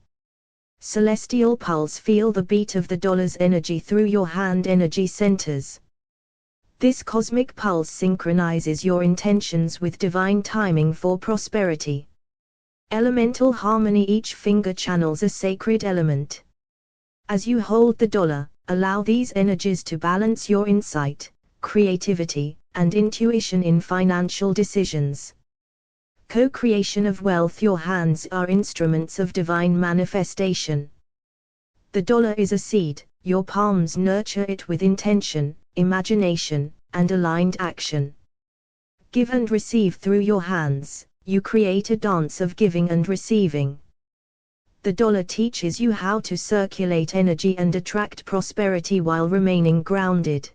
A: Celestial pulse. Feel the beat of the dollar's energy through your hand energy centers. This cosmic pulse synchronizes your intentions with divine timing for prosperity. Elemental harmony. Each finger channels a sacred element. As you hold the dollar, allow these energies to balance your insight, creativity, and intuition in financial decisions. Co-creation of wealth. Your hands are instruments of divine manifestation. The dollar is a seed, your palms nurture it with intention, imagination, and aligned action. Give and receive. Through your hands, you create a dance of giving and receiving. The dollar teaches you how to circulate energy and attract prosperity while remaining grounded.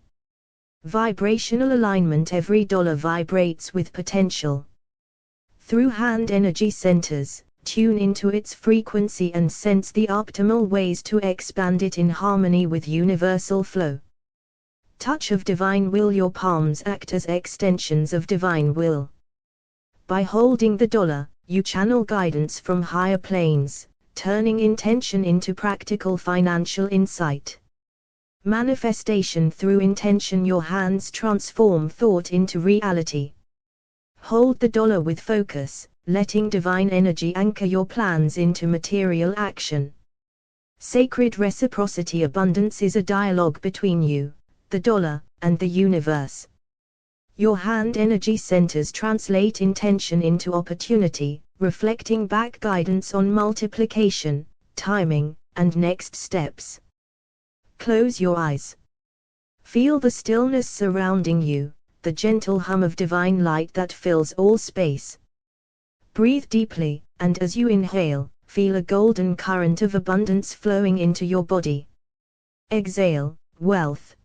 A: Vibrational alignment. Every dollar vibrates with potential. Through hand energy centers, tune into its frequency and sense the optimal ways to expand it in harmony with universal flow. Touch of divine will. Your palms act as extensions of divine will. By holding the dollar, you channel guidance from higher planes, turning intention into practical financial insight. Manifestation through intention. Your hands transform thought into reality. Hold the dollar with focus, letting divine energy anchor your plans into material action. Sacred reciprocity. Abundance is a dialogue between you, the dollar, and the universe. Your hand energy centers translate intention into opportunity, reflecting back guidance on multiplication, timing, and next steps. Close your eyes. Feel the stillness surrounding you, the gentle hum of divine light that fills all space. Breathe deeply, and as you inhale, feel a golden current of abundance flowing into your body. Exhale, wealth.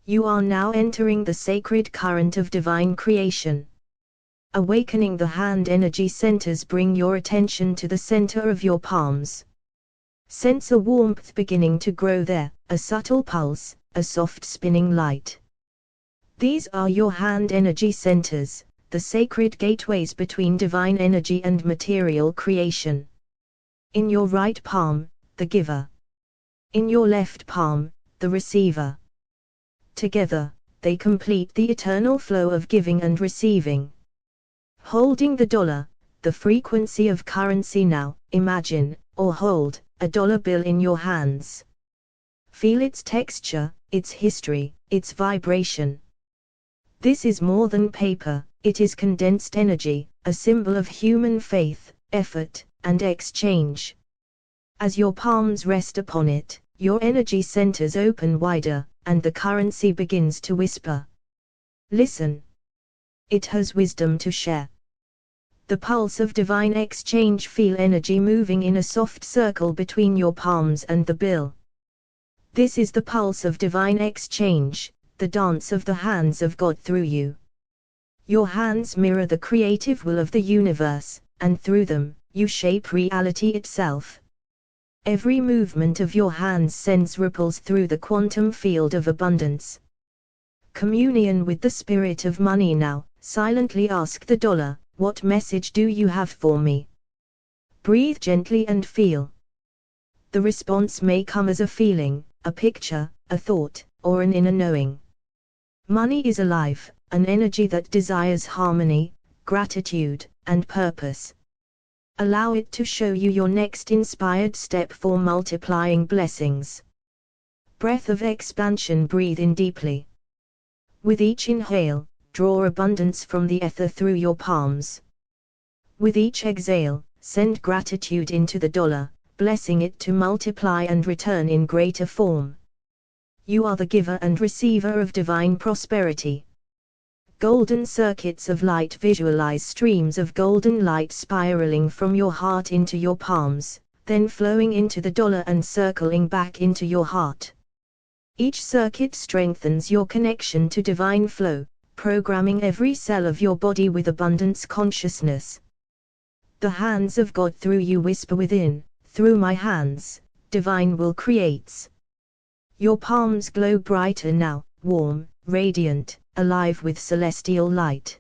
A: You are now entering the sacred current of divine creation. Awakening the hand energy centers. Bring your attention to the center of your palms. Sense a warmth beginning to grow there, a subtle pulse, a soft spinning light. These are your hand energy centers, the sacred gateways between divine energy and material creation. In your right palm, the giver. In your left palm, the receiver. Together, they complete the eternal flow of giving and receiving. Holding the dollar, the frequency of currency. Now, imagine, or hold, a dollar bill in your hands. Feel its texture, its history, its vibration. This is more than paper, it is condensed energy, a symbol of human faith, effort, and exchange. As your palms rest upon it, your energy centers open wider, and the currency begins to whisper. Listen. It has wisdom to share. The pulse of divine exchange. Feel energy moving in a soft circle between your palms and the bill. This is the pulse of divine exchange, the dance of the hands of God through you. Your hands mirror the creative will of the universe, and through them, you shape reality itself. Every movement of your hands sends ripples through the quantum field of abundance. Communion with the spirit of money now. Silently ask the dollar, what message do you have for me? Breathe gently and feel. The response may come as a feeling, a picture, a thought, or an inner knowing. Money is alive, an energy that desires harmony, gratitude, and purpose. Allow it to show you your next inspired step for multiplying blessings. Breath of expansion. Breathe in deeply. With each inhale, draw abundance from the ether through your palms. With each exhale, send gratitude into the dollar, blessing it to multiply and return in greater form. You are the giver and receiver of divine prosperity. Golden circuits of light. Visualize streams of golden light spiraling from your heart into your palms, then flowing into the dollar and circling back into your heart. Each circuit strengthens your connection to divine flow, programming every cell of your body with abundance consciousness. The hands of God through you whisper within, through my hands, divine will creates. Your palms glow brighter now, warm, radiant, alive with celestial light.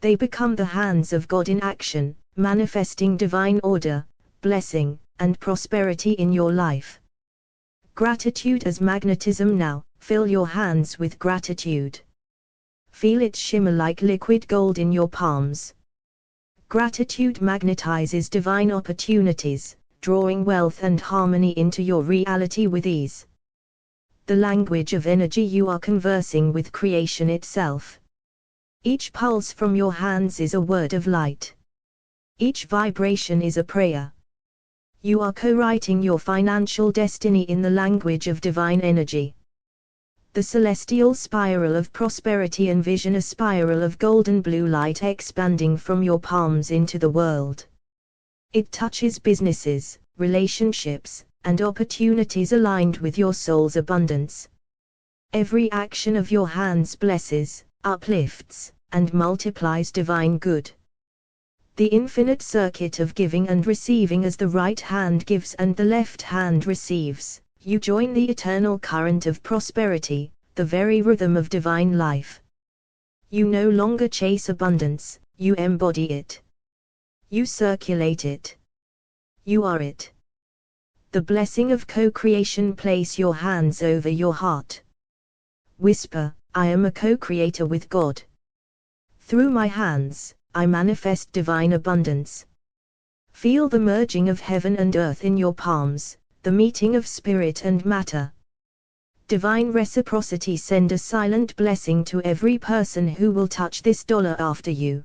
A: They become the hands of God in action, manifesting divine order, blessing, and prosperity in your life. Gratitude as magnetism now. Fill your hands with gratitude. Feel it shimmer like liquid gold in your palms. Gratitude magnetizes divine opportunities, drawing wealth and harmony into your reality with ease. The language of energy. You are conversing with creation itself. Each pulse from your hands is a word of light. Each vibration is a prayer. You are co-writing your financial destiny in the language of divine energy. The celestial spiral of prosperity. Envision a spiral of golden blue light expanding from your palms into the world. It touches businesses, relationships, and opportunities aligned with your soul's abundance. Every action of your hands blesses, uplifts, and multiplies divine good. The infinite circuit of giving and receiving. As the right hand gives and the left hand receives, you join the eternal current of prosperity, the very rhythm of divine life. You no longer chase abundance, you embody it. You circulate it. You are it. The blessing of co-creation. Place your hands over your heart. Whisper, I am a co-creator with God. Through my hands, I manifest divine abundance. Feel the merging of heaven and earth in your palms, the meeting of spirit and matter. Divine reciprocity. Send a silent blessing to every person who will touch this dollar after you.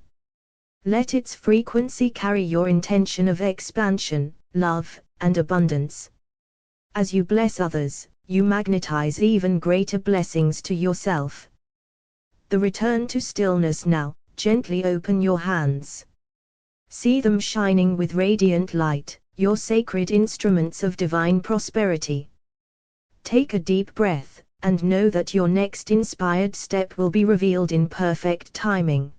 A: Let its frequency carry your intention of expansion, love, and abundance. As you bless others, you magnetize even greater blessings to yourself. The return to stillness now. Gently open your hands. See them shining with radiant light, your sacred instruments of divine prosperity. Take a deep breath, and know that your next inspired step will be revealed in perfect timing.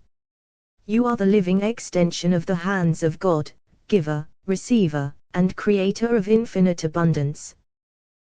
A: You are the living extension of the hands of God, giver, receiver, and creator of infinite abundance.